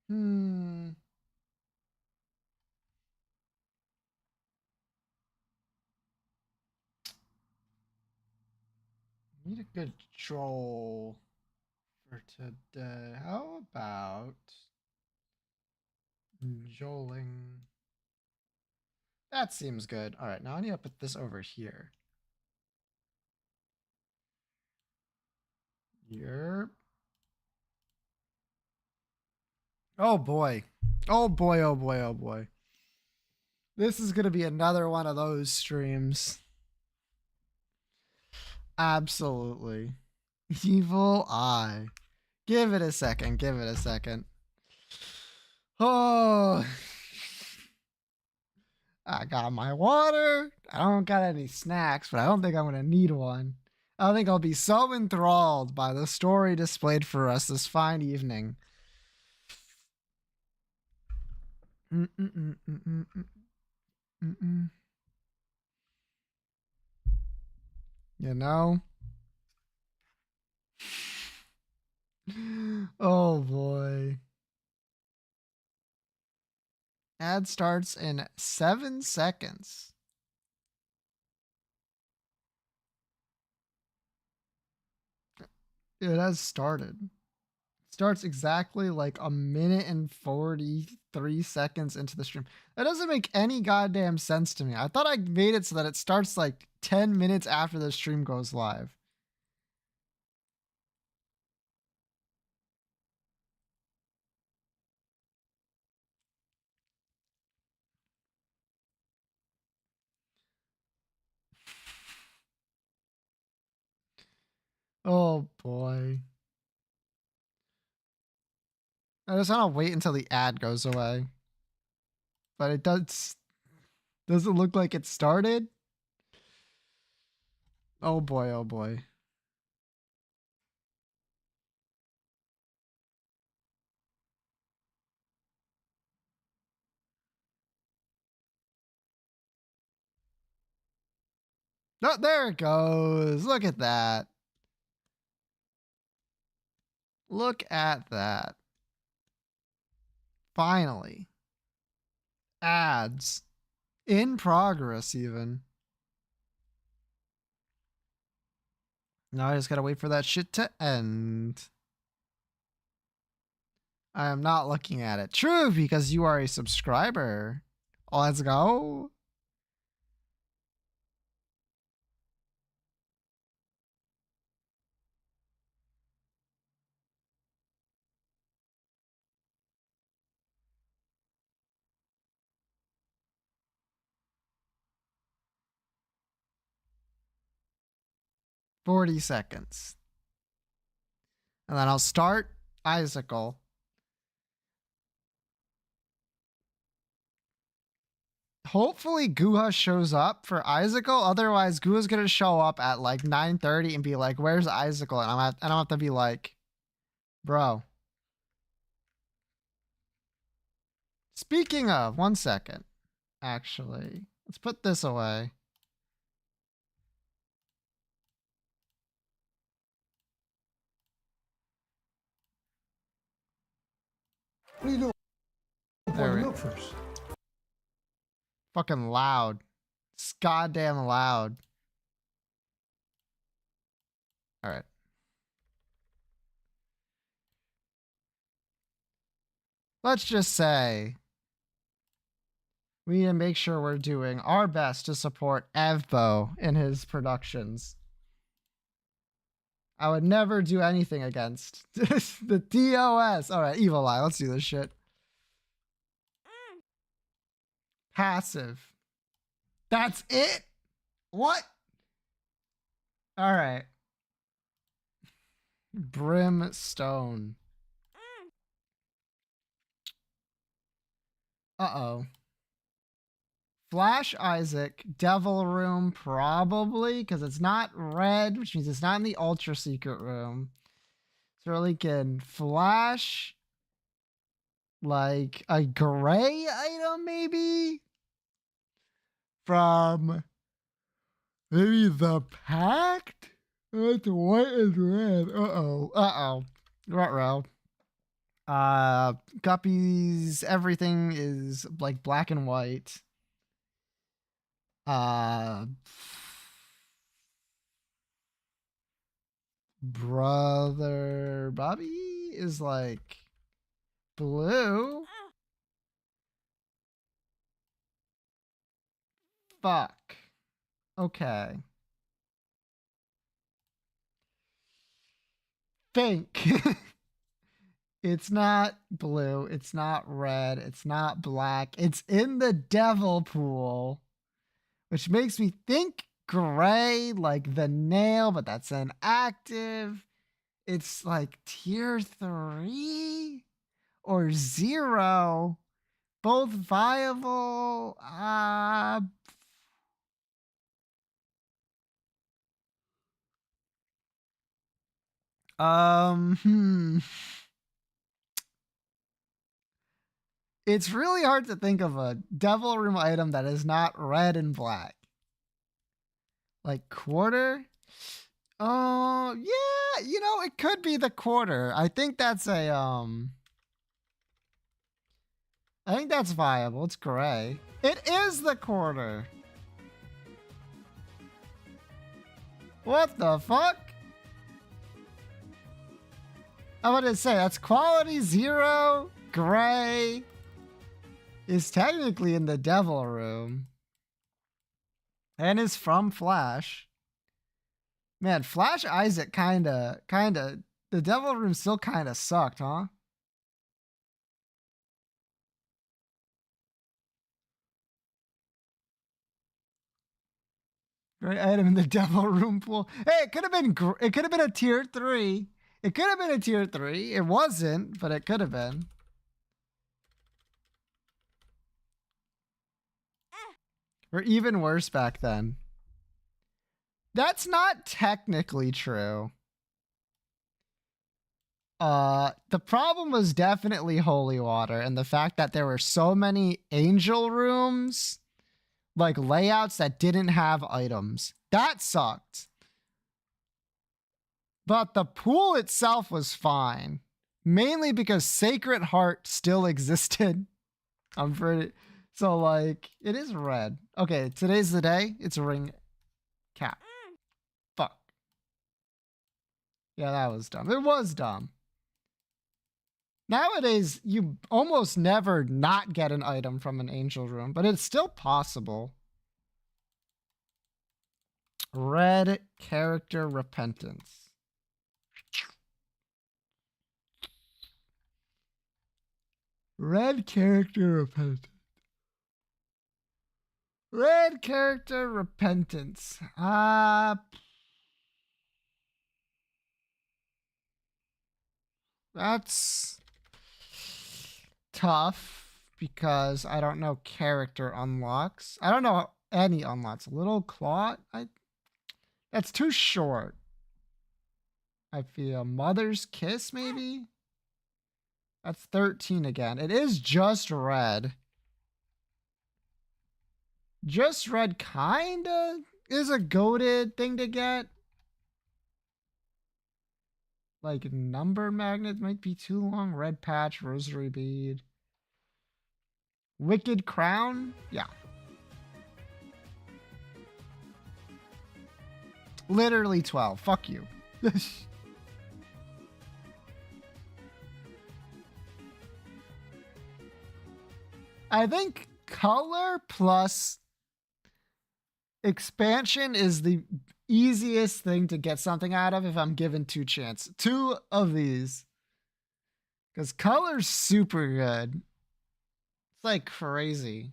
Hmm. Need a good troll for today. How about joling? That seems good. All right, now I need to put this over here. Here. Oh boy. Oh boy, oh boy, oh boy. This is going to be another one of those streams. Absolutely. Evil Eye. Give it a second. Give it a second. Oh. I got my water. I don't got any snacks, but I don't think I'm going to need one. I think I'll be so enthralled by the story displayed for us this fine evening. You know? Oh boy. Ad starts in 7 seconds. It has started. Starts exactly like a minute and 43 seconds into the stream. That doesn't make any goddamn sense to me. I thought I made it so that it starts like 10 minutes after the stream goes live. Oh boy. I just want to wait until the ad goes away. But it doesn't look like it started. Oh boy, oh boy. Oh, there it goes. Look at that. Look at that. Finally. Ads. In progress, even. Now I just gotta wait for that shit to end. I am not looking at it. True, because you are a subscriber. Let's go. $40. And then I'll start Icicle. Hopefully Guha shows up for Icicle. Otherwise, Guha's gonna show up at like 9:30 and be like, "Where's Icicle?" And I don't have to be like, "Bro." Speaking of, 1 second. Actually, let's put this away. What are you doing? There we Milk first. Fucking loud. It's goddamn loud. All right. Let's just say we need to make sure we're doing our best to support Evbo in his productions. I would never do anything against the DOS. All right, Evil Eye. Let's do this shit. Passive. That's it? What? All right. Brimstone. Uh-oh. Flash Isaac, Devil Room, probably, because it's not red, which means it's not in the Ultra Secret Room. So we can Flash, like, a gray item, maybe? From maybe the Pact? It's white and red. Uh-oh. Uh-oh. Ruh-roh. Guppies, everything is like black and white. Brother Bobby is like blue. Fuck. Okay. Think. It's not blue. It's not red. It's not black. It's in the devil pool, which makes me think gray, like the nail, but that's inactive. It's like tier 3 or 0. Both viable. Hmm. It's really hard to think of a devil room item that is not red and black. Like quarter? Oh, yeah, it could be the quarter. I think that's I think that's viable. It's gray. It is the quarter. What the fuck? I wanted to say that's quality 0, gray. Is technically in the devil room. And is from Flash. Man, Flash Isaac kinda, the devil room still kinda sucked, huh? Great item in the devil room pool. Hey, it could have been, it could have been a tier 3. It could have been a tier 3. It wasn't, but it could have been. Or even worse back then. That's not technically true. The problem was definitely holy water and the fact that there were so many angel rooms, like layouts that didn't have items. That sucked. But the pool itself was fine, mainly because Sacred Heart still existed. I'm pretty. So, like, it is red. Okay, today's the day. It's a ring cap. Fuck. Yeah, that was dumb. It was dumb. Nowadays, you almost never not get an item from an angel room, but it's still possible. Red character repentance. Red character repentance. Red character repentance. That's tough because I don't know character unlocks. I don't know any unlocks. Little Claw, that's too short. I feel Mother's Kiss maybe. That's 13 again. It is just red. Just red kinda is a goated thing to get. Like number magnet might be too long. Red patch, rosary bead. Wicked crown? Yeah. Literally 12. Fuck you. I think color plus expansion is the easiest thing to get something out of if I'm given 2 chances. 2 of these. Because color's super good. It's like crazy.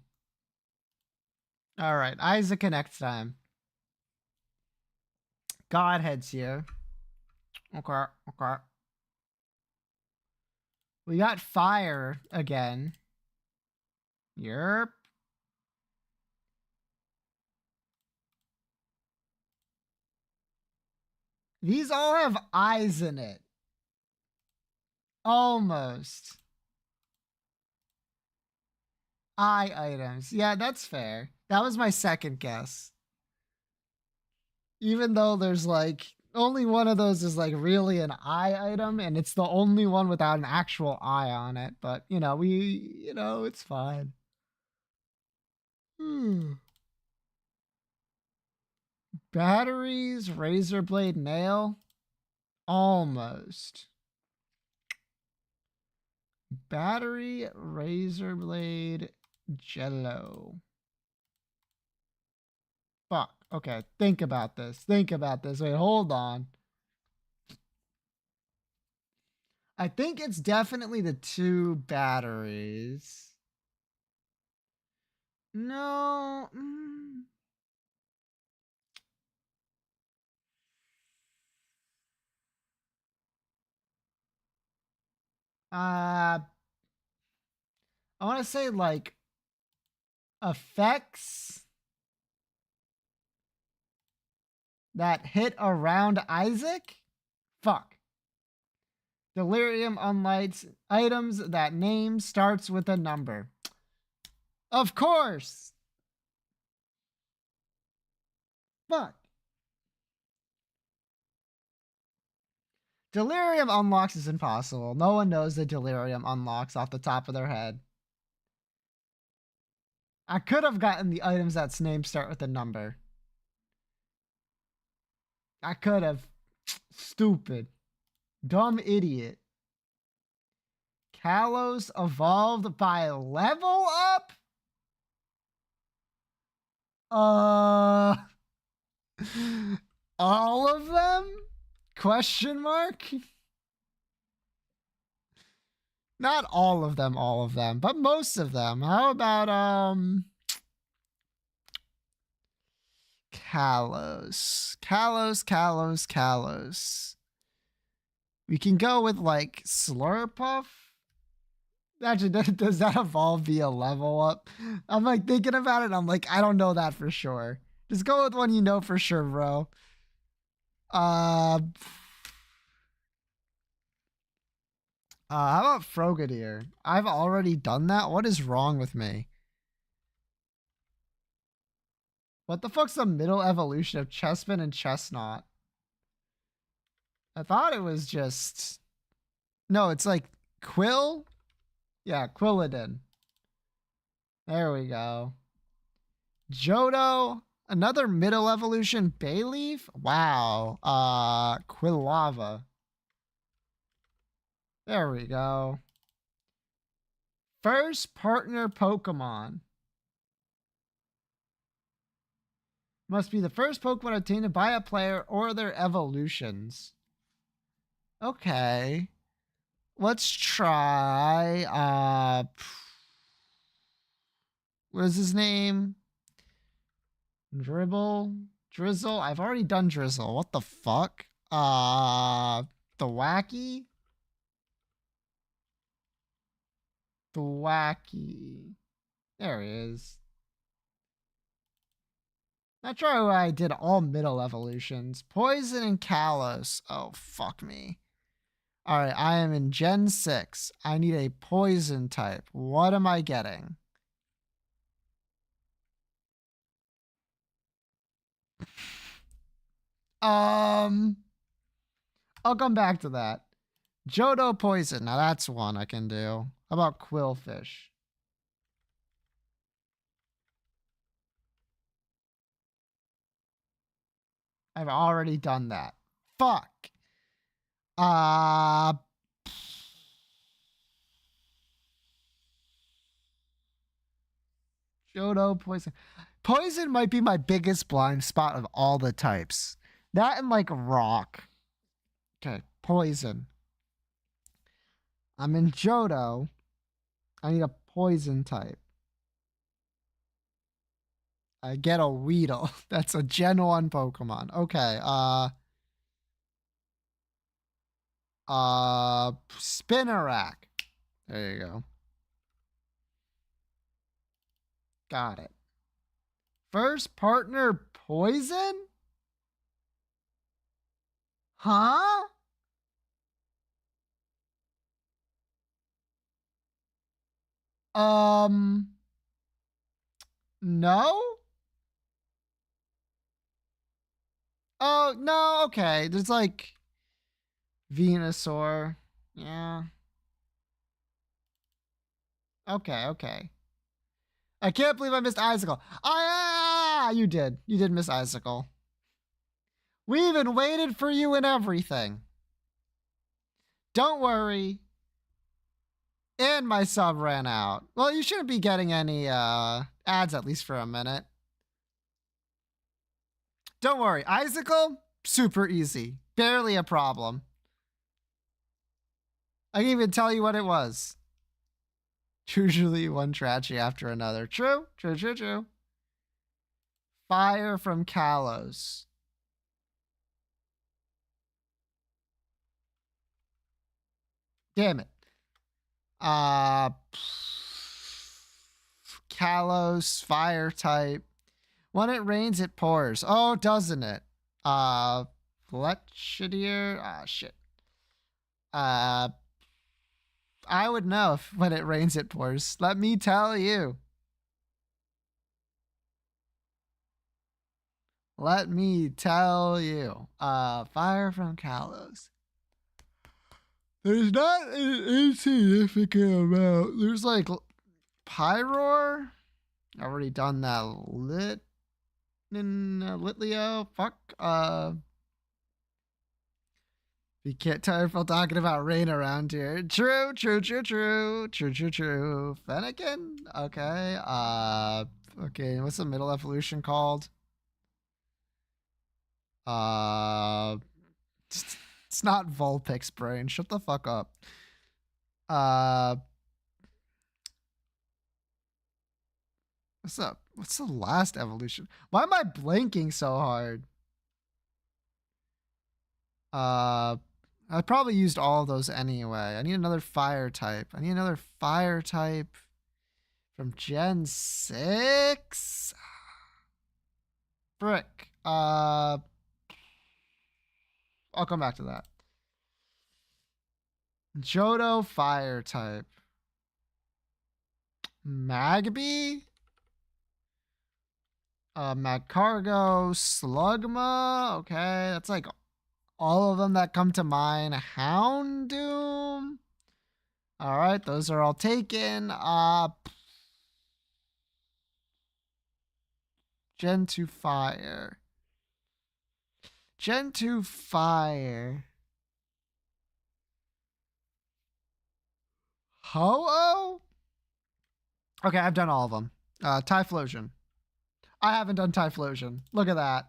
All right, Isaac next time. Godhead's here. Okay, okay. We got fire again. Yerp. These all have eyes in it. Almost. Eye items. Yeah, that's fair. That was my second guess. Even though there's like Only one of those is like really an eye item, and it's the only one without an actual eye on it. But it's fine. Batteries, razor blade nail, almost. Battery, razor blade, jello. Fuck. Okay, think about this. Think about this. Wait, hold on. I think it's definitely the two batteries. No. I want to say like effects that hit around Isaac. Fuck. Delirium unlights items that name starts with a number. Of course. Fuck. Delirium unlocks is impossible. No one knows that Delirium unlocks off the top of their head. I could have gotten the items that's named start with a number. I could have. Stupid. Dumb idiot. Kalos evolved by level up? All of them? Question mark? Not all of them, but most of them. How about Kalos. Kalos. We can go with like Slurpuff. Actually, does that evolve via level up? I'm like thinking about it. I'm like, I don't know that for sure. Just go with one you know for sure, bro. How about Frogadier? I've already done that. What is wrong with me? What the fuck's the middle evolution of Chespin and Chestnut? I thought it was just... No, it's like Quill? Yeah, Quilladin. There we go. Johto. Another middle evolution Bayleaf? Wow. Quilava. There we go. First partner Pokemon. Must be the first Pokemon obtained by a player or their evolutions. Okay. Let's try what is his name? Drizzle. I've already done Drizzle. What the fuck? The Wacky. There he is. Not sure why I did all middle evolutions. Poison and Kalos. Oh, fuck me. All right, I am in Gen 6. I need a poison type. What am I getting? I'll come back to that. Johto poison. Now that's one I can do. How about Quillfish? I've already done that. Fuck. Johto poison. Poison might be my biggest blind spot of all the types. That and like rock. Okay, poison. I'm in Johto. I need a poison type. I get a Weedle. That's a Gen 1 Pokemon. Okay, Spinarak. There you go. Got it. First partner poison? Huh? No? Oh, no, okay. There's like Venusaur. Yeah. Okay, okay. I can't believe I missed Icicle. You did. You did miss Icicle. We even waited for you and everything. Don't worry. And my sub ran out. Well, you shouldn't be getting any ads at least for a minute. Don't worry. Icicle, super easy. Barely a problem. I can even tell you what it was. Usually one tragedy after another. True, true, true, true. Fire from Kalos. Damn it. Kalos, fire type. When it rains, it pours. Oh, doesn't it? Fletchidier. Shit. I would know if when it rains, it pours. Let me tell you. Let me tell you. Fire from Kalos. There's not an insignificant amount. There's like Pyroar. I've already done that. Litleo. Fuck. We can't tire from talking about rain around here. True, true, true, true. True, true, true. Fennekin? Okay. Okay, what's the middle evolution called? It's not Vulpix brain. Shut the fuck up. What's up? What's the last evolution? Why am I blanking so hard? I probably used all of those anyway. I need another fire type. I need another fire type from Gen 6. Frick. I'll come back to that. Johto fire type. Magby? Magcargo, Slugma. Okay, that's like all of them that come to mind. Houndoom. All right, those are all taken. Gen 2 fire. Gen 2 fire. Ho-Oh? Okay, I've done all of them. Typhlosion. I haven't done Typhlosion. Look at that.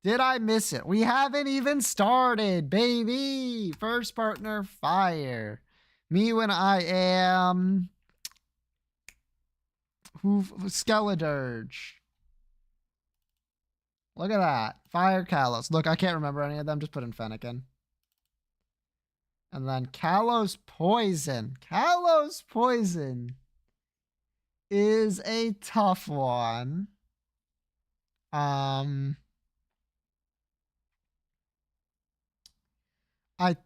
Did I miss it? We haven't even started, baby. First partner, fire. Me when I am... Skeledirge. Look at that. Fire Kalos. Look, I can't remember any of them. Just put in Fennekin. And then Kalos Poison. Kalos Poison is a tough one. I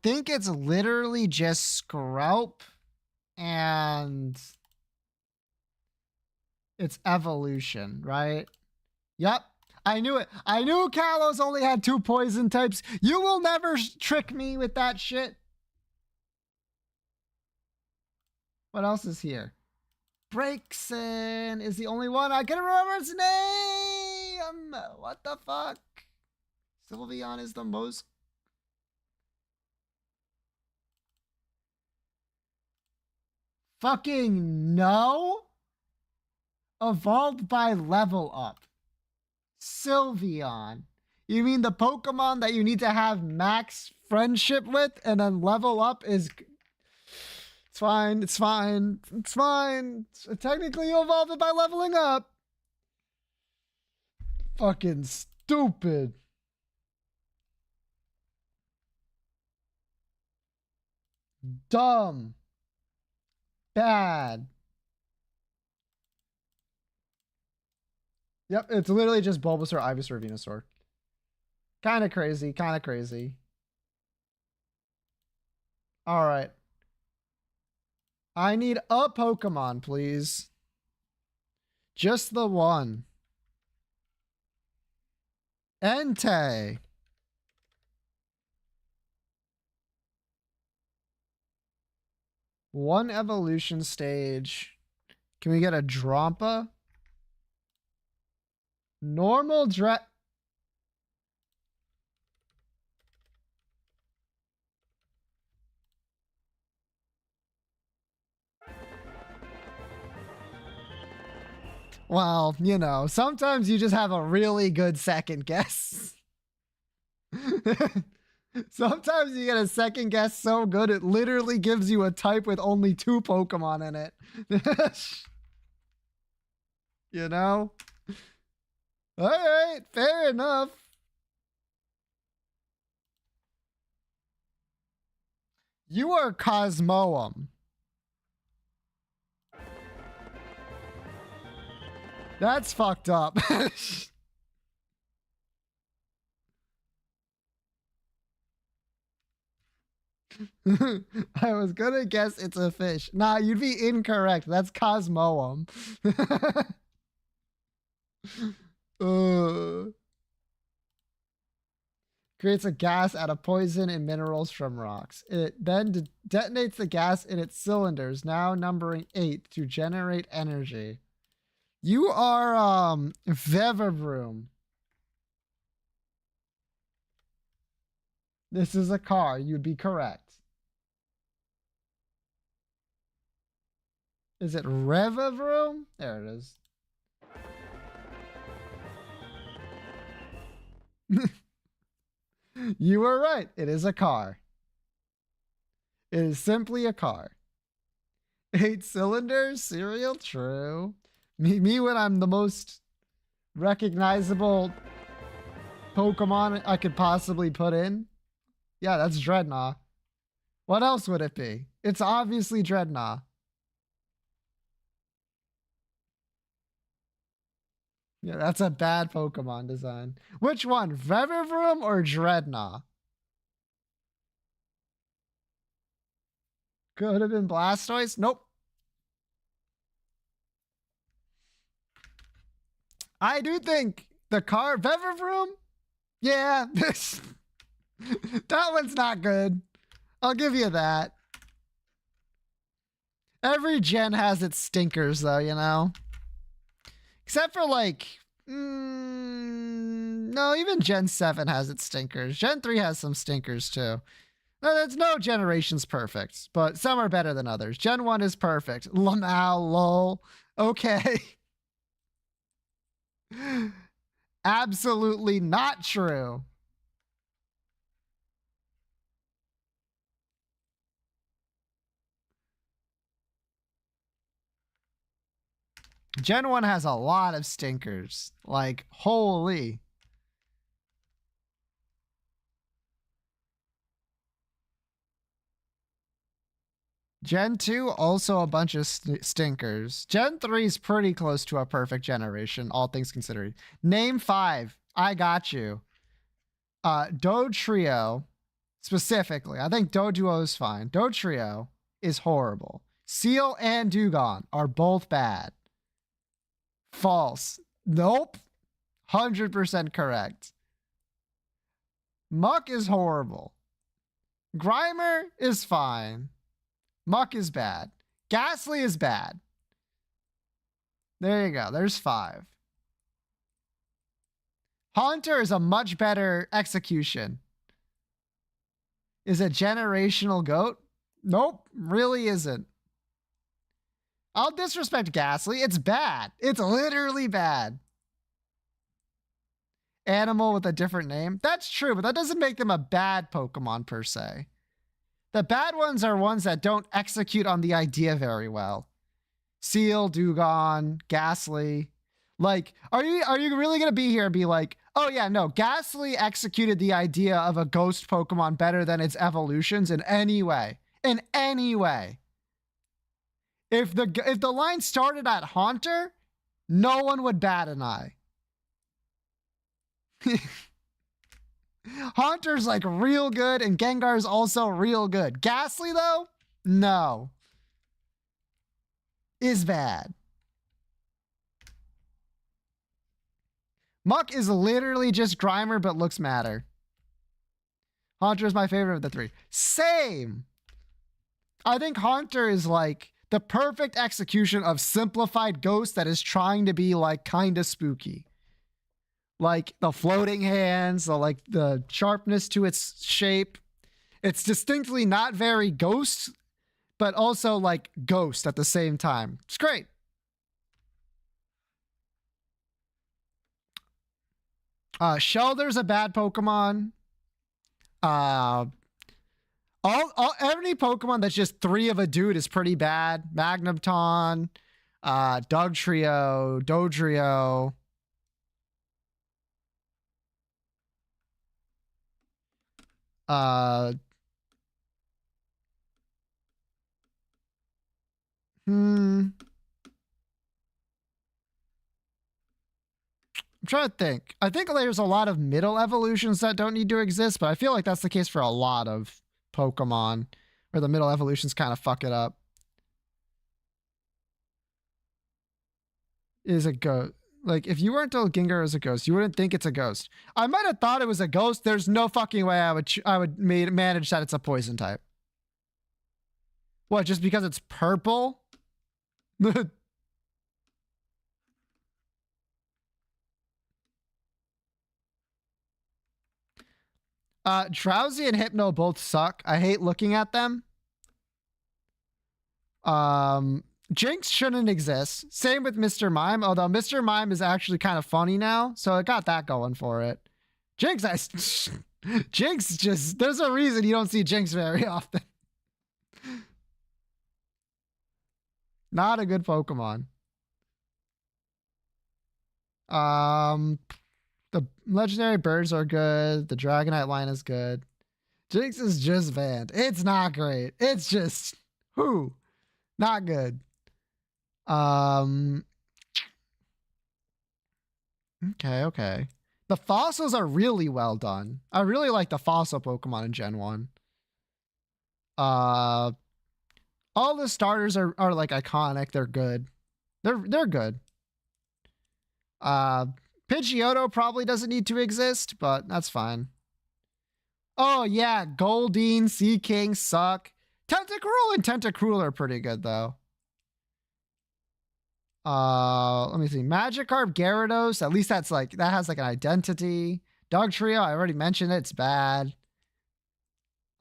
think it's literally just Skrelp and its evolution, right? Yep. I knew it. I knew Kalos only had 2 poison types. You will never trick me with that shit. What else is here? Braixen is the only one I can remember its name. What the fuck? Sylveon is the most... Fucking no. Evolved by level up. Sylveon. You mean the Pokemon that you need to have max friendship with and then level up is... It's fine. It's fine. It's fine. Technically, you evolved it by leveling up. Fucking stupid. Dumb. Bad. Yep, it's literally just Bulbasaur, Ivysaur, Venusaur. Kind of crazy. Kind of crazy. All right. I need a Pokemon, please. Just the one. Entei. One evolution stage. Can we get a Drampa? Normal Well, you know, sometimes you just have a really good second guess. Sometimes you get a second guess so good it literally gives you a type with only 2 Pokemon in it. You know? Alright, fair enough. You are Cosmoem. That's fucked up. I was gonna guess it's a fish. Nah, you'd be incorrect. That's Cosmoem. Creates a gas out of poison and minerals from rocks. It then detonates the gas in its cylinders, now numbering 8, to generate energy. You are Vevavroom. This is a car. You'd be correct. Is it Revavroom? There it is. You were right. It is a car. It is simply a car. 8 cylinders? Cereal? True. Me when I'm the most recognizable Pokemon I could possibly put in? Yeah, that's Dreadnought. What else would it be? It's obviously Dreadnought. Yeah, that's a bad Pokemon design. Which one? Revavroom or Dreadnought? Could have been Blastoise? Nope. I do think the car Vevavroom? Yeah. That one's not good. I'll give you that. Every gen has its stinkers though, you know? Except for like, no, even Gen 7 has its stinkers. Gen 3 has some stinkers too. No generation's perfect, but some are better than others. Gen 1 is perfect. Lamau, lol. Okay. Absolutely not true. Gen 1 has a lot of stinkers. Like, holy. Gen 2, also a bunch of stinkers. Gen 3 is pretty close to a perfect generation, all things considered. Name 5. I got you. Dodrio, specifically. I think Doduo is fine. Dodrio is horrible. Seal and Dewgong are both bad. False. Nope. 100% correct. Muck is horrible. Grimer is fine. Muck is bad. Ghastly is bad. There you go. There's 5. Haunter is a much better execution. Is it generational goat? Nope, really isn't. I'll disrespect Ghastly. It's bad. It's literally bad. Animal with a different name? That's true, but that doesn't make them a bad Pokemon per se. The bad ones are ones that don't execute on the idea very well. Seal, Dewgong, Ghastly. Like, are you really gonna be here and be like, oh yeah, no, Ghastly executed the idea of a ghost Pokemon better than its evolutions in any way. In any way. If the line started at Haunter, no one would bat an eye. Haunter's like real good, and Gengar's also real good. Ghastly though, no, is bad. Muck is literally just Grimer, but looks madder. Haunter is my favorite of the three. Same. I think Haunter is like the perfect execution of simplified ghost that is trying to be like kind of spooky. Like the floating hands, the sharpness to its shape. It's distinctly not very ghost, but also like ghost at the same time. It's great. Shelder's a bad Pokemon. Any Pokemon that's just 3 of a dude is pretty bad. Magnemton, Dugtrio, Dodrio. I'm trying to think. I think there's a lot of middle evolutions that don't need to exist, but I feel like that's the case for a lot of Pokemon, where the middle evolutions kind of fuck it up. Is a ghost. Like, if you weren't told Gengar is a ghost, you wouldn't think it's a ghost. I might have thought it was a ghost. There's no fucking way I would manage that it's a poison type. What, just because it's purple? Drowsy and Hypno both suck. I hate looking at them. Jinx shouldn't exist. Same with Mr. Mime, although Mr. Mime is actually kind of funny now, so it got that going for it. Jinx, Jinx just, there's a reason you don't see Jinx very often. Not a good Pokemon. The legendary birds are good. The Dragonite line is good. Jinx is just banned. It's not great. It's just, not good. Okay. The fossils are really well done. I really like the fossil Pokemon in Gen 1. All the starters are like iconic. They're good. They're good. Pidgeotto probably doesn't need to exist, but that's fine. Oh yeah, Goldeen, Seaking suck. Tentacruel and Tentacruel are pretty good though. Let me see. Magikarp, Gyarados, at least that has like an identity. Dugtrio, I already mentioned it, it's bad.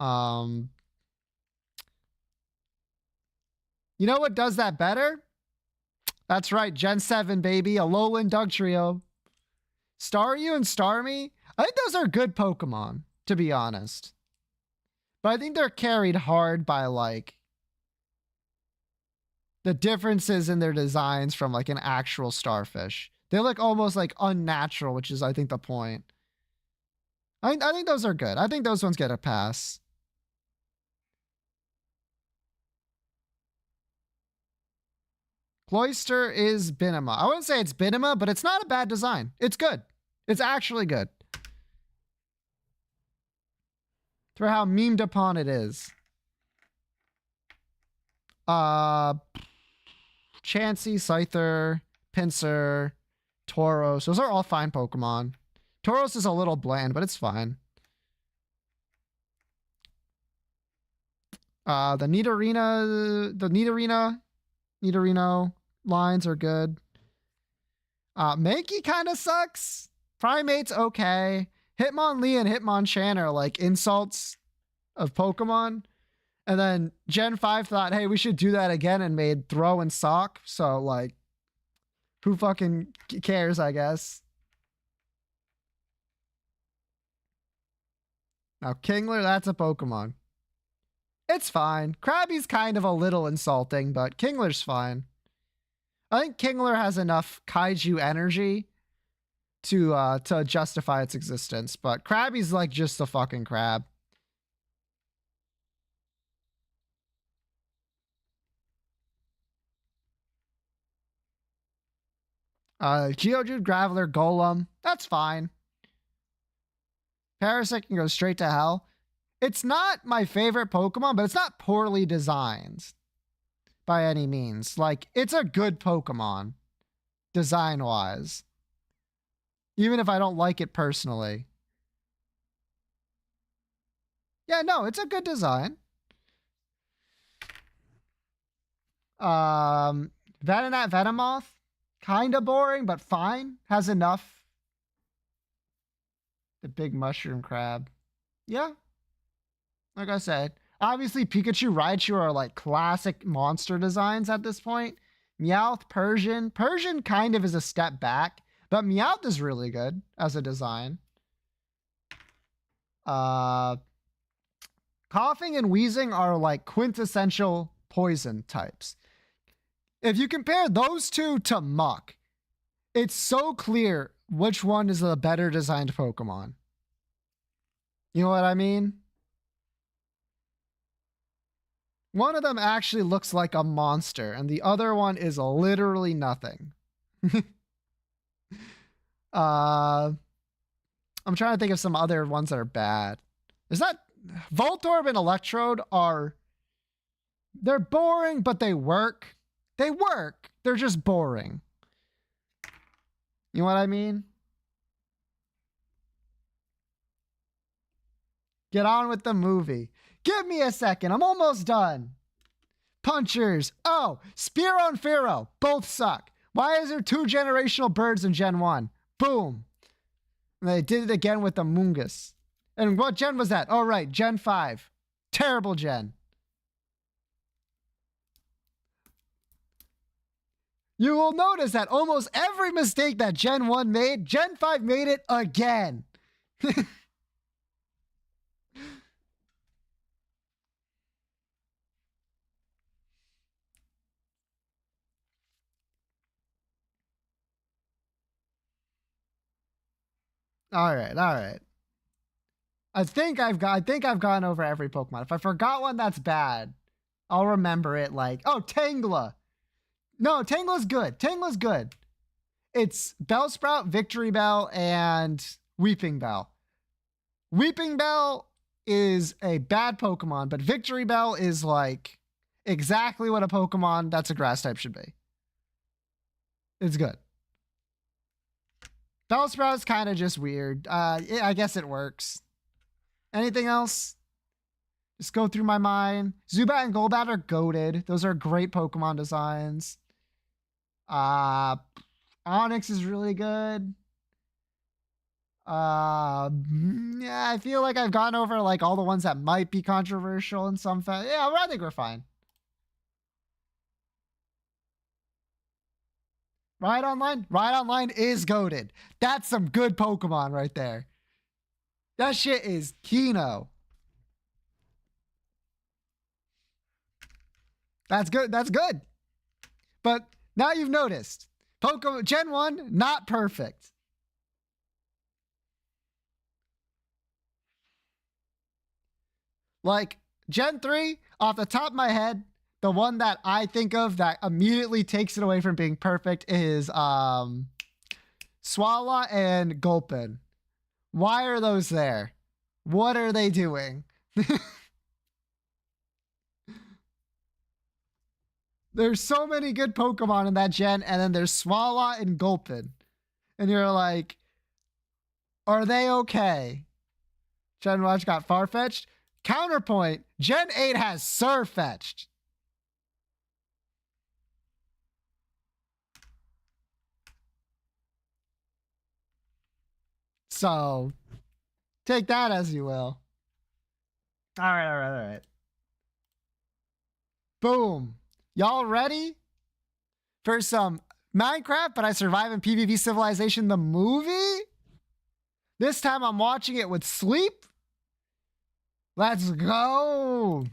You know what does that better? That's right, Gen 7, baby. Alolan Dugtrio. Staryu and Starmie, I think those are good Pokemon, to be honest. But I think they're carried hard by like the differences in their designs from like an actual starfish. They look almost like unnatural, which is I think the point. I think those are good. I think those ones get a pass. Cloyster is Binema. I wouldn't say it's Binema, but it's not a bad design. It's good. It's actually good. For how memed upon it is. Chansey, Scyther, Pinsir, Tauros. Those are all fine Pokemon. Tauros is a little bland, but it's fine. The Nidorino lines are good. Mankey kind of sucks. Primate's okay. Hitmonlee and Hitmonchan are like insults of Pokemon. And then Gen 5 thought, hey, we should do that again and made Throw and Sock. So like, who fucking cares, I guess. Now Kingler, that's a Pokemon. It's fine. Krabby's kind of a little insulting, but Kingler's fine. I think Kingler has enough kaiju energy to justify its existence, but Krabby's like just a fucking crab. Geodude, Graveler, Golem, that's fine. Parasect can go straight to hell. It's not my favorite Pokemon, but it's not poorly designed by any means. Like, it's a good Pokemon, design-wise. even if I don't like it personally. Yeah, no, it's a good design. Venonat Venomoth, kind of boring, but fine. Has enough. The big mushroom crab. Yeah. Like I said, obviously Pikachu, Raichu are like classic monster designs at this point. Meowth, Persian. Persian kind of is a step back, but Meowth is really good as a design. Coughing and wheezing are like quintessential poison types. If you compare those two to Muck, it's so clear which one is the better designed Pokemon. You know what I mean? One of them actually looks like a monster, and the other one is literally nothing. I'm trying to think of some other ones that are bad. Is that Voltorb and Electrode they're boring, but they work. They work. They're just boring. You know what I mean? Get on with the movie. Give me a second. I'm almost done. Punchers. Oh, Spearow and Fearow. Both suck. Why is there 2 generational birds in Gen 1? Boom. And they did it again with the Mungus. And what gen was that? Oh, right. Gen 5. Terrible gen. You will notice that almost every mistake that Gen 1 made, Gen 5 made it again. All right. I think I've gone over every Pokemon. If I forgot one that's bad, I'll remember it like, oh, Tangela. No, Tangela's good. Tangela's good. It's Bellsprout, Victory Bell, and Weeping Bell. Weeping Bell is a bad Pokemon, but Victory Bell is like exactly what a Pokemon that's a grass type should be. It's good. Bellsprout's kind of just weird. I guess it works. Anything else? Just go through my mind. Zubat and Golbat are goated. Those are great Pokemon designs. Onyx is really good. Yeah, I feel like I've gone over like all the ones that might be controversial in some fashion. Yeah, I think we're fine. Ride Online is goated. That's some good Pokemon right there. That shit is Kino. That's good. That's good. But now you've noticed. Pokemon Gen 1, not perfect. Like Gen 3, off the top of my head, the one that I think of that immediately takes it away from being perfect is Swala and Gulpin. Why are those there? What are they doing? There's so many good Pokemon in that gen, and then there's Swala and Gulpin. And you're like, are they okay? Gen Watch got Farfetch'd. Counterpoint, Gen 8 has Surfetch'd. So, take that as you will. All right. Boom. Y'all ready for some Minecraft, but I survive in PvP Civilization, the movie? This time I'm watching it with sleep. Let's go.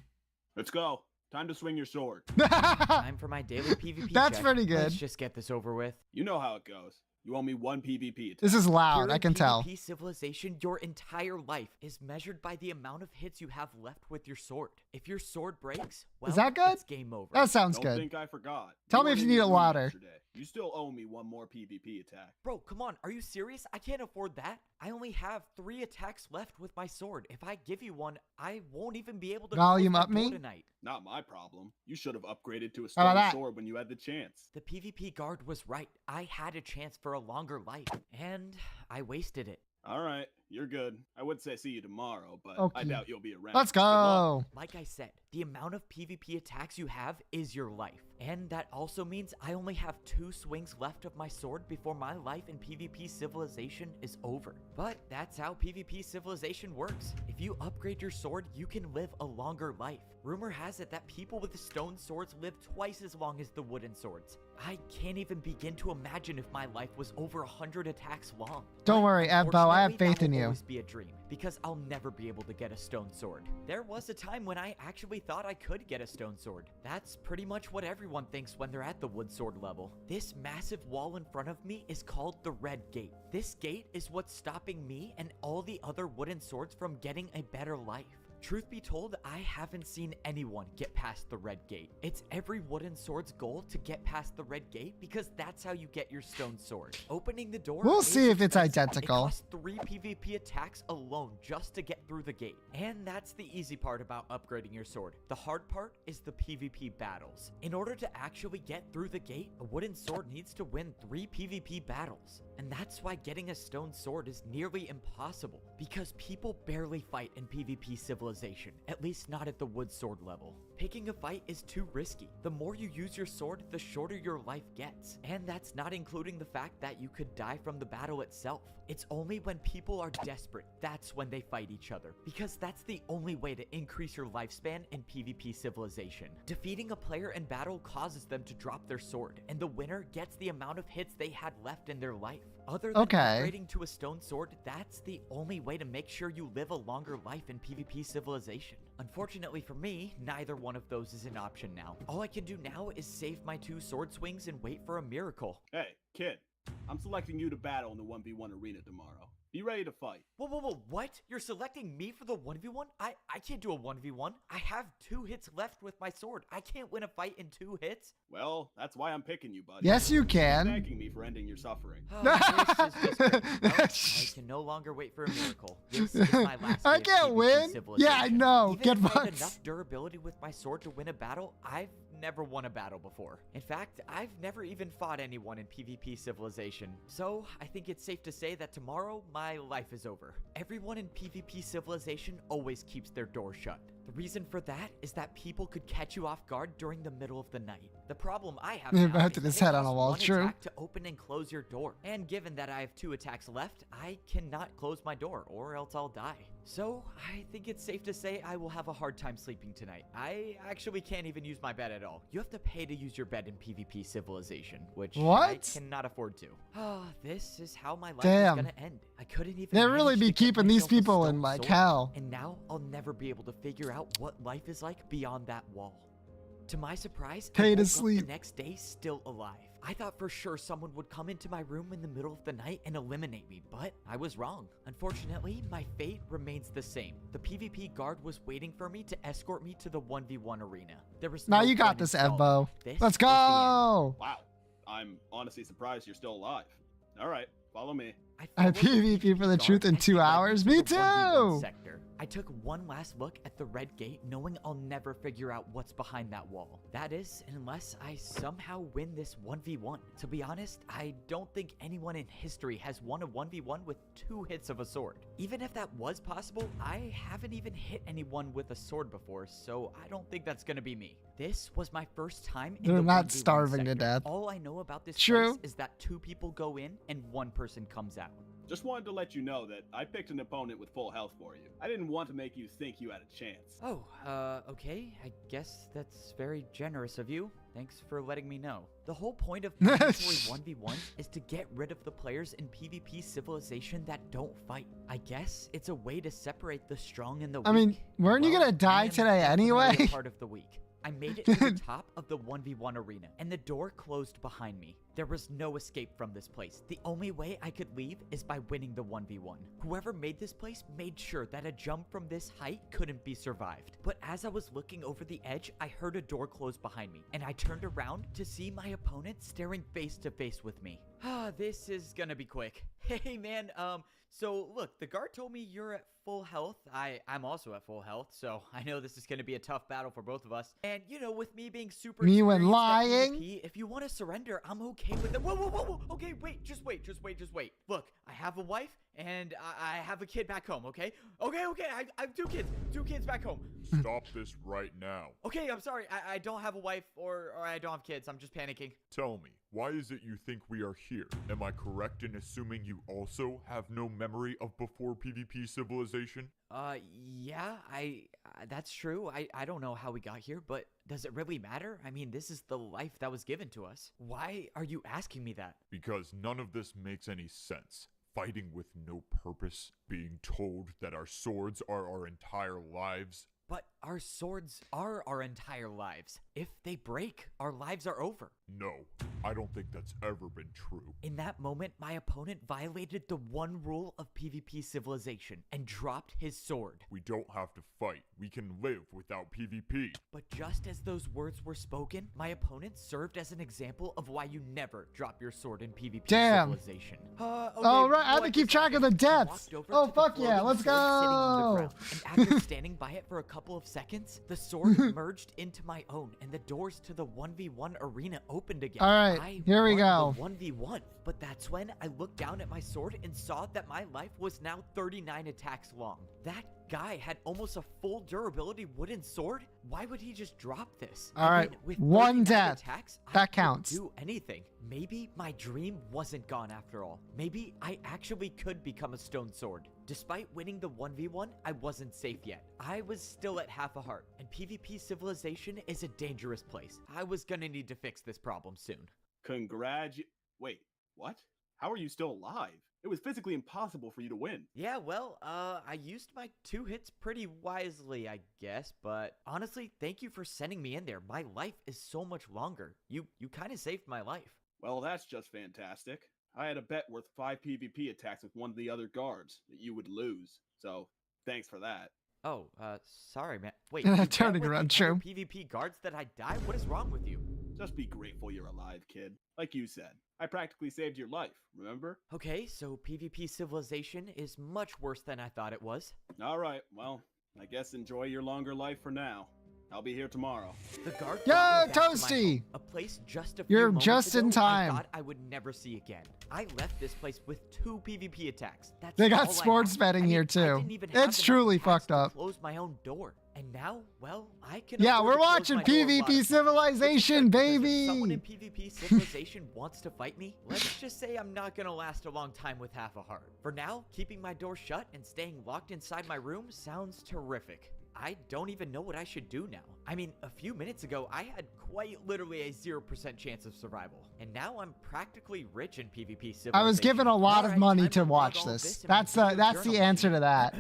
Let's go. Time to swing your sword. Time for my daily PvP That's check. pretty good. Let's just get this over with. You know how it goes. You owe me 1 PvP attack. This is loud, Here I in can tell. PvP Civilization, your entire life is measured by the amount of hits you have left with your sword. If your sword breaks, well, Is that good? it's game over. That sounds Don't good. think I forgot. Tell me were if you in need the it room louder. yesterday. You still owe me 1 more PvP attack. Bro, come on. Are you serious? I can't afford that. I only have 3 attacks left with my sword. If I give you one, I won't even be able to Volume close up my door me? tonight. Not my problem. You should have upgraded to a How about stone that? sword when you had the chance. The PvP guard was right. I had a chance for a longer life. And I wasted it. All right, you're good. I would say see you tomorrow, but I Okay. doubt you'll be around. Let's Good luck. go. Like I said, the amount of PvP attacks you have is your life. And that also means I only have 2 swings left of my sword before my life in PvP Civilization is over. But that's how PvP Civilization works. If you upgrade your sword, you can live a longer life. Rumor has it that people with stone swords live twice as long as the wooden swords. I can't even begin to imagine if my life was over 100 attacks long. Don't But worry, Evbo, I have unfortunately, faith that in will you. always be a dream because I'll never be able to get a stone sword. There was a time when I actually thought I could get a stone sword. That's pretty much what everyone thinks when they're at the wood sword level. This massive wall in front of me is called the Red Gate. This gate is what's stopping me and all the other wooden swords from getting a better life. Truth be told, I haven't seen anyone get past the Red Gate. It's every wooden sword's goal to get past the Red Gate because that's how you get your stone sword. Opening the door. We'll is see if it's expensive. identical. It costs 3 PvP attacks alone just to get through the gate. And that's the easy part about upgrading your sword. The hard part is the PvP battles. In order to actually get through the gate, a wooden sword needs to win 3 PvP battles. And that's why getting a stone sword is nearly impossible, because people barely fight in PvP Civilization, at least not at the wood sword level. Picking a fight is too risky. The more you use your sword, the shorter your life gets. And that's not including the fact that you could die from the battle itself. It's only when people are desperate, that's when they fight each other, because that's the only way to increase your lifespan in PvP Civilization. Defeating a player in battle causes them to drop their sword, and the winner gets the amount of hits they had left in their life. Other than upgrading to a stone sword, that's the only way to make sure you live a longer life in PvP Civilization. Unfortunately for me, neither one of those is an option now. All I can do now is save my 2 sword swings and wait for a miracle. Hey, kid. I'm selecting you to battle in the 1v1 arena tomorrow. Be ready to fight. Whoa, what? You're selecting me for the 1v1? I can't do a 1v1. I have 2 hits left with my sword. I can't win a fight in 2 hits. Well, that's why I'm picking you, buddy. Yes, you You're can. thanking me for ending your suffering. Oh, this is just great. Well, I can no longer wait for a miracle. This is my last I day of can't PvP win. Yeah, I Civilization. know. Even Get if I have fucked. enough durability with my sword to win a battle, I've never won a battle before. In fact, I've never even fought anyone in PvP Civilization. So, I think it's safe to say that tomorrow, my life is over. Everyone in PvP Civilization always keeps their door shut. The reason for that is that people could catch you off guard during the middle of the night. The problem I have Yeah, now but is after that this it head on a costs wall, 1 true. attack to open and close your door. And given that I have 2 attacks left, I cannot close my door or else I'll die. So, I think it's safe to say I will have a hard time sleeping tonight. I actually can't even use my bed at all. You have to pay to use your bed in PvP Civilization, which I What? cannot afford to. Ah, this is how my life Damn. is gonna end. I couldn't even They really manage be to get keeping these myself a people in stone like sword. hell. And now I'll never be able to figure out what life is like beyond that wall. To my surprise, Pay I to woke up sleep. the next day still alive. I thought for sure someone would come into my room in the middle of the night and eliminate me, but I was wrong. Unfortunately, my fate remains the same. The PvP guard was waiting for me to escort me to the 1v1 arena. There was Now no you got point in this, stalling. Evbo. This Let's was the end. go. Wow. I'm honestly surprised you're still alive. All right, follow me. I followed the PvP for the guard truth in as 2 he led hours. to Me the 1v1 too. sector. I took one last look at the red gate, knowing I'll never figure out what's behind that wall. That is, unless I somehow win this 1v1. To be honest, I don't think anyone in history has won a 1v1 with 2 hits of a sword. Even if that was possible, I haven't even hit anyone with a sword before, so I don't think that's gonna be me. This was my first time in They're the not 1v1 starving to sector. death. All I know about this True. place is that 2 people go in and 1 person comes out. Just wanted to let you know that I picked an opponent with full health for you. I didn't want to make you think you had a chance. Oh, okay. I guess that's very generous of you. Thanks for letting me know. The whole point of mandatory 1v1 is to get rid of the players in PvP Civilization that don't fight. I guess it's a way to separate the strong and the weak. I mean, weren't you Well, gonna die I am today definitely anyway? a part of the weak. I made it to the top of the 1v1 arena, and the door closed behind me. There was no escape from this place. The only way I could leave is by winning the 1v1. Whoever made this place made sure that a jump from this height couldn't be survived. But as I was looking over the edge, I heard a door close behind me, and I turned around to see my opponent staring face to face with me. This is gonna be quick. Hey man, so look, the guard told me you're at full health. I'm also at full health, so I know this is going to be a tough battle for both of us. And, you know, with me being super Me when experienced at lying? PvP, if you want to surrender, I'm okay okay with it. Whoa. Okay, wait, just wait. Look, I have a wife and I have a kid back home, okay? Okay, I have two kids back home. Stop this right now. Okay, I'm sorry. I don't have a wife or I don't have kids. I'm just panicking. Tell me, why is it you think we are here? Am I correct in assuming you also have no memory of before PvP civilization? Yeah, that's true. I don't know how we got here, but does it really matter? I mean, this is the life that was given to us. Why are you asking me that? Because none of this makes any sense. Fighting with no purpose, being told that our swords are our entire lives. But our swords are our entire lives. If they break, our lives are over. No, I don't think that's ever been true. In that moment, my opponent violated the one rule of PvP civilization and dropped his sword. We don't have to fight. We can live without PvP. But just as those words were spoken, my opponent served as an example of why you never drop your sword in PvP Damn. civilization. Oh, right. I have to keep track of the deaths. Oh, fuck yeah. Let's go. And after standing by it for a couple of seconds, the sword merged into my own and the doors to the 1v1 arena opened again. All right, here we go. 1v1. But that's when I looked down at my sword and saw that my life was now 39 attacks long. That guy had almost a full durability wooden sword. Why would he just drop this? All right, with one 39 death. Attacks, I That could counts. do anything. Maybe my dream wasn't gone after all. Maybe I actually could become a stone sword. Despite winning the 1v1, I wasn't safe yet. I was still at half a heart, and PvP civilization is a dangerous place. I was gonna need to fix this problem soon. Wait, what? How are you still alive? It was physically impossible for you to win. Yeah, well, I used my 2 hits pretty wisely, I guess, but honestly, thank you for sending me in there. My life is so much longer. You kind of saved my life. Well, that's just fantastic. I had a bet worth 5 PvP attacks with one of the other guards that you would lose. So, thanks for that. Oh, sorry, man. Wait, Turning around, true. PvP guards that I die? What is wrong with you? Just be grateful you're alive, kid. Like you said, I practically saved your life, remember? Okay, so PvP civilization is much worse than I thought it was. Alright, well, I guess enjoy your longer life for now. I'll be here tomorrow. The guard Yo, brought me back to my Toasty! home, a place just a few You're moments just in ago time. I thought I would never see again. I left this place with 2 PvP attacks. That's They all got I sports had. betting I mean, here I too. didn't even have It's enough truly cash fucked to up. Close my own door. And now, well, I can. Yeah, afford we're to close watching my door a lot of PvP times. Civilization, Because if someone baby. in PvP civilization wants to fight me, let's just say I'm not gonna last a long time with half a heart. For now, keeping my door shut and staying locked inside my room sounds terrific. I don't even know what I should do now. I mean, a few minutes ago, I had quite literally a 0% chance of survival. And now I'm practically rich in PvP civilization. I was given a lot of Alright, money time to log watch all of this. in my That's video the journal answer to that.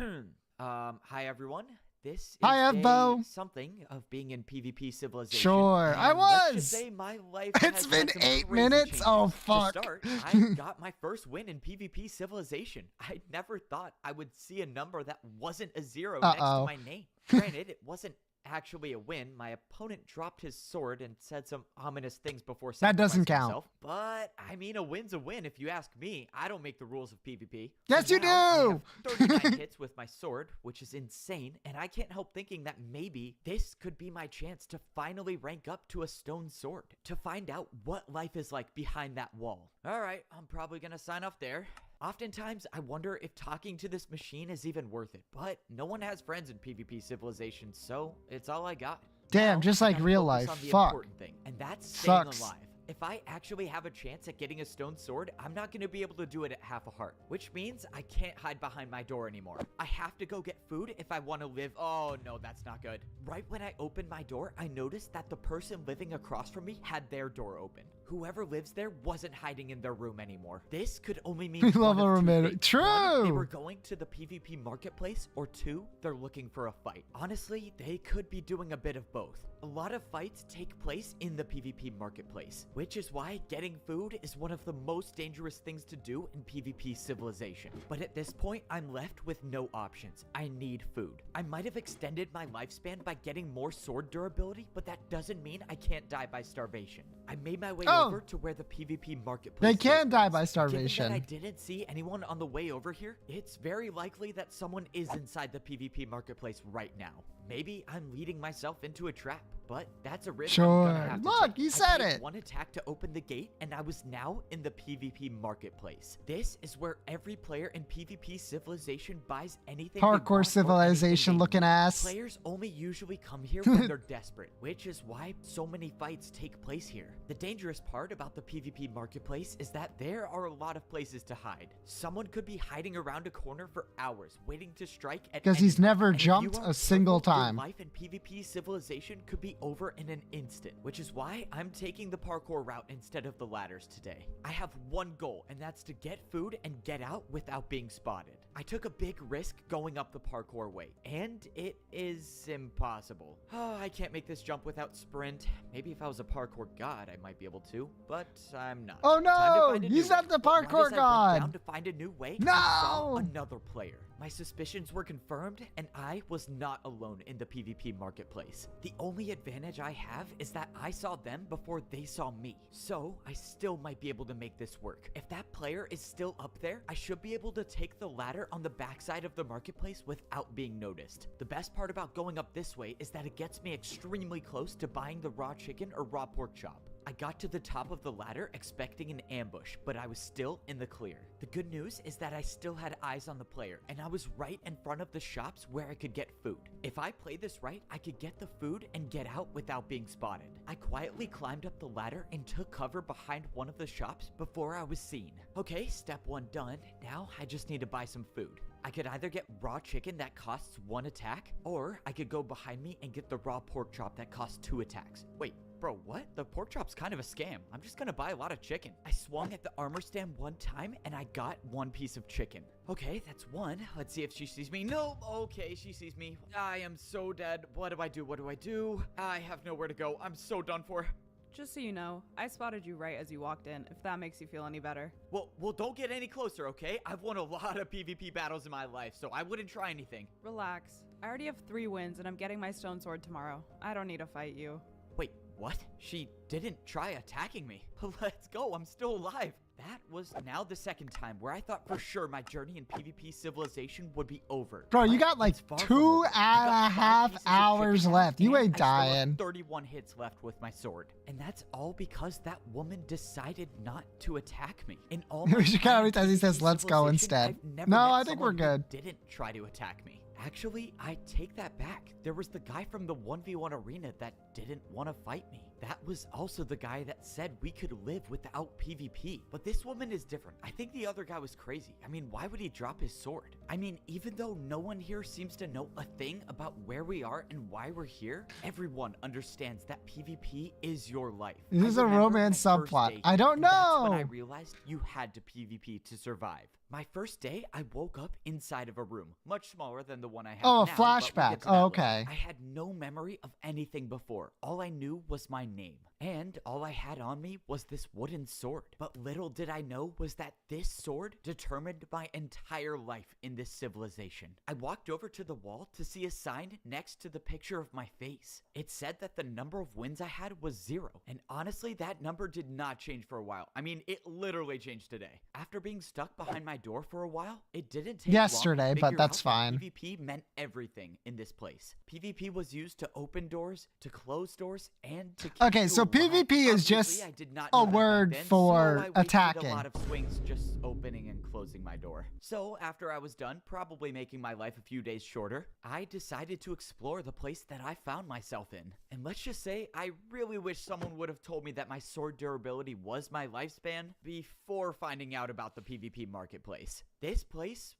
Hi everyone. This Hi, is Evbo. something of being in PvP civilization. Sure, I And let's was. just say my life It's has been had some 8 crazy minutes? changes. Oh, fuck. To start, I got my first win in PvP civilization. I never thought I would see a number that wasn't a 0 next to Uh-oh. my name. Granted, it wasn't actually a win. My opponent dropped his sword and said some ominous things before That doesn't sacrificing count. himself. But I mean, a win's a win if you ask me. I don't make the rules of PvP. Yes, So you now I do. have 39 hits with my sword, which is insane, and I can't help thinking that maybe this could be my chance to finally rank up to a stone sword, to find out what life is like behind that wall. Alright, I'm probably gonna sign off there. Oftentimes, I wonder if talking to this machine is even worth it, but no one has friends in PvP civilization, so it's all I got. Damn, Now, just I like gotta real focus life. on the Fuck. important thing, and that's staying Sucks. alive. If I actually have a chance at getting a stone sword, I'm not going to be able to do it at half a heart, which means I can't hide behind my door anymore. I have to go get food if I want to live. Oh no, that's not good. Right when I opened my door, I noticed that the person living across from me had their door open. Whoever lives there wasn't hiding in their room anymore. This could only mean We one love of a two romantic- things. True. One, they were going to the PvP marketplace, or 2, they're looking for a fight. Honestly, they could be doing a bit of both. A lot of fights take place in the PvP marketplace, which is why getting food is one of the most dangerous things to do in PvP civilization. But at this point, I'm left with no options. I need food. I might have extended my lifespan by getting more sword durability, but that doesn't mean I can't die by starvation. I made my way over to where the PvP marketplace They can is. die by Given starvation. that I didn't see anyone on the way over here, it's very likely that someone is inside the PvP marketplace right now. Maybe I'm leading myself into a trap, but that's a risk I'm gonna Sure. have to Look, take. you I said made it. one attack to open the gate, and I was now in the PvP marketplace. This is where every player in PvP Civilization buys anything they want or Parkour anything civilization they looking need. ass. Players only usually come here when they're desperate, which is why so many fights take place here. The dangerous part about the PvP marketplace is that there are a lot of places to hide. Someone could be hiding around a corner for hours, waiting to strike at Because he's anyone. never And if you jumped aren't a single careful, your time. life in PvP Civilization could be over in an instant, which is why I'm taking the parkour route instead of the ladders today. I have one goal, and that's to get food and get out without being spotted. I took a big risk going up the parkour way, and it is impossible. Oh, I can't make this jump without sprint. Maybe if I was a parkour god, I might be able to, but I'm not. Oh Time to no, find a he's new not way. the But right parkour as I went god. down to find a new way, I saw No! another player. My suspicions were confirmed, and I was not alone in the PvP marketplace. The only advantage I have is that I saw them before they saw me, so I still might be able to make this work. If that player is still up there, I should be able to take the ladder on the backside of the marketplace without being noticed. The best part about going up this way is that it gets me extremely close to buying the raw chicken or raw pork chop. I got to the top of the ladder expecting an ambush, but I was still in the clear. The good news is that I still had eyes on the player, and I was right in front of the shops where I could get food. If I played this right, I could get the food and get out without being spotted. I quietly climbed up the ladder and took cover behind one of the shops before I was seen. Okay, step 1 done. Now I just need to buy some food. I could either get raw chicken that costs 1 attack, or I could go behind me and get the raw pork chop that costs 2 attacks. Wait, bro, what? The pork chop's kind of a scam. I'm just gonna buy a lot of chicken. I swung at the armor stand 1 time and I got 1 piece of chicken. Okay, that's 1. Let's see if she sees me. No, okay, she sees me. I am so dead. What do I do? What do I do? I have nowhere to go. I'm so done for. Just so you know, I spotted you right as you walked in, if that makes you feel any better. Well, don't get any closer, okay? I've won a lot of PvP battles in my life, so I wouldn't try anything. Relax. I already have 3 wins and I'm getting my stone sword tomorrow. I don't need to fight you. Wait, what? She didn't try attacking me. Let's go, I'm still alive. That was now the 2nd time where I thought for sure my journey in PvP Civilization would be over. Bro, you But got like it's far from 2 over. and I got a 5 half pieces of hours chicken left. You and ain't I still have dying. 31 hits left with my sword. And that's all because that woman decided not to attack me. In all We my should time count how in many times he says, PvP "Let's go," Civilization, instead. I've never No, met I think we're someone who good. didn't try to attack me. Actually, I take that back. There was the guy from the 1v1 arena that didn't want to fight me. That was also the guy that said we could live without PvP. But this woman is different. I think the other guy was crazy. I mean, why would he drop his sword? I mean, even though no one here seems to know a thing about where we are and why we're here, everyone understands that PvP is your life. This I is a remember romance my first subplot. day I here, don't and that's when I know. realized you had to PvP to survive. My first day, I woke up inside of a room, much smaller than the one I have Oh, a now, but we'll flashback. get to Oh, that okay. later. I had no memory of anything before. All I knew was my name. And all I had on me was this wooden sword. But little did I know was that this sword determined my entire life in this civilization. I walked over to the wall to see a sign next to the picture of my face. It said that the number of wins I had was 0. And honestly, that number did not change for a while. I mean, it literally changed today. After being stuck behind my door for a while, it didn't take long to Yesterday, but figure that's out that fine. PvP meant everything in this place. PvP was used to open doors, to close doors, and to keep Okay, you so alive. PvP is Obviously, just I did not a know that back word then, for so I wasted attacking. a lot of swings just opening and closing my door. So after I was done, probably making my life a few days shorter, I decided to explore the place that I found myself in. And let's just say, I really wish someone would have told me that my sword durability was my lifespan before finding out about the PvP marketplace. This place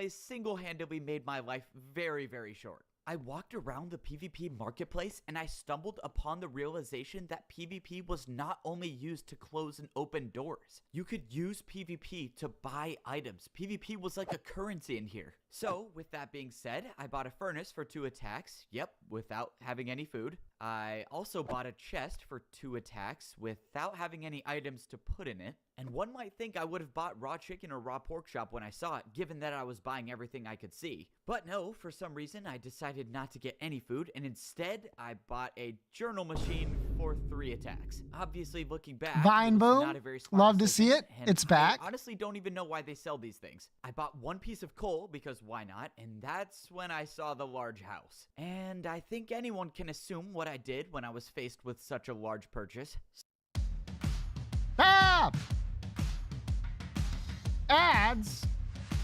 single-handedly made my life very, very short. I walked around the PvP marketplace and I stumbled upon the realization that PvP was not only used to close and open doors. You could use PvP to buy items. PvP was like a currency in here. So, with that being said, I bought a furnace for 2 attacks, yep, without having any food. I also bought a chest for 2 attacks without having any items to put in it. And one might think I would have bought raw chicken or raw pork chop when I saw it, given that I was buying everything I could see. But no, for some reason I decided not to get any food, and instead I bought a journal machine for 3 attacks. Obviously, looking back, Vine it was Boom, not a very smart love to see decision, it. and It's back. I honestly don't even know why they sell these things. I bought 1 piece of coal because why not? And that's when I saw the large house. And I think anyone can assume what I did when I was faced with such a large purchase. Ah! Ads?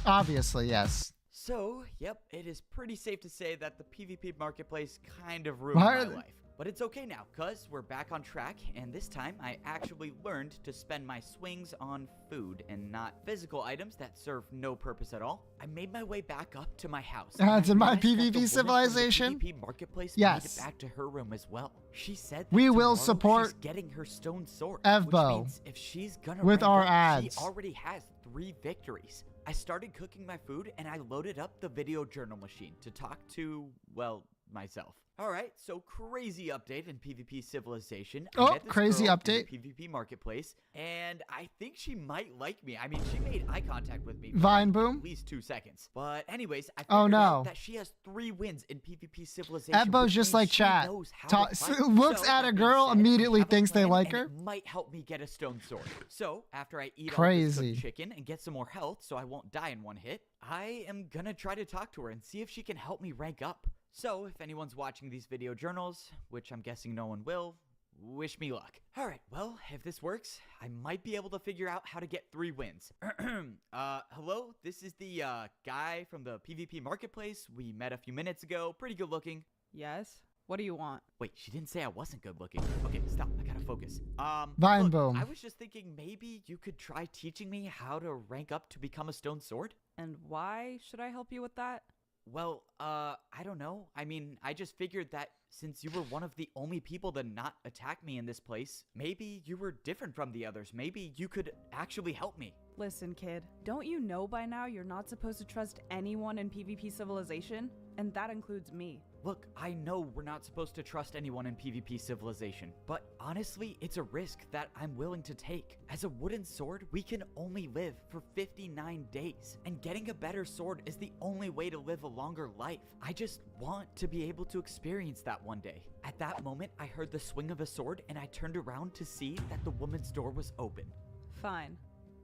Obviously, yes. So, yep, it is pretty safe to say that the PvP marketplace kind of ruined Why my are they- life. But it's okay now, cuz we're back on track, and this time I actually learned to spend my swings on food and not physical items that serve no purpose at all. I made my way back up to my house. and Ads I in my realized that the PvP woman from the civilization? PvP marketplace Yes. made it back to her room as well. She said that We will tomorrow support she's getting her stone sword, Evbo which means if she's gonna with rank our up, ads. she already has 3 victories. I started cooking my food and I loaded up the video journal machine to talk to, well, myself. Alright, so crazy update in PvP Civilization. I Oh, met this crazy girl in update. the PvP Marketplace, and I think she might like me. I mean, she made eye contact with me for Vine like Boom? at least 2 seconds. But anyways, I Oh, figured no. out that she has 3 wins in PvP Civilization. Evbo's which just means like she chat. knows how Ta- to fight. looks So, at that a being girl, said, I immediately have a thinks they plan, like and her. it might help me get a stone sword. So, after I eat all this Crazy. cooked chicken and get some more health so I won't die in one hit, I am gonna try to talk to her and see if she can help me rank up. So, if anyone's watching these video journals, which I'm guessing no one will, wish me luck. Alright, well, if this works, I might be able to figure out how to get 3 wins. Hello? This is the, guy from the PvP Marketplace we met a few minutes ago. Pretty good looking. Yes? What do you want? Wait, she didn't say I wasn't good looking. Okay, stop. I gotta focus. Vine look, Boom. I was just thinking maybe you could try teaching me how to rank up to become a stone sword? And why should I help you with that? Well, I don't know. I mean, I just figured that since you were one of the only people to not attack me in this place, maybe you were different from the others. Maybe you could actually help me. Listen, kid, don't you know by now you're not supposed to trust anyone in PvP Civilization? And that includes me. Look, I know we're not supposed to trust anyone in PvP Civilization, but honestly, it's a risk that I'm willing to take. As a wooden sword, we can only live for 59 days, and getting a better sword is the only way to live a longer life. I just want to be able to experience that one day. At that moment, I heard the swing of a sword, and I turned around to see that the woman's door was open. Fine.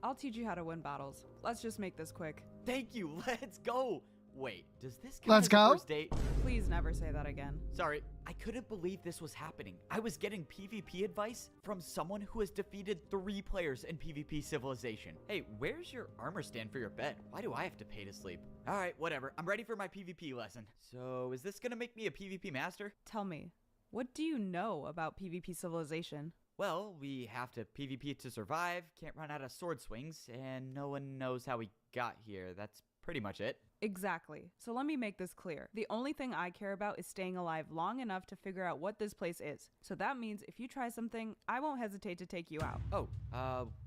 I'll teach you how to win battles. Let's just make this quick. Thank you, let's go! Wait, does this count Let's as a go? first date? Please never say that again. Sorry, I couldn't believe this was happening. I was getting PvP advice from someone who has defeated 3 players in PvP Civilization. Hey, where's your armor stand for your bed? Why do I have to pay to sleep? Alright, whatever. I'm ready for my PvP lesson. So, is this gonna make me a PvP master? Tell me, what do you know about PvP Civilization? Well, we have to PvP to survive, can't run out of sword swings, and no one knows how we got here. That's pretty much it. Exactly. So let me make this clear. The only thing I care about is staying alive long enough to figure out what this place is. So that means if you try something, I won't hesitate to take you out. Oh,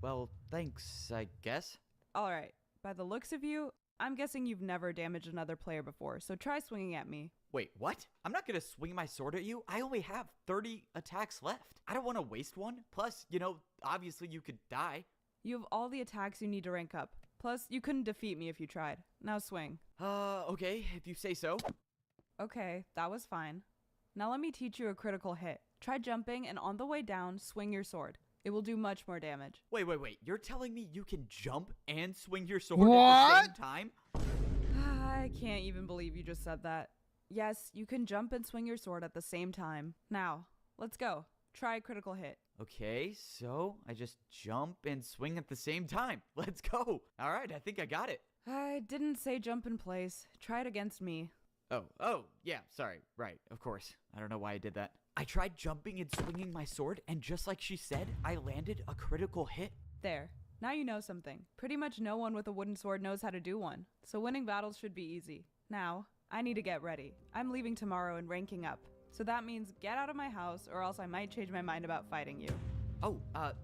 well, thanks, I guess. Alright, by the looks of you, I'm guessing you've never damaged another player before, so try swinging at me. Wait, what? I'm not gonna swing my sword at you. I only have 30 attacks left. I don't want to waste one. Plus, you know, obviously you could die. You have all the attacks you need to rank up. Plus, you couldn't defeat me if you tried. Now swing. Okay, if you say so. Okay, that was fine. Now let me teach you a critical hit. Try jumping and on the way down, swing your sword. It will do much more damage. Wait. You're telling me you can jump and swing your sword at the What? same time? I can't even believe you just said that. Yes, you can jump and swing your sword at the same time. Now, let's go. Try a critical hit. Okay, so I just jump and swing at the same time. Let's go. All right, I think I got it. I didn't say jump in place. Try it against me. Oh, yeah, sorry. Right, of course. I don't know why I did that. I tried jumping and swinging my sword, and just like she said, I landed a critical hit. There. Now you know something. Pretty much no one with a wooden sword knows how to do one. So winning battles should be easy. Now, I need to get ready. I'm leaving tomorrow and ranking up. So that means get out of my house or else I might change my mind about fighting you. Oh,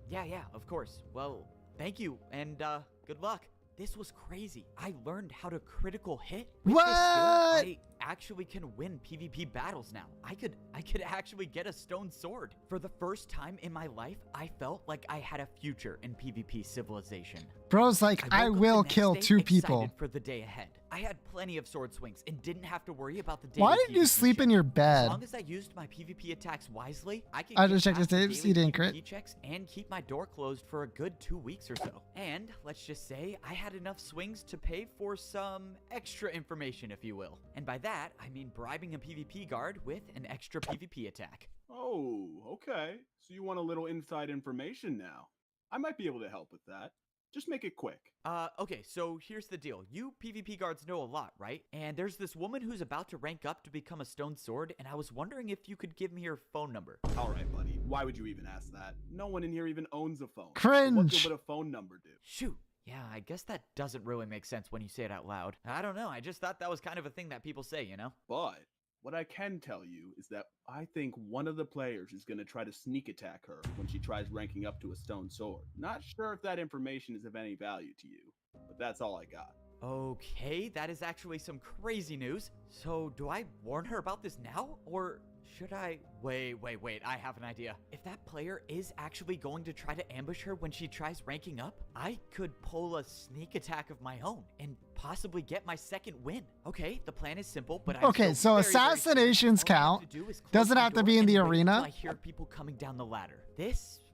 yeah, of course. Well, thank you, and, good luck. This was crazy. I learned how to critical hit. With this skill, What? I actually can win PvP battles now. I could actually get a stone sword. For the first time in my life, I felt like I had a future in PvP Civilization. Bro's like, I woke up will the next kill day 2 people. excited for the day ahead. I had plenty of sword swings and didn't have to worry about the daily Why didn't you PvP sleep in check. your As bed? long as I used my PvP attacks wisely, I could I get just checked past his the tapes, daily he didn't crit. PvP checks and keep my door closed for a good 2 weeks or so. And let's just say I had enough swings to pay for some extra information, if you will. And by that, I mean bribing a PvP guard with an extra PvP attack. Oh, okay. So you want a little inside information now. I might be able to help with that. Just make it quick. Okay, so here's the deal. You PvP guards know a lot, right? And there's this woman who's about to rank up to become a stone sword, and I was wondering if you could give me her phone number. All right, buddy. Why would you even ask that? No one in here even owns a phone. So Cringe. what good would a phone number do? Shoot. Yeah, I guess that doesn't really make sense when you say it out loud. I don't know, I just thought that was kind of a thing that people say, you know? But what I can tell you is that I think one of the players is going to try to sneak attack her when she tries ranking up to a stone sword. Not sure if that information is of any value to you, but that's all I got. Okay, that is actually some crazy news. So, do I warn her about this now? Or should I? Wait, I have an idea. If that player is actually going to try to ambush her when she tries ranking up, I could pull a sneak attack of my own and possibly get my second win. Okay, the plan is simple, but I'm Okay, still so very, very scared. assassinations All I have count. to do is close Doesn't my have to door be in and the wait arena. until I hear people coming down the ladder.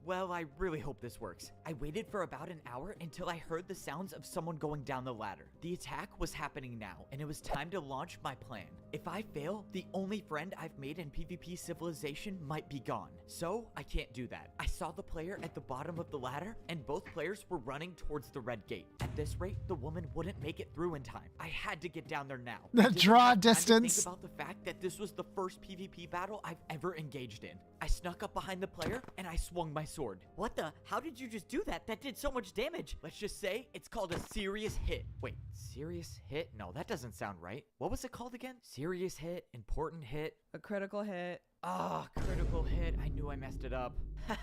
Well, I really hope this works. I waited for about an hour until I heard the sounds of someone going down the ladder. The attack was happening now, and it was time to launch my plan. If I fail, the only friend I've made in PvP Civilization might be gone. So, I can't do that. I saw the player at the bottom of the ladder, and both players were running towards the red gate. At this rate, the woman wouldn't make it through in time. I had to get down there now. The I didn't draw have time to distance. think about the fact that this was the first PvP battle I've ever engaged in. I snuck up behind the player, and I swung my sword. What the? How did you just do that? That did so much damage. Let's just say it's called a serious hit. Wait, serious hit? No, that doesn't sound right. What was it called again? Serious hit, important hit. A critical hit. Ah, critical hit. I knew I messed it up.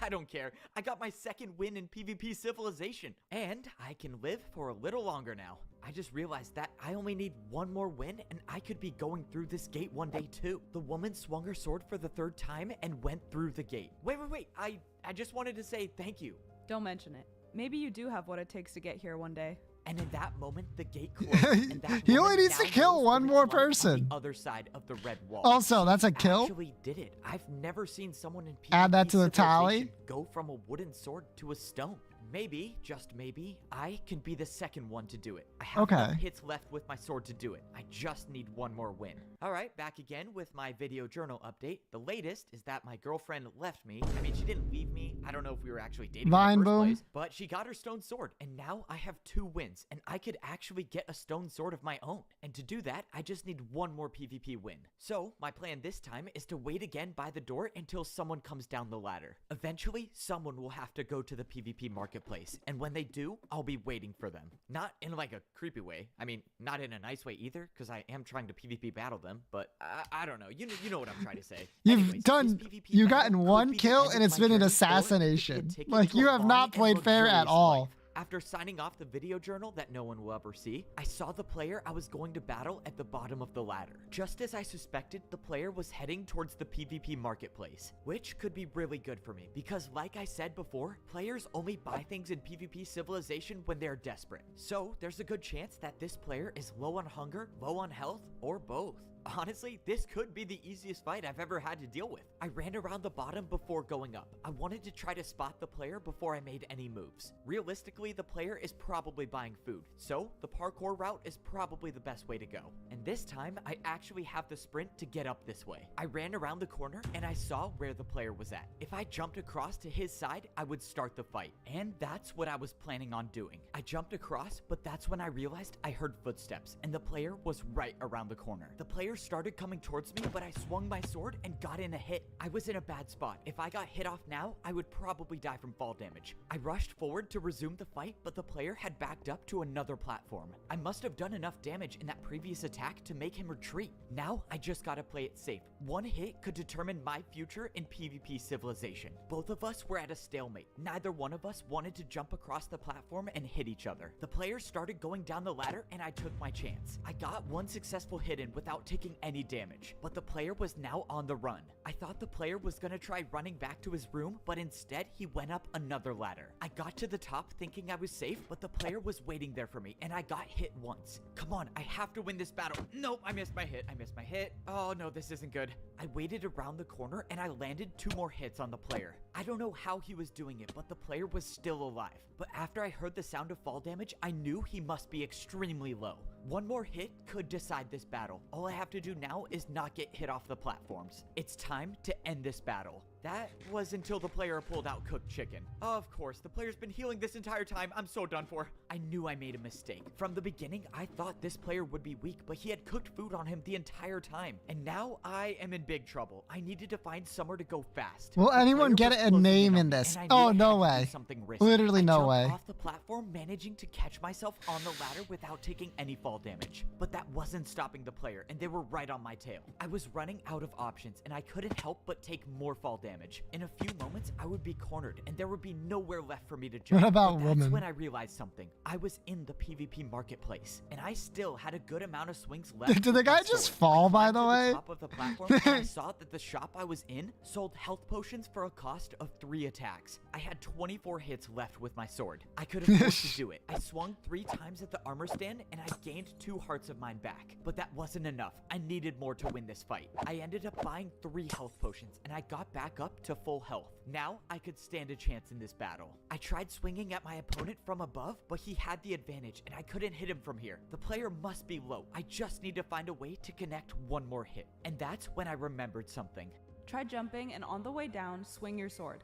I don't care. I got my second win in PvP Civilization. And I can live for a little longer now. I just realized that I only need one more win and I could be going through this gate one day too. The woman swung her sword for the third time and went through the gate. Wait. I just wanted to say thank you. Don't mention it. Maybe you do have what it takes to get here one day. And in that moment, the gate closed. And that He woman only needs to now kill knows one what more it's like on person. the other side of the red wall. Also, that's a kill. Actually did it. I've never seen someone in PvP Add that to the tally. Civilization go from a wooden sword to a stone. Maybe, just maybe, I can be the second one to do it. I have enough Okay. hits left with my sword to do it. I just need one more win. All right, back again with my video journal update. The latest is that my girlfriend left me. I mean, she didn't leave me. I don't know if we were actually dating Vine in the first boom. place, but she got her stone sword, and now I have 2 wins, and I could actually get a stone sword of my own. And to do that, I just need one more PvP win. So, my plan this time is to wait again by the door until someone comes down the ladder. Eventually, someone will have to go to the PvP marketplace, and when they do, I'll be waiting for them. Not in like a creepy way. I mean, not in a nice way either, because I am trying to PvP battle them, but I don't know. You know what I'm trying to say. You've Anyways, done. this PvP You battle gotten could one be the kill end and of it's my been an journey, or it could be a assassination. ticket Like to you a have long not and played fair at luxurious all. life. After signing off the video journal that no one will ever see, I saw the player I was going to battle at the bottom of the ladder. Just as I suspected, the player was heading towards the PvP marketplace, which could be really good for me because like I said before, players only buy things in PvP Civilization when they're desperate. So there's a good chance that this player is low on hunger, low on health, or both. Honestly, this could be the easiest fight I've ever had to deal with. I ran around the bottom before going up. I wanted to try to spot the player before I made any moves. Realistically, the player is probably buying food, so the parkour route is probably the best way to go. And this time, I actually have the sprint to get up this way. I ran around the corner and I saw where the player was at. If I jumped across to his side, I would start the fight. And that's what I was planning on doing. I jumped across, but that's when I realized I heard footsteps and the player was right around the corner. The player started coming towards me, but I swung my sword and got in a hit. I was in a bad spot. If I got hit off now, I would probably die from fall damage. I rushed forward to resume the fight, but the player had backed up to another platform. I must have done enough damage in that previous attack to make him retreat. Now, I just gotta play it safe. One hit could determine my future in PvP Civilization. Both of us were at a stalemate. Neither one of us wanted to jump across the platform and hit each other. The player started going down the ladder and I took my chance. I got one successful hit in without taking taking any damage, but the player was now on the run. I thought the player was gonna try running back to his room, but instead he went up another ladder. I got to the top thinking I was safe, but the player was waiting there for me, and I got hit once. Come on, I have to win this battle. Nope, I missed my hit. Oh no, this isn't good. I waited around the corner and I landed 2 more hits on the player. I don't know how he was doing it, but the player was still alive. But after I heard the sound of fall damage, I knew he must be extremely low. 1 more hit could decide this battle. All I have to do now is not get hit off the platforms. It's time to end this battle. That was until the player pulled out cooked chicken. Of course, the player's been healing this entire time. I'm so done for. I knew I made a mistake. From the beginning, I thought this player would be weak, but he had cooked food on him the entire time. And now I am in big trouble. I needed to find somewhere to go fast. Will The anyone player get was a closing name on in me, this? and I knew Oh, I no had to do way. something risky. Literally I no jumped way. off the platform, managing to catch myself on the ladder without taking any fall damage. But that wasn't stopping the player, and they were right on my tail. I was running out of options, and I couldn't help but take more fall damage. In a few moments, I would be cornered, and there would be nowhere left for me to jump. What about But that's woman? when I realized something. I was in the PvP marketplace, and I still had a good amount of swings left. Did the with my guy just sword. fall, I by climbed the to way? top of the platform, and I saw that the shop I was in sold health potions for a cost of 3 attacks. I had 24 hits left with my sword. I could afford to do it. I swung 3 times at the armor stand, and I gained 2 hearts of mine back. But that wasn't enough. I needed more to win this fight. I ended up buying 3 health potions, and I got back up to full health. Now I could stand a chance in this battle. I tried swinging at my opponent from above, but he had the advantage, and I couldn't hit him from here. The player must be low. I just need to find a way to connect 1 more hit. And that's when I remembered something. Try jumping and on the way down, swing your sword.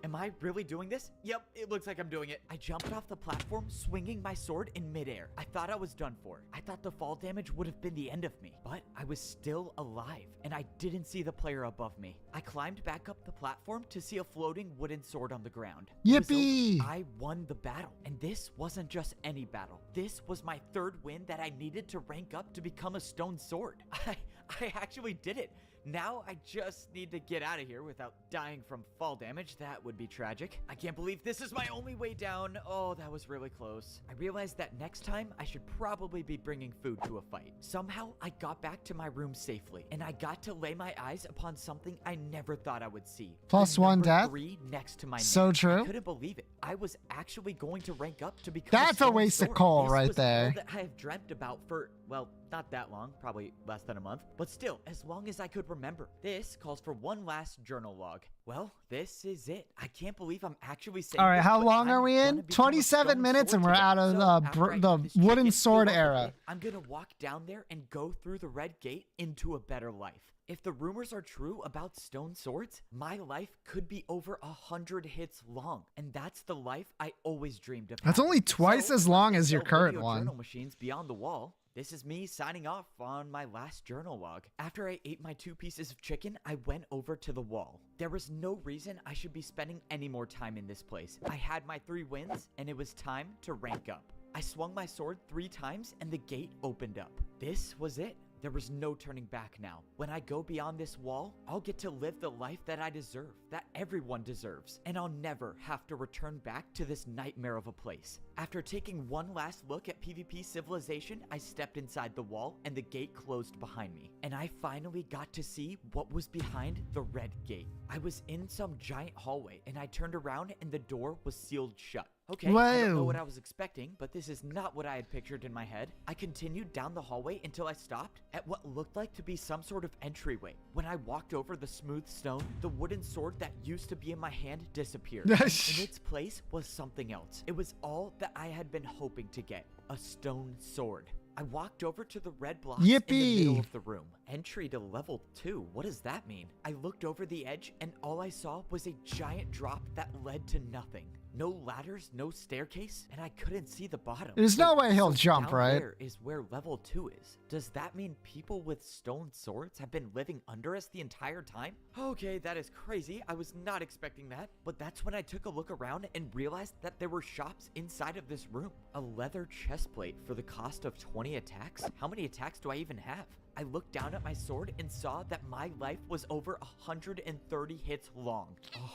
Am I really doing this? Yep, it looks like I'm doing it. I jumped off the platform, swinging my sword in midair. I thought I was done for. I thought the fall damage would have been the end of me, but I was still alive, and I didn't see the player above me. I climbed back up the platform to see a floating wooden sword on the ground. The result, Yippee! I won the battle, and this wasn't just any battle. This was my 3rd win that I needed to rank up to become a stone sword. I actually did it. Now I just need to get out of here without dying from fall damage. That would be tragic. I can't believe this is my only way down. Oh, that was really close. I realized that next time I should probably be bringing food to a fight. Somehow I got back to my room safely, and I got to lay my eyes upon something I never thought I would see. Plus The 1 number death? 3 next to my So name. true. I couldn't believe it. I was actually going to rank up to become That's a stone waste of sword. coal This right was all there. that I have dreamt about for, well, not that long, probably less than a month, but still, as long as I could remember. This calls for one last journal log. Well, this is it. I can't believe I'm actually saying All right, this, how but long I'm are we gonna in? become a 27 stone minutes sword and we're today. out of So the after I the eat this wooden chicken, sword fill up era. with it, I'm gonna walk down there and go through the red gate into a better life. If the rumors are true about stone swords, my life could be over 100 hits long, and that's the life I always dreamed of. That's having. only twice So, as long as your no current audio one. Journal machines beyond the wall. This is me signing off on my last journal log. After I ate my 2 pieces of chicken, I went over to the wall. There was no reason I should be spending any more time in this place. I had my 3 wins, and it was time to rank up. I swung my sword 3 times, and the gate opened up. This was it. There was no turning back now. When I go beyond this wall, I'll get to live the life that I deserve, that everyone deserves, and I'll never have to return back to this nightmare of a place. After taking one last look at PvP Civilization, I stepped inside the wall and the gate closed behind me, and I finally got to see what was behind the red gate. I was in some giant hallway, and I turned around and the door was sealed shut. Okay, I don't know Whoa. what I was expecting, but this is not what I had pictured in my head. I continued down the hallway until I stopped at what looked like to be some sort of entryway. When I walked over the smooth stone, the wooden sword that used to be in my hand disappeared. In its place was something else. It was all that I had been hoping to get, a stone sword. I walked over to the red blocks in the middle Yippee. of the room. Entry to level 2. What does that mean? I looked over the edge and all I saw was a giant drop that led to nothing. No ladders, no staircase, and I couldn't see the bottom. There's no Wait, way he'll so jump, down right? There is where level 2 is. Does that mean people with stone swords have been living under us the entire time? Okay, that is crazy. I was not expecting that. But that's when I took a look around and realized that there were shops inside of this room. A leather chest plate for the cost of 20 attacks? How many attacks do I even have? I looked down at my sword and saw that my life was over 130 hits long.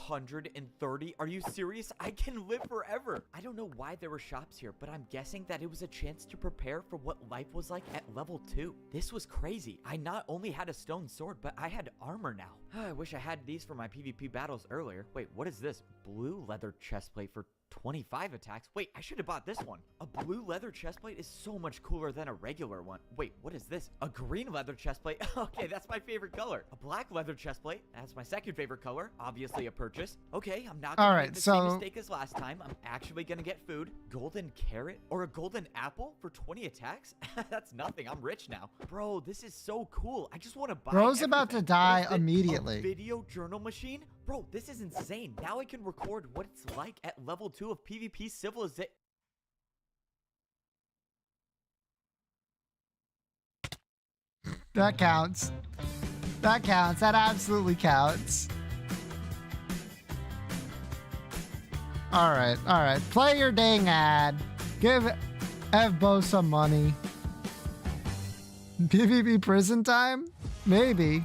130? Are you serious? I can live forever. I don't know why there were shops here, but I'm guessing that it was a chance to prepare for what life was like at level 2. This was crazy. I not only had a stone sword, but I had armor now. I wish I had these for my PvP battles earlier. Wait, what is this? Blue leather chestplate for 25 attacks. Wait, I should have bought this one. A blue leather chestplate is so much cooler than a regular one. Wait, what is this? A green leather chestplate? Okay, that's my favorite color. A black leather chestplate? That's my second favorite color. Obviously a purchase. Okay, I'm not gonna make the same mistake as last time. I'm actually gonna get food. Golden carrot or a golden apple for 20 attacks? That's nothing. I'm rich now. Bro, this is so cool. I just want to buy Bro's about to everything. die What is this? immediately. A video journal machine? Bro, this is insane. Now I can record what it's like at level 2 of PvP Civilization. That counts. That counts. That absolutely counts. All right. All right. Play your dang ad. Give Evbo some money. PvP prison time? Maybe.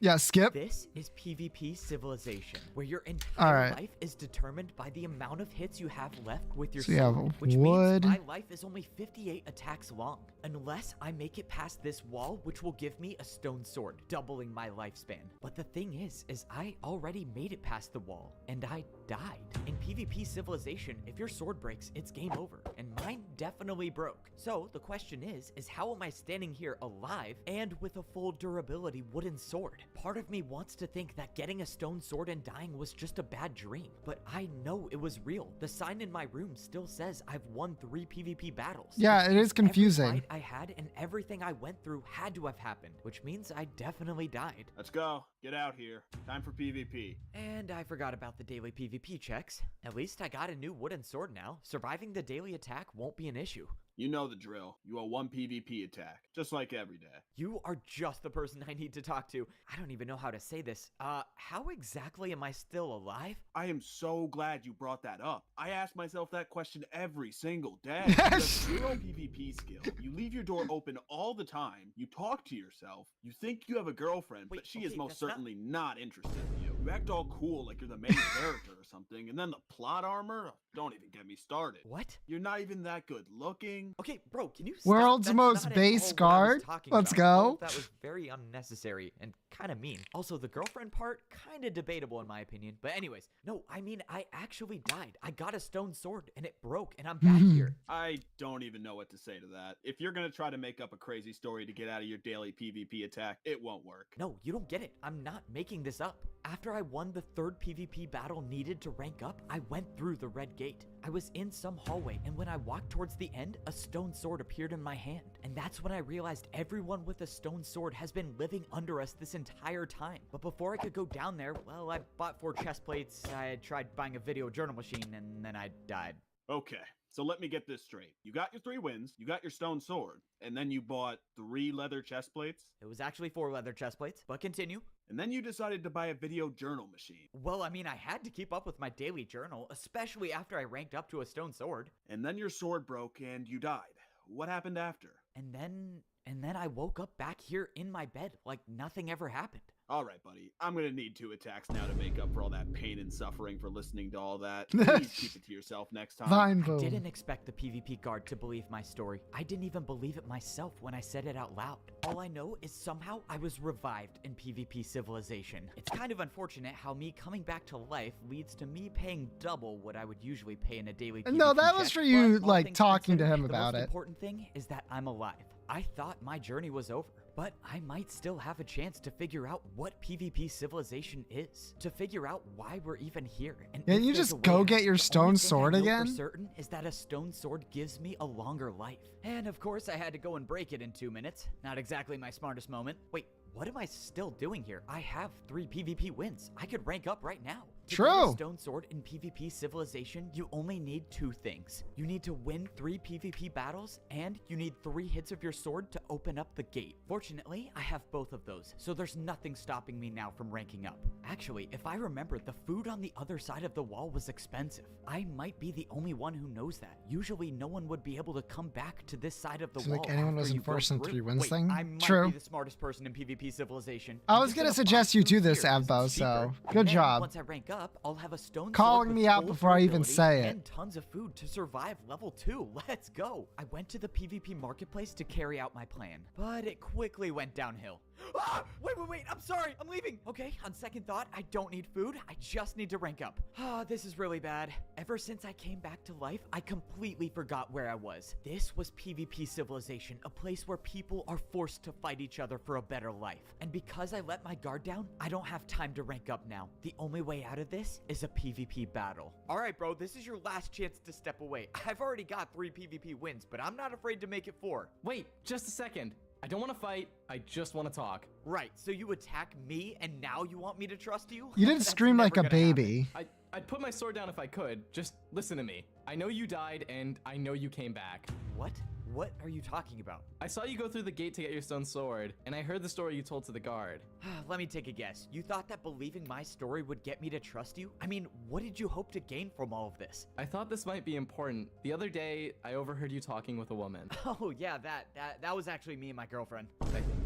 Yeah, skip. This is PvP Civilization, where your All entire right. life is determined by the amount of hits you have left with your So you have sword, which wood. means my life is only 58 attacks long, unless I make it past this wall, which will give me a stone sword, doubling my lifespan. But the thing is I already made it past the wall, and I died. In PvP Civilization, if your sword breaks, it's game over, and mine definitely broke. So the question is how am I standing here alive and with a full durability wooden sword? Part of me wants to think that getting a stone sword and dying was just a bad dream, but I know it was real. The sign in my room still says I've won 3 PvP battles. Yeah, which it means is confusing. Every fight I had and everything I went through had to have happened, which means I definitely died. Let's go. Get out here. Time for PvP. And I forgot about the daily PvP checks. At least I got a new wooden sword now. Surviving the daily attack won't be an issue. You know the drill. You owe 1 PvP attack, just like every day. You are just the person I need to talk to. I don't even know how to say this. How exactly am I still alive? I am so glad you brought that up. I ask myself that question every single day. Yes. You have 0 PvP skill. You leave your door open all the time. You talk to yourself. You think you have a girlfriend, Wait, but she is okay, most that's not- certainly not interested in you. You act all cool like you're the main character or something, and then the plot armor? Don't even get me started. What? You're not even that good looking. Okay, bro, can you stop? World's That's most not at base all what I was guard? talking Let's about. All go. of that was very unnecessary and kind of mean. Also, the girlfriend part, kind of debatable in my opinion. But anyways, no, I mean, I actually died. I got a stone sword and it broke and I'm back here. I don't even know what to say to that. If you're gonna try to make up a crazy story to get out of your daily PvP attack, it won't work. No, you don't get it. I'm not making this up. After I won the 3rd PvP battle needed to rank up, I went through the red gate. I was in some hallway, and when I walked towards the end, a stone sword appeared in my hand. And that's when I realized everyone with a stone sword has been living under us this entire time. But before I could go down there, well, I bought 4 chest plates, I had tried buying a video journal machine, and then I died. Okay, so let me get this straight. You got your 3 wins, you got your stone sword, and then you bought 3 leather chest plates, It was actually 4 leather chest plates, but continue. and then you decided to buy a video journal machine. Well, I mean, I had to keep up with my daily journal, especially after I ranked up to a stone sword. And then your sword broke and you died. What happened after? And then I woke up back here in my bed like nothing ever happened. Alright, buddy. I'm gonna need 2 attacks now to make up for all that pain and suffering for listening to all that. Please keep it to yourself next time. Vine I boom. didn't expect the PvP guard to believe my story. I didn't even believe it myself when I said it out loud. All I know is somehow I was revived in PvP Civilization. It's kind of unfortunate how me coming back to life leads to me paying double what I would usually pay in a daily PvP No, that was check, for you, but all like, things talking to considered, him about the it. most important thing is that I'm alive. I thought my journey was over, but I might still have a chance to figure out what PvP Civilization is, to figure out why we're even here. And Can't if you there's just a way go out. get your The stone only thing I sword know again? For certain is that a stone sword gives me a longer life. And of course, I had to go and break it in 2 minutes. Not exactly my smartest moment. Wait, What am I still doing here? I have 3 PvP wins. I could rank up right now. To True. get a stone sword in PvP Civilization, you only need 2 things. You need to win 3 PvP battles, and you need 3 hits of your sword to open up the gate. Fortunately, I have both of those, so there's nothing stopping me now from ranking up. Actually, if I remember, the food on the other side of the wall was expensive. I might be the only one who knows that. Usually, no one would be able to come back to this side of the So, wall. like, anyone after was you go enforcing through. 3 wins Wait, thing? I might True. be the smartest person in PvP Civilization. I I'm was just gonna find suggest you food do this, here 'cause Abbo, it's so cheaper. good And then job. Once I rank up, I'll have a stone sword Calling with me out full before I even durability say it. and tons of food to survive level 2. Let's go. I went to the PvP marketplace to carry out my plan, but it quickly went downhill. Ah! Wait, I'm sorry, I'm leaving. Okay, on second thought, I don't need food, I just need to rank up. Ah, this is really bad. Ever since I came back to life, I completely forgot where I was. This was PvP Civilization, a place where people are forced to fight each other for a better life. And because I let my guard down, I don't have time to rank up now. The only way out of this is a PvP battle. All right, bro, this is your last chance to step away. I've already got 3 PvP wins, but I'm not afraid to make it 4. Wait, just a second. I don't want to fight. I just want to talk. Right, so you attack me and now you want me to trust you? You didn't That's scream like never a gonna happen. baby. I'd put my sword down if I could. Just listen to me. I know you died, and I know you came back. What? What are you talking about? I saw you go through the gate to get your stone sword, and I heard the story you told to the guard. Let me take a guess. You thought that believing my story would get me to trust you? I mean, what did you hope to gain from all of this? I thought this might be important. The other day, I overheard you talking with a woman. Oh yeah, that was actually me and my girlfriend.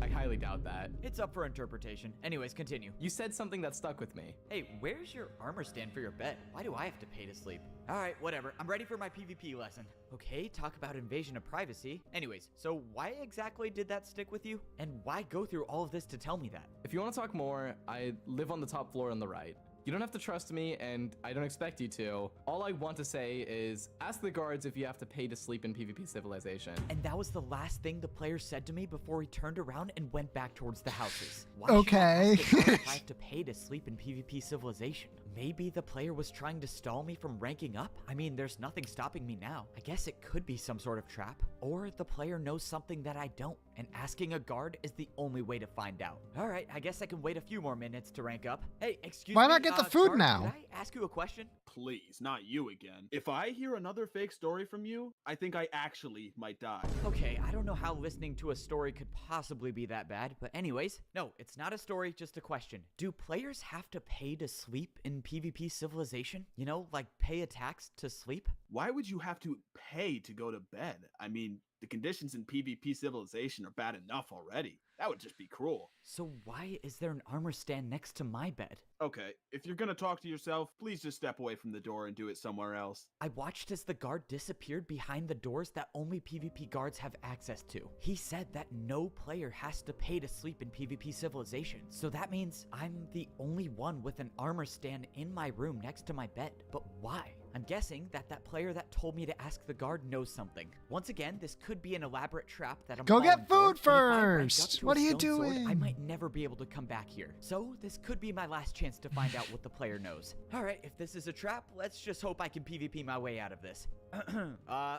I highly doubt that. It's up for interpretation. Anyways, continue. You said something that stuck with me. Hey, where's your armor stand for your bed? Why do I have to pay to sleep? Alright, whatever. I'm ready for my PvP lesson. Okay, talk about invasion of privacy. Anyways, so why exactly did that stick with you? And why go through all of this to tell me that? If you want to talk more, I live on the top floor on the right. You don't have to trust me, and I don't expect you to. All I want to say is, ask the guards if you have to pay to sleep in PvP Civilization. And that was the last thing the player said to me before he turned around and went back towards the houses. Why Okay. should I ask the guard if I have to pay to sleep in PvP Civilization? Maybe the player was trying to stall me from ranking up? I mean, there's nothing stopping me now. I guess it could be some sort of trap. Or the player knows something that I don't, and asking a guard is the only way to find out. Alright, I guess I can wait a few more minutes to rank up. Hey, excuse me. Why not get the food guard, now? Could I ask you a question? Please, not you again. If I hear another fake story from you, I think I actually might die. Okay, I don't know how listening to a story could possibly be that bad, but anyways, no, it's not a story, just a question. Do players have to pay to sleep in PvP Civilization? You know, like pay a tax to sleep? Why would you have to pay to go to bed? I mean, the conditions in PvP Civilization are bad enough already. That would just be cruel. So why is there an armor stand next to my bed? Okay, if you're gonna talk to yourself, please just step away from the door and do it somewhere else. I watched as the guard disappeared behind the doors that only PvP guards have access to. He said that no player has to pay to sleep in PvP Civilization. So that means I'm the only one with an armor stand in my room next to my bed. But why? I'm guessing that that player that told me to ask the guard knows something. Once again, this could be an elaborate trap that I'm Go get falling food for, and if I rank up first. to What a are you stone sword, I doing? might never be able to come back here. So this could be my last chance to find out what the player knows. Alright, if this is a trap, let's just hope I can PvP my way out of this.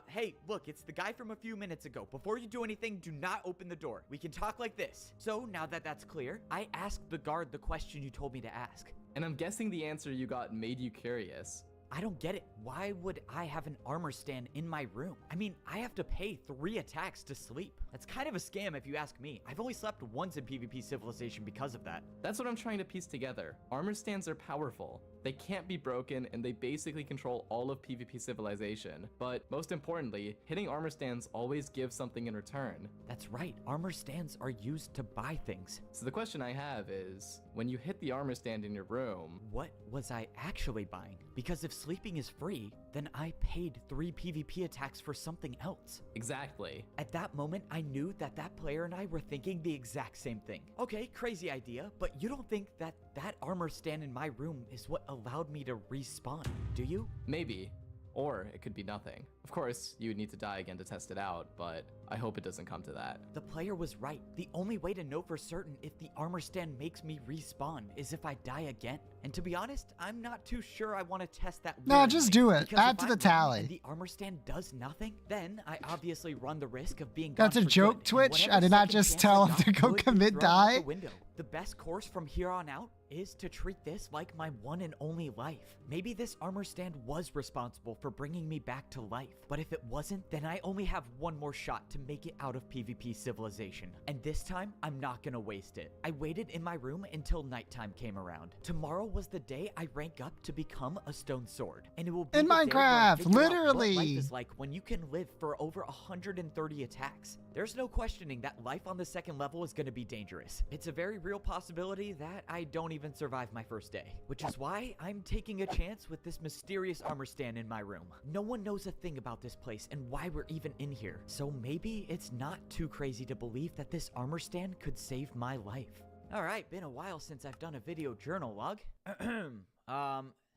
Hey, look, it's the guy from a few minutes ago. Before you do anything, do not open the door. We can talk like this. So now that that's clear, I asked the guard the question you told me to ask. And I'm guessing the answer you got made you curious. I don't get it. Why would I have an armor stand in my room? I mean, I have to pay 3 attacks to sleep. That's kind of a scam if you ask me. I've only slept once in PvP Civilization because of that. That's what I'm trying to piece together. Armor stands are powerful. They can't be broken, and they basically control all of PvP Civilization. But most importantly, hitting armor stands always gives something in return. That's right. Armor stands are used to buy things. So the question I have is, when you hit the armor stand in your room, What was I actually buying? Because if sleeping is free, then I paid 3 PvP attacks for something else. exactly. At that moment, I knew that that player and I were thinking the exact same thing. Okay, crazy idea, but you don't think that that armor stand in my room is what allowed me to respawn, do you? Maybe. or it could be nothing. Of course, you would need to die again to test it out, but I hope it doesn't come to that. The player was right. The only way to know for certain if the armor stand makes me respawn is if I die again. And to be honest, I'm not too sure I want to test that. Nah, just do it. Because Add if to I the win tally. and the armor stand does nothing, then I obviously run the risk of being That's gone a for joke, good, and Twitch. whatever I did not second just chance tell I him got to go could be commit thrown out the die. window. The best course from here on out is to treat this like my one and only life. Maybe this armor stand was responsible for bringing me back to life, but if it wasn't, then I only have one more shot to make it out of PvP Civilization. And this time, I'm not gonna waste it. I waited in my room until nighttime came around. Tomorrow was the day I rank up to become a stone sword, and it will be In the day where I Minecraft, figure out what literally. life is like when you can live for over 130 attacks. There's no questioning that life on the second level is gonna be dangerous. It's a very real possibility that I don't even survive my first day, which is why I'm taking a chance with this mysterious armor stand in my room. No one knows a thing about this place and why we're even in here, so maybe it's not too crazy to believe that this armor stand could save my life. Alright, been a while since I've done a video journal log.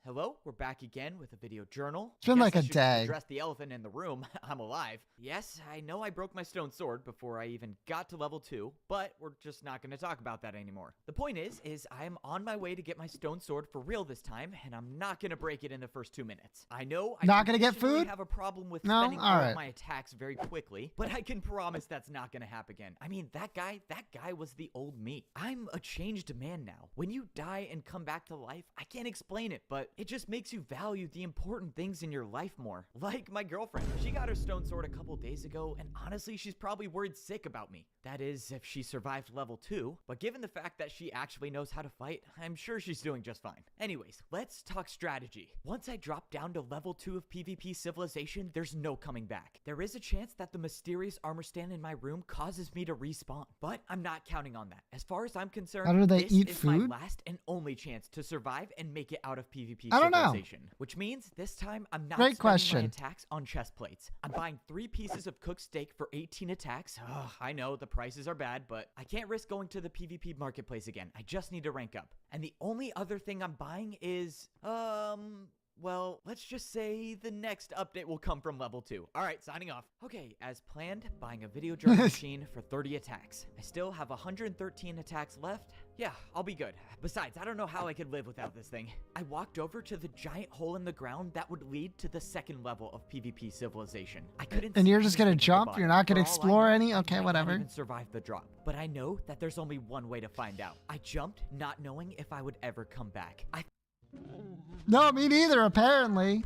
Hello, we're back again with a video journal. It's been Guess like I a should day. address the elephant in the room. I'm alive. Yes, I know I broke my stone sword before I even got to level 2, but we're just not going to talk about that anymore. The point is I am on my way to get my stone sword for real this time, and I'm not going to break it in the first 2 minutes. I know I Not gonna get traditionally food? have a problem with No? spending all Alright. of my attacks very quickly, but I can promise that's not going to happen again. I mean, that guy was the old me. I'm a changed man now. When you die and come back to life, I can't explain it, but it just makes you value the important things in your life more. Like my girlfriend. She got her stone sword a couple days ago, and honestly, she's probably worried sick about me. That is, if she survived level 2. But given the fact that she actually knows how to fight, I'm sure she's doing just fine. Anyways, let's talk strategy. Once I drop down to level 2 of PvP Civilization, there's no coming back. There is a chance that the mysterious armor stand in my room causes me to respawn, but I'm not counting on that. As far as I'm concerned, How do they this eat is food? my last and only chance to survive and make it out of PvP I don't know. Civilization. Which means this time I'm not Great spending my question. attacks on chest plates. I'm buying 3 pieces of cooked steak for 18 attacks. Ugh, I know the prices are bad, but I can't risk going to the PvP marketplace again. I just need to rank up. And the only other thing I'm buying is, well, let's just say the next update will come from level 2. Alright, signing off. Okay, as planned, buying a video journal machine for 30 attacks. I still have 113 attacks left. Yeah, I'll be good. Besides, I don't know how I could live without this thing. I walked over to the giant hole in the ground that would lead to the second level of PvP Civilization. I couldn't And see you're just gonna anything at the jump? bottom. You're not gonna For all I explore know, any? I Okay, might not whatever. even survive the drop. But I know that there's only one way to find out. I jumped, not knowing if I would ever come back. No, me neither, apparently.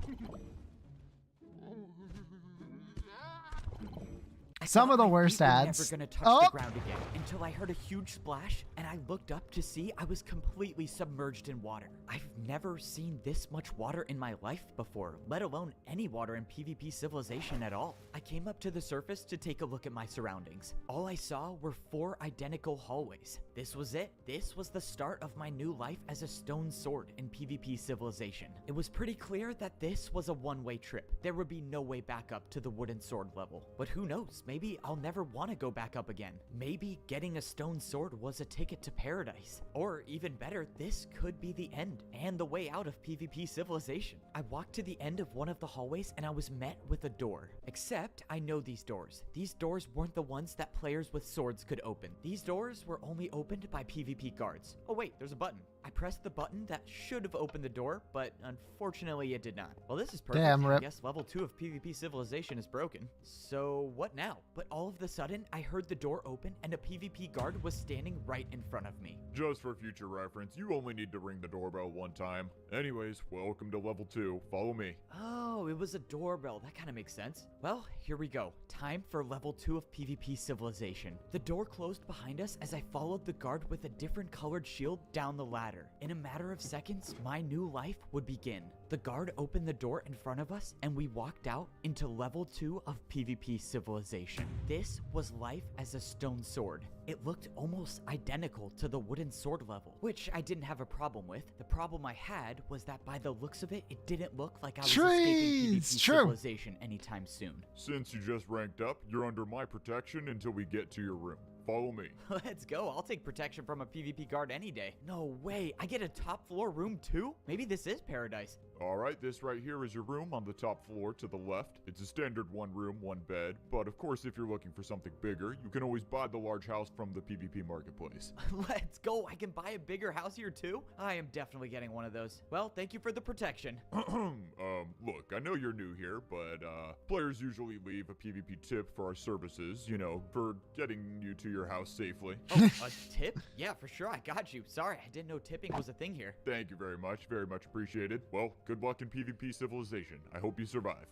I Some thought of the my worst feet were ads. Never gonna touch Oh! the ground again until I heard a huge splash and I looked up to see I was completely submerged in water. I've never seen this much water in my life before, let alone any water in PvP Civilization at all. I came up to the surface to take a look at my surroundings. All I saw were 4 identical hallways. This was it. This was the start of my new life as a stone sword in PvP Civilization. It was pretty clear that this was a one-way trip. There would be no way back up to the wooden sword level. But who knows? Maybe I'll never want to go back up again. Maybe getting a stone sword was a ticket to paradise. Or even better, this could be the end and the way out of PvP Civilization. I walked to the end of one of the hallways and I was met with a door. Except I know these doors. These doors weren't the ones that players with swords could open. These doors were only opened by PvP guards. Oh wait, there's a button. I pressed the button that should have opened the door, but unfortunately it did not. Well, this is perfect. Damn, I rip. guess level 2 of PvP Civilization is broken. So what now? But all of a sudden, I heard the door open and a PvP guard was standing right in front of me. Just for future reference, you only need to ring the doorbell one time. Anyways, welcome to level 2. Follow me. Oh, it was a doorbell. That kind of makes sense. Well, here we go. Time for level 2 of PvP Civilization. The door closed behind us as I followed the guard with a different colored shield down the ladder. In a matter of seconds, my new life would begin. The guard opened the door in front of us and we walked out into level 2 of PvP Civilization. This was life as a stone sword. It looked almost identical to the wooden sword level, which I didn't have a problem with. The problem I had was that by the looks of it, it didn't look like I was escaping Trees! PvP True. Civilization anytime soon. Since you just ranked up, you're under my protection until we get to your room. follow me. Let's go. I'll take protection from a PvP guard any day. No way. I get a top floor room too? Maybe this is paradise. All right, this right here is your room on the top floor to the left. It's a standard 1 room, 1 bed, but of course, if you're looking for something bigger, you can always buy the large house from the PvP marketplace. Let's go. I can buy a bigger house here too? I am definitely getting one of those. Well, thank you for the protection. Look, I know you're new here, but players usually leave a PvP tip for our services, you know, for getting you to your house safely. Oh, a tip? Yeah, for sure. I got you. Sorry, I didn't know tipping was a thing here. Thank you very much appreciated. Well, good luck in PvP Civilization. I hope you survive.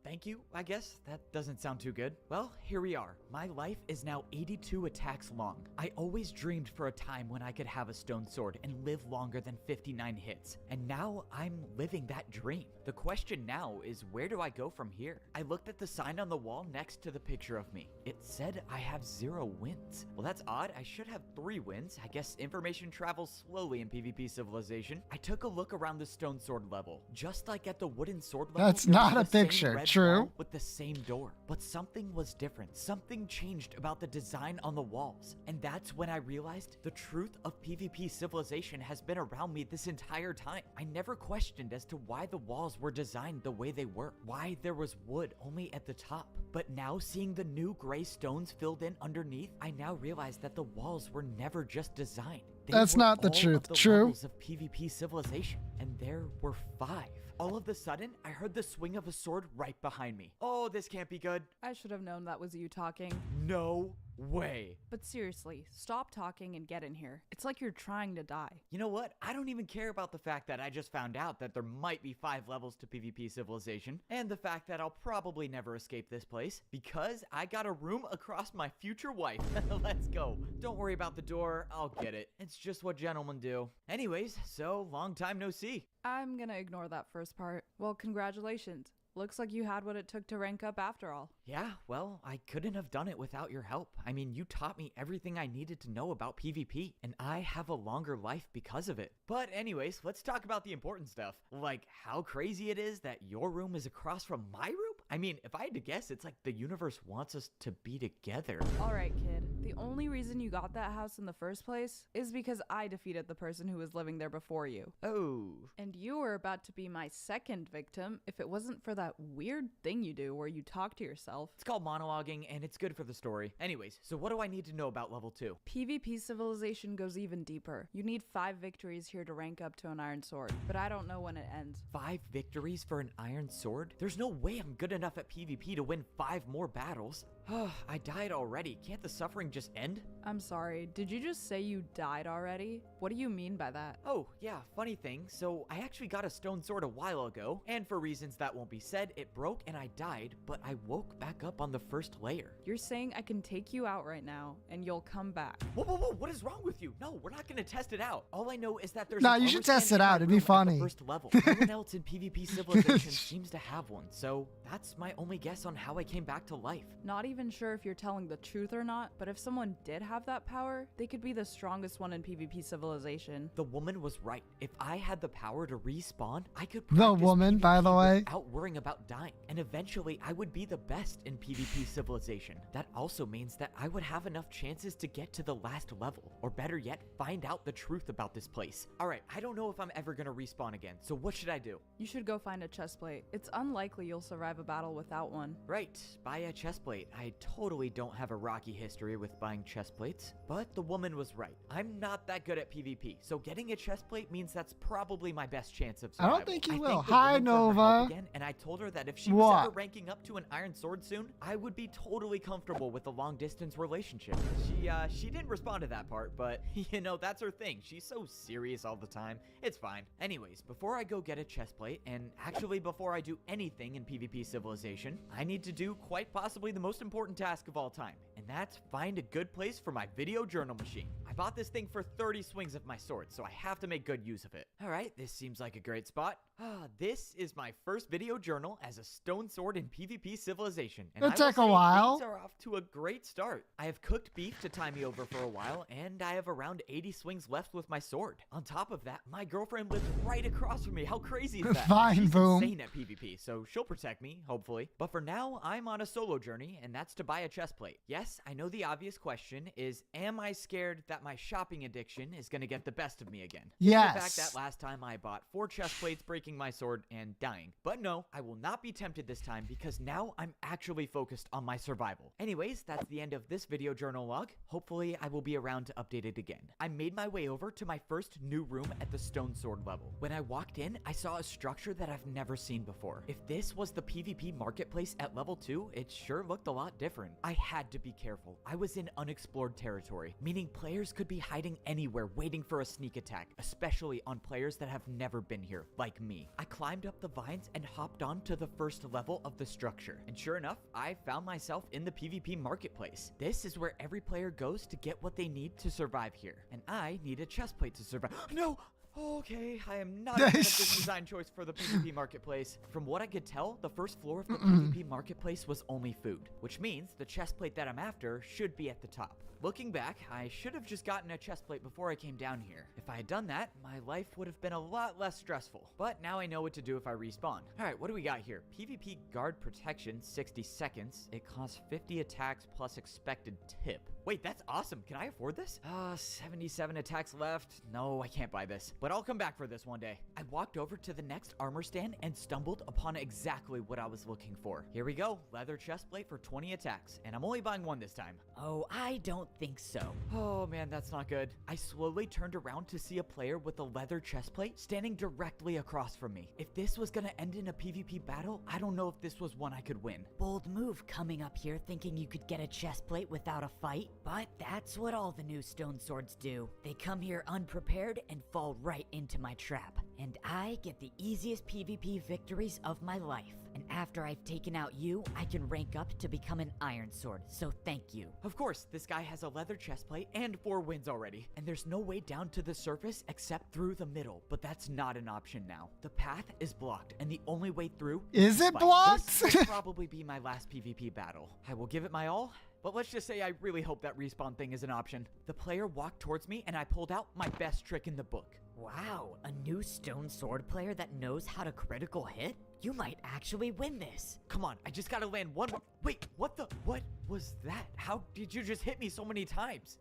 Thank you, I guess. That doesn't sound too good. Well, here we are. My life is now 82 attacks long. I always dreamed for a time when I could have a stone sword and live longer than 59 hits. And now I'm living that dream. The question now is, where do I go from here? I looked at the sign on the wall next to the picture of me. It said I have 0 wins. Well, that's odd. I should have 3 wins. I guess information travels slowly in PvP Civilization. I took a look around the stone sword level. Just like at the wooden sword level, That's there was not a the same picture, red true. wall with the same door. But something was different. Something changed about the design on the walls. And that's when I realized the truth of PvP Civilization has been around me this entire time. I never questioned as to why the walls were designed the way they were, why there was wood only at the top. But now seeing the new gray stones filled in underneath, I now realize that the walls were never just designed. They That's were not the all of truth. the True. levels of PvP Civilization, and there were 5. All of a sudden, I heard the swing of a sword right behind me. Oh, this can't be good. I should have known that was you talking. No way. But seriously, stop talking and get in here. It's like you're trying to die. You know what? I don't even care about the fact that I just found out that there might be 5 levels to PvP Civilization, and the fact that I'll probably never escape this place, because I got a room across my future wife. Let's go. Don't worry about the door. I'll get it. It's just what gentlemen do. Anyways, so long time no see. I'm gonna ignore that first part. Well, congratulations. Looks like you had what it took to rank up after all. Yeah, well, I couldn't have done it without your help. I mean, you taught me everything I needed to know about PvP, and I have a longer life because of it. But anyways, let's talk about the important stuff. Like how crazy it is that your room is across from my room? I mean, if I had to guess, it's like the universe wants us to be together. Alright, kid. The only reason you got that house in the first place is because I defeated the person who was living there before you. Oh. And you were about to be my second victim if it wasn't for that weird thing you do where you talk to yourself. It's called monologuing, and it's good for the story. Anyways, so what do I need to know about level 2? PvP Civilization goes even deeper. You need 5 victories here to rank up to an iron sword, but I don't know when it ends. 5 victories for an iron sword? There's no way I'm good enough at PvP to win 5 more battles. I died already. Can't the suffering just end? I'm sorry, did you just say you died already? What do you mean by that? Oh, yeah, funny thing. So I actually got a stone sword a while ago, and for reasons that won't be said, it broke and I died, but I woke back up on the first layer. You're saying I can take you out right now, and you'll come back. Whoa, whoa, whoa, what is wrong with you? No, we're not gonna test it out. All I know is that there's Nah, an you armor should test stand it in my out. It'd be room at the funny. First level. No one else in PvP Civilization seems to have one, so that's my only guess on how I came back to life. Not even sure if you're telling the truth or not, but if someone did have that power, they could be the strongest one in PvP Civilization. The woman was right. If I had the power to respawn, I could The practice woman, by the PvP way. without worrying about dying. And eventually, I would be the best in PvP Civilization. That also means that I would have enough chances to get to the last level, or better yet, find out the truth about this place. Alright, I don't know if I'm ever gonna respawn again, so what should I do? You should go find a chest plate. It's unlikely you'll survive a battle without one. Right, buy a chest plate. I totally don't have a rocky history with buying chest plates, but the woman was right. I'm not that good at PvP, so getting a chest plate means that's probably my best chance of I don't survival. think you I will. thanked the Hi, woman for her help Nova. again, and I told her that if she was What? ever ranking up to an iron sword soon, I would be totally comfortable with a long distance relationship. She didn't respond to that part, but you know, that's her thing. She's so serious all the time. It's fine. Anyways, before I go get a chest plate, and actually before I do anything in PvP Civilization, I need to do quite possibly the most important task of all time, and that's find a good place for my video journal machine. I bought this thing for 30 swings legs of my sword, so I have to make good use of it. Alright, this seems like a great spot. This is my first video journal as a stone sword in PvP Civilization. And It'll I will take a say while. Things are off to a great start. I have cooked beef to tie me over for a while, and I have around 80 swings left with my sword. On top of that, my girlfriend lives right across from me. How crazy is that? Fine, She's boom. insane at PvP, so she'll protect me, hopefully. But for now, I'm on a solo journey, and that's to buy a chest plate. Yes, I know the obvious question is, am I scared that my shopping addiction is going to get the best of me again? Yes. The fact that last time I bought 4 chest plates, breaking my sword and dying. But no, I will not be tempted this time because now I'm actually focused on my survival. Anyways, that's the end of this video journal log. Hopefully, I will be around to update it again. I made my way over to my first new room at the stone sword level. When I walked in, I saw a structure that I've never seen before. If this was the PvP marketplace at level 2, it sure looked a lot different. I had to be careful. I was in unexplored territory, meaning players could be hiding anywhere waiting for a sneak attack, especially on players that have never been here, like me. I climbed up the vines and hopped on to the first level of the structure. And sure enough, I found myself in the PvP marketplace. This is where every player goes to get what they need to survive here. And I need a chest plate to survive. No! Okay, I am not a fan of this design choice for the PvP marketplace. From what I could tell, the first floor of the PvP marketplace was only food, which means the chest plate that I'm after should be at the top. Looking back, I should have just gotten a chest plate before I came down here. If I had done that, my life would have been a lot less stressful. But now I know what to do if I respawn. Alright, what do we got here? PvP guard protection, 60 seconds. It costs 50 attacks plus expected tip. Wait, that's awesome. Can I afford this? 77 attacks left. No, I can't buy this. But I'll come back for this one day. I walked over to the next armor stand and stumbled upon exactly what I was looking for. Here we go. Leather chest plate for 20 attacks. And I'm only buying one this time. Oh, I don't think so. Oh man, that's not good. I slowly turned around to see a player with a leather chest plate standing directly across from me. If this was gonna end in a PvP battle, I don't know if this was one I could win. Bold move coming up here thinking you could get a chest plate without a fight, but that's what all the new stone swords do. They come here unprepared and fall right into my trap. And I get the easiest PvP victories of my life. And after I've taken out you, I can rank up to become an iron sword, so thank you. Of course, this guy has a leather chest plate and 4 wins already, and there's no way down to the surface except through the middle, but that's not an option now. The path is blocked, and the only way through Is to it fight. blocked? This will probably be my last PvP battle. I will give it my all, but let's just say I really hope that respawn thing is an option. The player walked towards me, and I pulled out my best trick in the book. Wow, a new stone sword player that knows how to critical hit? You might actually win this. Come on, I just gotta land one more. Wait, what was that? How did you just hit me so many times?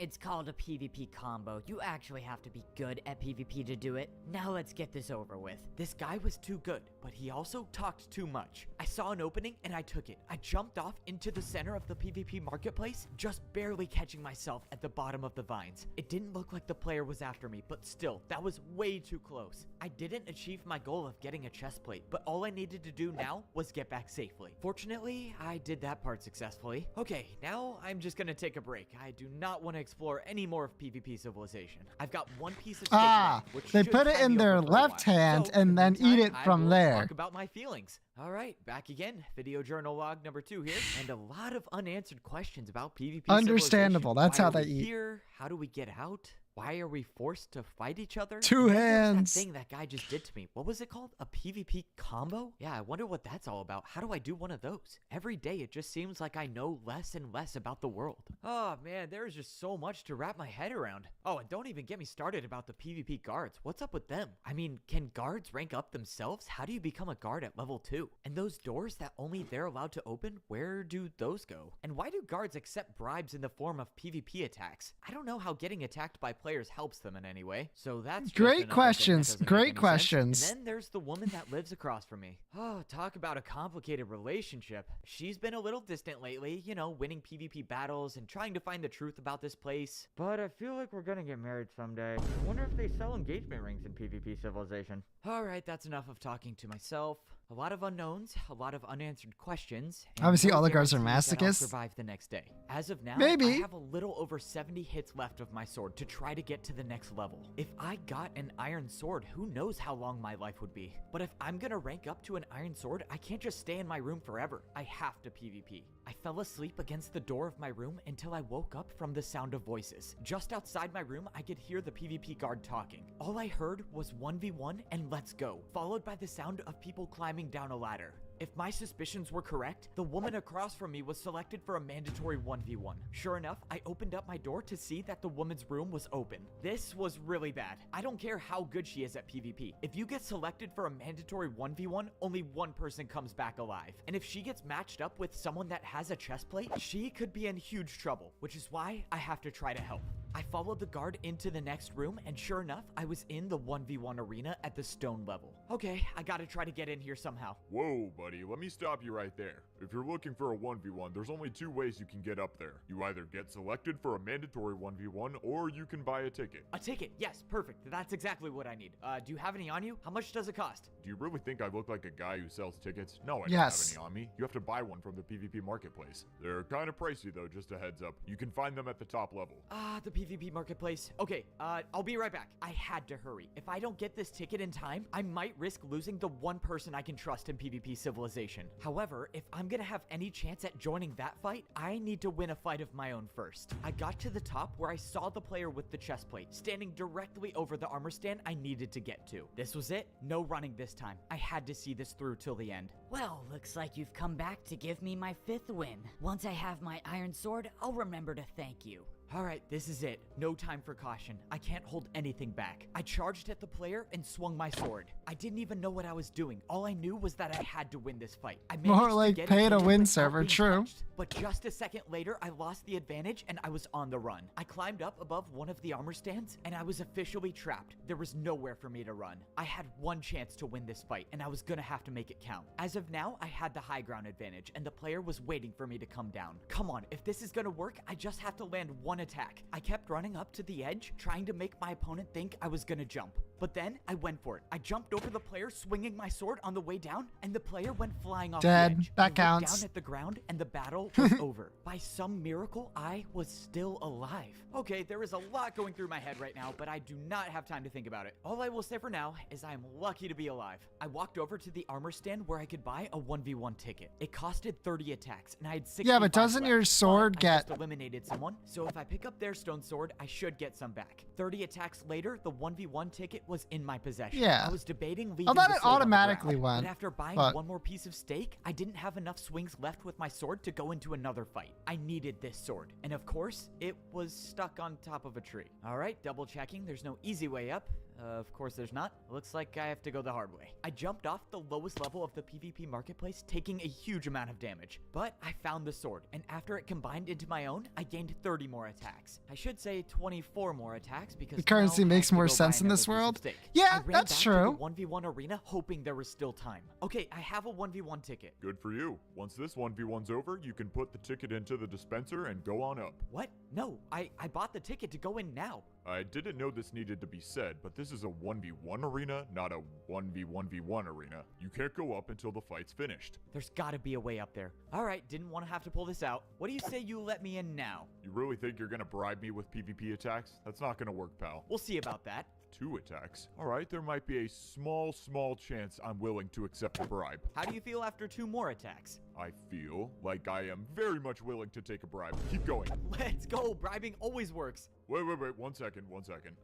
It's called a PvP combo. You actually have to be good at PvP to do it. Now let's get this over with. This guy was too good, but he also talked too much. I saw an opening and I took it. I jumped off into the center of the PvP marketplace, just barely catching myself at the bottom of the vines. It didn't look like the player was after me, but still, that was way too close. I didn't achieve my goal of getting a chest plate, but all I needed to do now was get back safely. Fortunately, I did that part successfully. Okay, now I'm just gonna take a break. I do not want to explore any more of PvP Civilization. I've got one piece of steak left, which they should put it tie in me their over for a left while. hand So, and in the then eat meantime, it from I will there. Talk about my feelings. All right, back again. Video journal log number 2 here, and a lot of unanswered questions about PvP. Understandable, Civilization. that's Why how are they we eat. Here, how do we get out? Why are we forced to fight each other? 2 And then there's hands. That thing that guy just did to me. What was it called? A PvP combo? Yeah, I wonder what that's all about. How do I do one of those? Every day it just seems like I know less and less about the world. Oh man, there is just so much to wrap my head around. Oh, and don't even get me started about the PvP guards. What's up with them? I mean, can guards rank up themselves? How do you become a guard at level 2? And those doors that only they're allowed to open, where do those go? And why do guards accept bribes in the form of PvP attacks? I don't know how getting attacked by players helps them in any way. So that's just Great another thing that questions, doesn't make great any sense. questions. And then there's the woman that lives across from me. Oh, talk about a complicated relationship. She's been a little distant lately, you know, winning PvP battles and trying to find the truth about this place. But I feel like we're gonna get married someday. I wonder if they sell engagement rings in PvP Civilization. Alright, that's enough of talking to myself. A lot of unknowns, a lot of unanswered questions. and Obviously, no all the guards are guarantees that I'll masochists. survive the next day. As of now, Maybe. I have a little over 70 hits left of my sword to try to get to the next level. If I got an iron sword, who knows how long my life would be. But if I'm gonna rank up to an iron sword, I can't just stay in my room forever. I have to PvP. I fell asleep against the door of my room until I woke up from the sound of voices. Just outside my room, I could hear the PvP guard talking. All I heard was 1v1 and let's go, followed by the sound of people climbing down a ladder. If my suspicions were correct, the woman across from me was selected for a mandatory 1v1. Sure enough, I opened up my door to see that the woman's room was open. This was really bad. I don't care how good she is at PvP. If you get selected for a mandatory 1v1, only one person comes back alive. And if she gets matched up with someone that has a chest plate, she could be in huge trouble, which is why I have to try to help. I followed the guard into the next room, and sure enough, I was in the 1v1 arena at the stone level. Okay, I gotta try to get in here somehow. Whoa, buddy, let me stop you right there. If you're looking for a 1v1, there's only two ways you can get up there. You either get selected for a mandatory 1v1, or you can buy a ticket. A ticket, yes, perfect. That's exactly what I need. Do you have any on you? How much does it cost? Do you really think I look like a guy who sells tickets? No, I don't Yes. have any on me. You have to buy one from the PvP marketplace. They're kind of pricey though, just a heads up. You can find them at the top level. The PvP marketplace. Okay, I'll be right back. I had to hurry. If I don't get this ticket in time, I might risk losing the one person I can trust in PvP Civilization. However, if I'm gonna have any chance at joining that fight, I need to win a fight of my own first. I got to the top where I saw the player with the chest plate standing directly over the armor stand I needed to get to. This was it. No running this time. I had to see this through till the end. Well, looks like you've come back to give me my 5th win. Once I have my iron sword, I'll remember to thank you. Alright, this is it. No time for caution. I can't hold anything back. I charged at the player and swung my sword. I didn't even know what I was doing. All I knew was that I had to win this fight. I managed More to like get it pay to into win without server, being true. touched. But just a second later, I lost the advantage and I was on the run. I climbed up above one of the armor stands and I was officially trapped. There was nowhere for me to run. I had one chance to win this fight and I was gonna have to make it count. As of now, I had the high ground advantage and the player was waiting for me to come down. Come on, if this is gonna work, I just have to land one attack. I kept running up to the edge, trying to make my opponent think I was gonna jump. But then I went for it. I jumped over the player, swinging my sword on the way down, and the player went flying off Dead. the edge. That I looked counts. down at the ground, and the battle was over. By some miracle, I was still alive. Okay, there is a lot going through my head right now, but I do not have time to think about it. All I will say for now is I am lucky to be alive. I walked over to the armor stand where I could buy a 1v1 ticket. It costed 30 attacks, and I had 65 Yeah, but doesn't left, your but sword I get... just eliminated someone, so if I pick up their stone sword, I should get some back. 30 attacks later, the 1v1 ticket was in my possession. Yeah. I was debating leaving I thought the it sword on the automatically ground, went, but after buying but- one more piece of steak, I didn't have enough swings left with my sword to go into another fight. I needed this sword, and of course, it was stuck on top of a tree. All right, double checking. There's no easy way up. Of course there's not. Looks like I have to go the hard way. I jumped off the lowest level of the PvP marketplace, taking a huge amount of damage. But I found the sword, and after it combined into my own, I gained 30 more attacks. I should say 24 more attacks because The currency now I makes have to more go buy sense in another this piece of world. steak. Yeah, I ran that's back true. To the 1v1 arena hoping there was still time. Okay, I have a 1v1 ticket. Good for you. Once this 1v1's over, you can put the ticket into the dispenser and go on up. What? No, I bought the ticket to go in now. I didn't know this needed to be said, but this is a 1v1 arena, not a 1v1v1 arena. You can't go up until the fight's finished. There's gotta be a way up there. Alright, didn't want to have to pull this out. What do you say you let me in now? You really think you're gonna bribe me with PvP attacks? That's not gonna work, pal. We'll see about that. 2 attacks? Alright, there might be a small chance I'm willing to accept a bribe. How do you feel after 2 more attacks? I feel like I am very much willing to take a bribe. Keep going. Let's go, bribing always works. Wait, 1 second.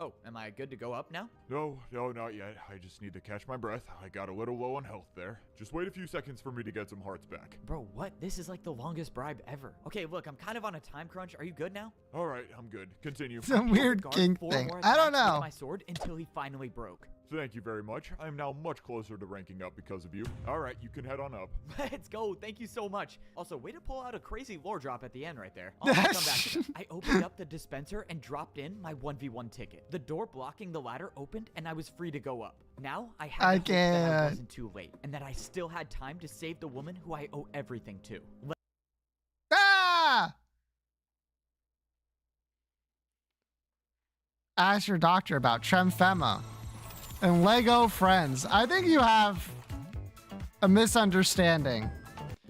Oh, am I good to go up now? No, not yet. I just need to catch my breath. I got a little low on health there. Just wait a few seconds for me to get some hearts back. Bro, what? This is like the longest bribe ever. Okay, look, I'm kind of on a time crunch. Are you good now? Alright, I'm good. Continue. Some Held the weird guard kink 4 thing. more I don't attacks with know. my sword until he finally broke. Thank you very much. I am now much closer to ranking up because of you. Alright, you can head on up. Let's go. Thank you so much. Also, way to pull out a crazy lore drop at the end right there. I'll come back to that. I opened up the dispenser and dropped in my 1v1 ticket. The door blocking the ladder opened and I was free to go up. Now I had to hope that I can't. wasn't too late and that I still had time to save the woman who I owe everything to. Ah! Ask your doctor about Tremfema and Lego friends. I think you have a misunderstanding.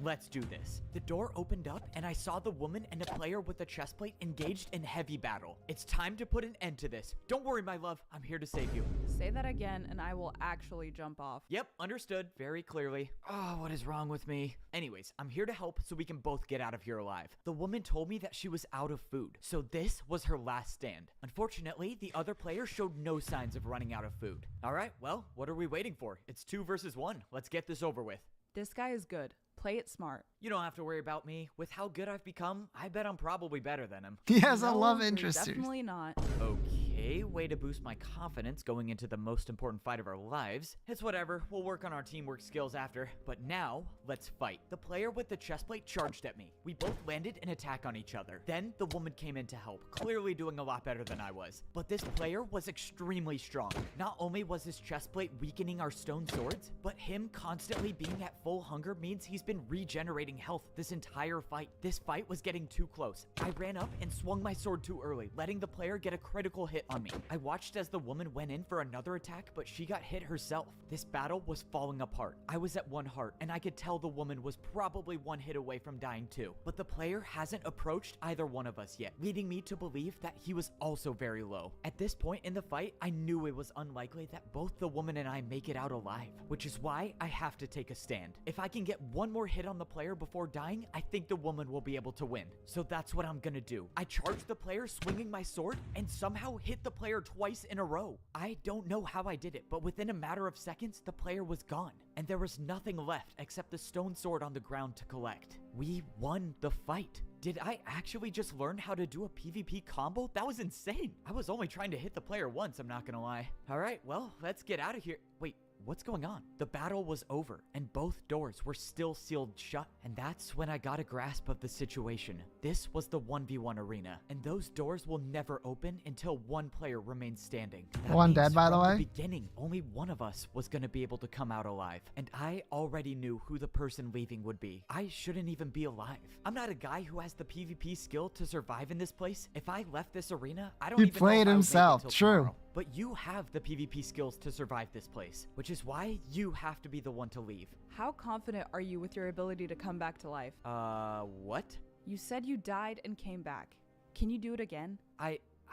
let's do this. The door opened up and I saw the woman and a player with a chest plate engaged in heavy battle. It's time to put an end to this. Don't worry, my love. I'm here to save you. Say that again and I will actually jump off. Yep, understood very clearly. Oh, what is wrong with me? Anyways, I'm here to help so we can both get out of here alive. The woman told me that she was out of food, so this was her last stand. Unfortunately, the other player showed no signs of running out of food. All right, well, what are we waiting for? It's 2 versus 1. Let's get this over with. This guy is good. Play it smart. You don't have to worry about me. With how good I've become, I bet I'm probably better than him. He has a No, love you're interest here. Definitely not. Okay, way to boost my confidence going into the most important fight of our lives. It's whatever, we'll work on our teamwork skills after. But now, let's fight. The player with the chest plate charged at me. We both landed an attack on each other. Then, the woman came in to help, clearly doing a lot better than I was. But this player was extremely strong. Not only was his chest plate weakening our stone swords, but him constantly being at full hunger means he's been regenerating health this entire fight. This fight was getting too close. I ran up and swung my sword too early, letting the player get a critical hit on me. I watched as the woman went in for another attack, but she got hit herself. This battle was falling apart. I was at 1 heart, and I could tell the woman was probably 1 hit away from dying too. But the player hasn't approached either one of us yet, leading me to believe that he was also very low. At this point in the fight, I knew it was unlikely that both the woman and I make it out alive, which is why I have to take a stand. If I can get 1 more hit on the player before dying, I think the woman will be able to win. So that's what I'm gonna do. I charged the player swinging my sword and somehow hit the player twice in a row. I don't know how I did it, but within a matter of seconds, the player was gone, and there was nothing left except the stone sword on the ground to collect. We won the fight. Did I actually just learn how to do a PvP combo? That was insane. I was only trying to hit the player once, I'm not gonna lie. All right, well, let's get out of here. Wait, what's going on? The battle was over, and both doors were still sealed shut, and that's when I got a grasp of the situation. This was the 1v1 arena, and those doors will never open until 1 player remains standing. That One means dead, by the from way? beginning, only one of us was going to be able to come out alive, and I already knew who the person leaving would be. I shouldn't even be alive. I'm not a guy who has the PvP skill to survive in this place. If I left this arena, I don't He even know played if I would make it himself, till true. tomorrow. But you have the PvP skills to survive this place, which is why you have to be the one to leave. How confident are you with your ability to come back to life? What? You said you died and came back. Can you do it again?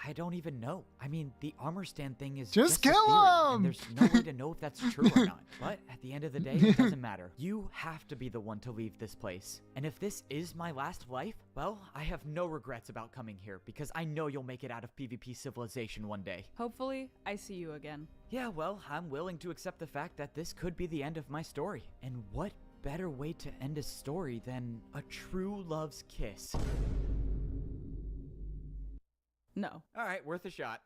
I don't even know. I mean, the armor stand thing is Just a kill theory, him! and there's no way to know if that's true or not. But at the end of the day, it doesn't matter. You have to be the one to leave this place. And if this is my last life, well, I have no regrets about coming here because I know you'll make it out of PvP Civilization one day. Hopefully, I see you again. Yeah, well, I'm willing to accept the fact that this could be the end of my story. And what better way to end a story than a true love's kiss? No. All right, worth a shot.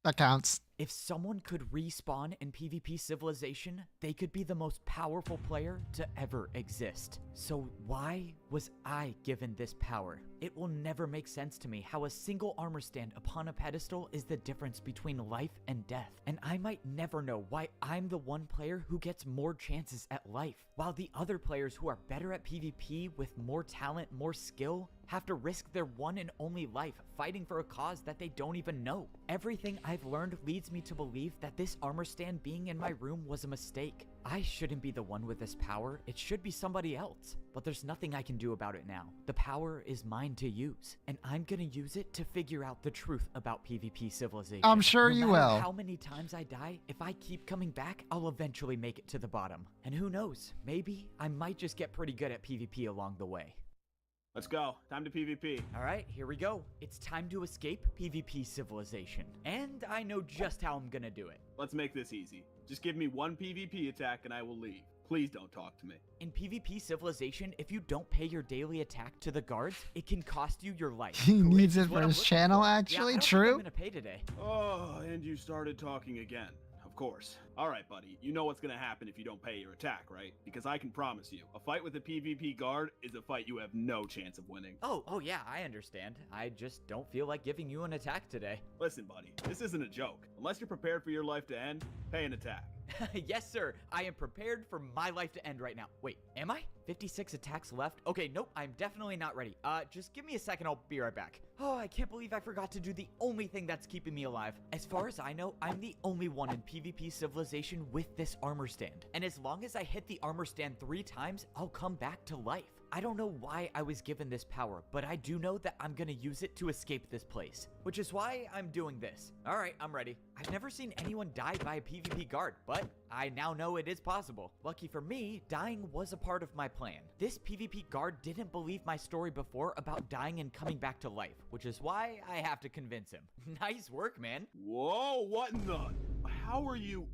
That counts. If someone could respawn in PvP Civilization, they could be the most powerful player to ever exist. So why was I given this power? It will never make sense to me how a single armor stand upon a pedestal is the difference between life and death. And I might never know why I'm the one player who gets more chances at life, while the other players who are better at PvP with more talent, more skill, have to risk their one and only life fighting for a cause that they don't even know. Everything I've learned leads me to believe that this armor stand being in my room was a mistake. I shouldn't be the one with this power, it should be somebody else. But there's nothing I can do about it now. The power is mine to use, and I'm gonna use it to figure out the truth about PvP Civilization. I'm sure No you matter will. how many times I die, if I keep coming back, I'll eventually make it to the bottom. And who knows, maybe I might just get pretty good at PvP along the way. Let's go. Time to PvP. All right, here we go. It's time to escape PvP Civilization. And I know just how I'm gonna do it. Let's make this easy. Just give me 1 PvP attack and I will leave. Please don't talk to me. In PvP Civilization, if you don't pay your daily attack to the guards, it can cost you your life. He Courage needs is it what for I'm his looking channel, for. actually. Yeah, I don't think True. I'm gonna pay today. Oh, and you started talking again. Of course. All right, buddy. You know what's going to happen if you don't pay your attack, right? Because I can promise you, a fight with a PvP guard is a fight you have no chance of winning. Oh yeah, I understand. I just don't feel like giving you an attack today. Listen, buddy, this isn't a joke. Unless you're prepared for your life to end, pay an attack. Yes, sir. I am prepared for my life to end right now. Wait, am I? 56 attacks left? Okay, nope, I'm definitely not ready. Just give me a second, I'll be right back. Oh, I can't believe I forgot to do the only thing that's keeping me alive. As far as I know, I'm the only one in PvP Civilization with this armor stand. And as long as I hit the armor stand 3 times, I'll come back to life. I don't know why I was given this power, but I do know that I'm gonna use it to escape this place, which is why I'm doing this. All right, I'm ready. I've never seen anyone die by a PvP guard, but I now know it is possible. Lucky for me, dying was a part of my plan. This PvP guard didn't believe my story before about dying and coming back to life, which is why I have to convince him. Nice work, man. Whoa, what in the? How are you?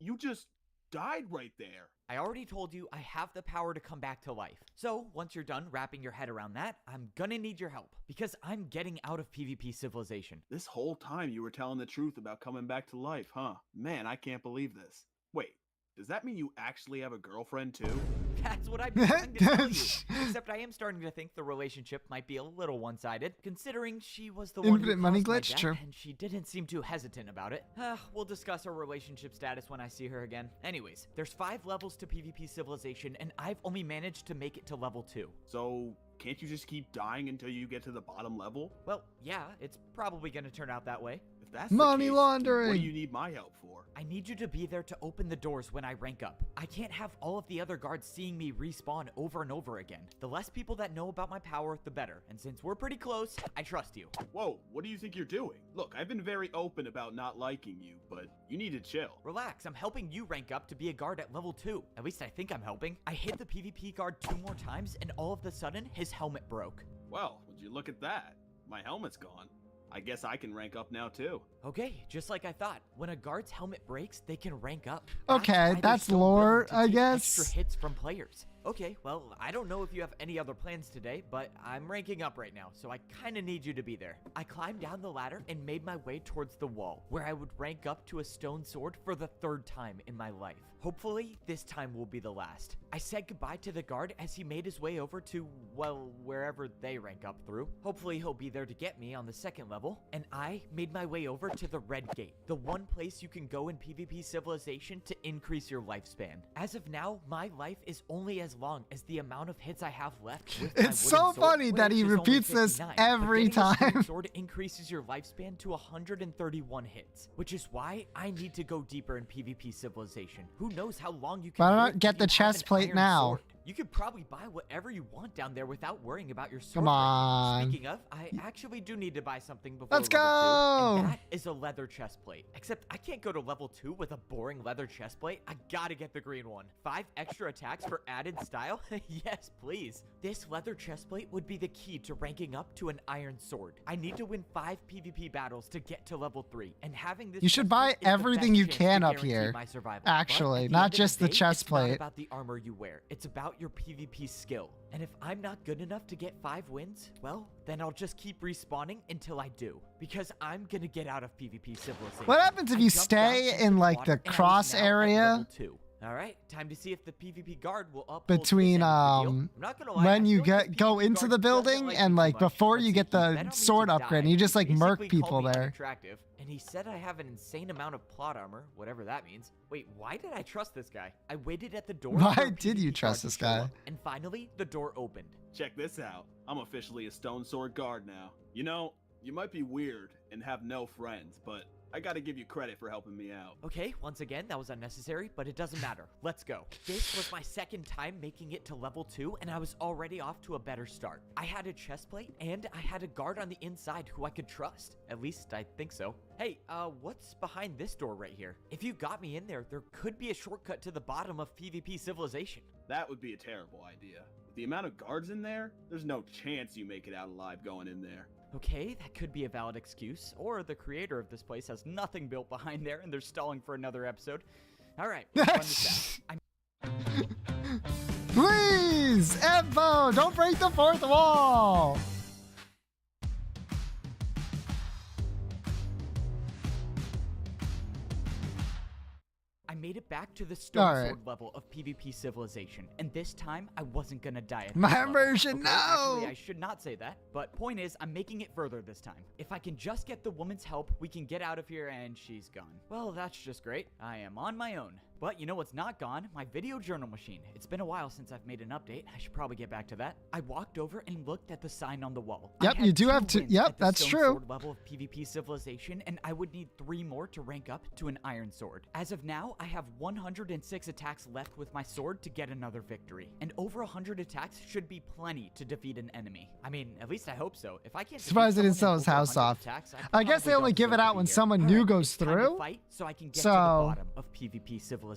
You just died right there. I already told you I have the power to come back to life. So, once you're done wrapping your head around that, I'm gonna need your help, because I'm getting out of PvP Civilization. This whole time you were telling the truth about coming back to life, huh? Man, I can't believe this. Wait, does that mean you actually have a girlfriend too? That's what I've been trying to tell you. Except I am starting to think the relationship might be a little one-sided, considering she was the one who Infinite money caused my glitch, death, true. and she didn't seem too hesitant about it. We'll discuss our relationship status when I see her again. Anyways, there's 5 levels to PvP Civilization, and I've only managed to make it to level 2. So, can't you just keep dying until you get to the bottom level? Well, yeah, it's probably gonna turn out that way. If that's Money the case, laundering. What do you need my help for? I need you to be there to open the doors when I rank up. I can't have all of the other guards seeing me respawn over and over again. The less people that know about my power, the better. And since we're pretty close, I trust you. Whoa, what do you think you're doing? Look, I've been very open about not liking you, but you need to chill. Relax, I'm helping you rank up to be a guard at level 2. At least I think I'm helping. I hit the PvP guard 2 more times, and all of a sudden, his helmet broke. Well, would you look at that? My helmet's gone. I guess I can rank up now too. Okay, just like I thought. When a guard's helmet breaks, they can rank up. Okay, why they're that's so lore, willing to I take guess. Extra hits from players. Okay, well, I don't know if you have any other plans today, but I'm ranking up right now, so I kind of need you to be there. I climbed down the ladder and made my way towards the wall, where I would rank up to a stone sword for the 3rd time in my life. Hopefully, this time will be the last. I said goodbye to the guard as he made his way over to, well, wherever they rank up through. Hopefully, he'll be there to get me on the 2nd level. And I made my way over to the Red Gate, the one place you can go in PvP Civilization to increase your lifespan. As of now, my life is only as long as the amount of hits I have left with my It's wooden so sword, funny that which he is only repeats this 59, every but getting a stone time. sword increases your lifespan to 131 hits, which is why I need to go deeper in PvP Civilization. Who knows how long you can Why live not if get the you have chest an plate iron now? sword. You could probably buy whatever you want down there without worrying about your sword. Come breaking. on. Speaking of, I actually do need to buy something before Let's level 2, go! and that is a leather chest plate. Except I can't go to level 2 with a boring leather chest plate. I gotta get the green one. 5 extra attacks for added style? Yes, please. This leather chest plate would be the key to ranking up to an iron sword. I need to win 5 PvP battles to get to level 3, and having this You should chest buy plate is the everything best you chance can to up guarantee here. my survival. Actually, But at not end of just the day, chest it's plate. not about the armor you wear. It's about your PvP skill. And if I'm not good enough to get 5 wins, well, then I'll just keep respawning until I do. Because I'm gonna get out of PvP Civilization. What happens if I you jumped down stay into in the like water, the and I was cross now at area level 2. All right, time to see if the PvP guard will uphold this between end of the deal. I'm not gonna lie, I when you feel like get this go PvP into guard the doesn't building like and me too like much. before Let's you see, get he bet the on me sword to upgrade and die. you just like murk Basically people called me there. unattractive, and he said I have an insane amount of plot armor, whatever that means. Wait, why did I trust this guy? I waited at the door. Why for a did you PvP trust guard this to show guy? up, and finally, the door opened. Check this out. I'm officially a stone sword guard now. You know, you might be weird and have no friends, but I gotta give you credit for helping me out. Okay, once again, that was unnecessary, but it doesn't matter. Let's go. This was my 2nd time making it to level 2, and I was already off to a better start. I had a chest plate, and I had a guard on the inside who I could trust. At least, I think so. Hey, what's behind this door right here? If you got me in there, there could be a shortcut to the bottom of PvP Civilization. That would be a terrible idea. With the amount of guards in there, there's no chance you make it out alive going in there. Okay, that could be a valid excuse, or the creator of this place has nothing built behind there and they're stalling for another episode. All right, let's run this back. Please, Evo, don't break the 4th wall. I I made it back to the stone Alright. sword level of PvP civilization, and this time I wasn't gonna die at My this level. immersion, Okay, actually, no! I should not say that, but point is, I'm making it further this time. If I can just get the woman's help, we can get out of here and she's gone. Well, that's just great. I am on my own. But you know what's not gone? My video journal machine. It's been a while since I've made an update. I should probably get back to that. I walked over and looked at the sign on the wall. I Yep, had you do 2 have to- wins yep, at the that's stone true. sword level of PvP civilization, and I would need 3 more to rank up to an iron sword. As of now, I have 106 attacks left with my sword to get another victory. And over 100 attacks should be plenty to defeat an enemy. I mean, at least I hope so. If I can't defeat Surprised they didn't someone sell in his over house 100 off. attacks, I guess probably they only don't give it deserve out to when be here. someone All new right, goes it's time to through. fight so I can get to So- the bottom of PvP civilization.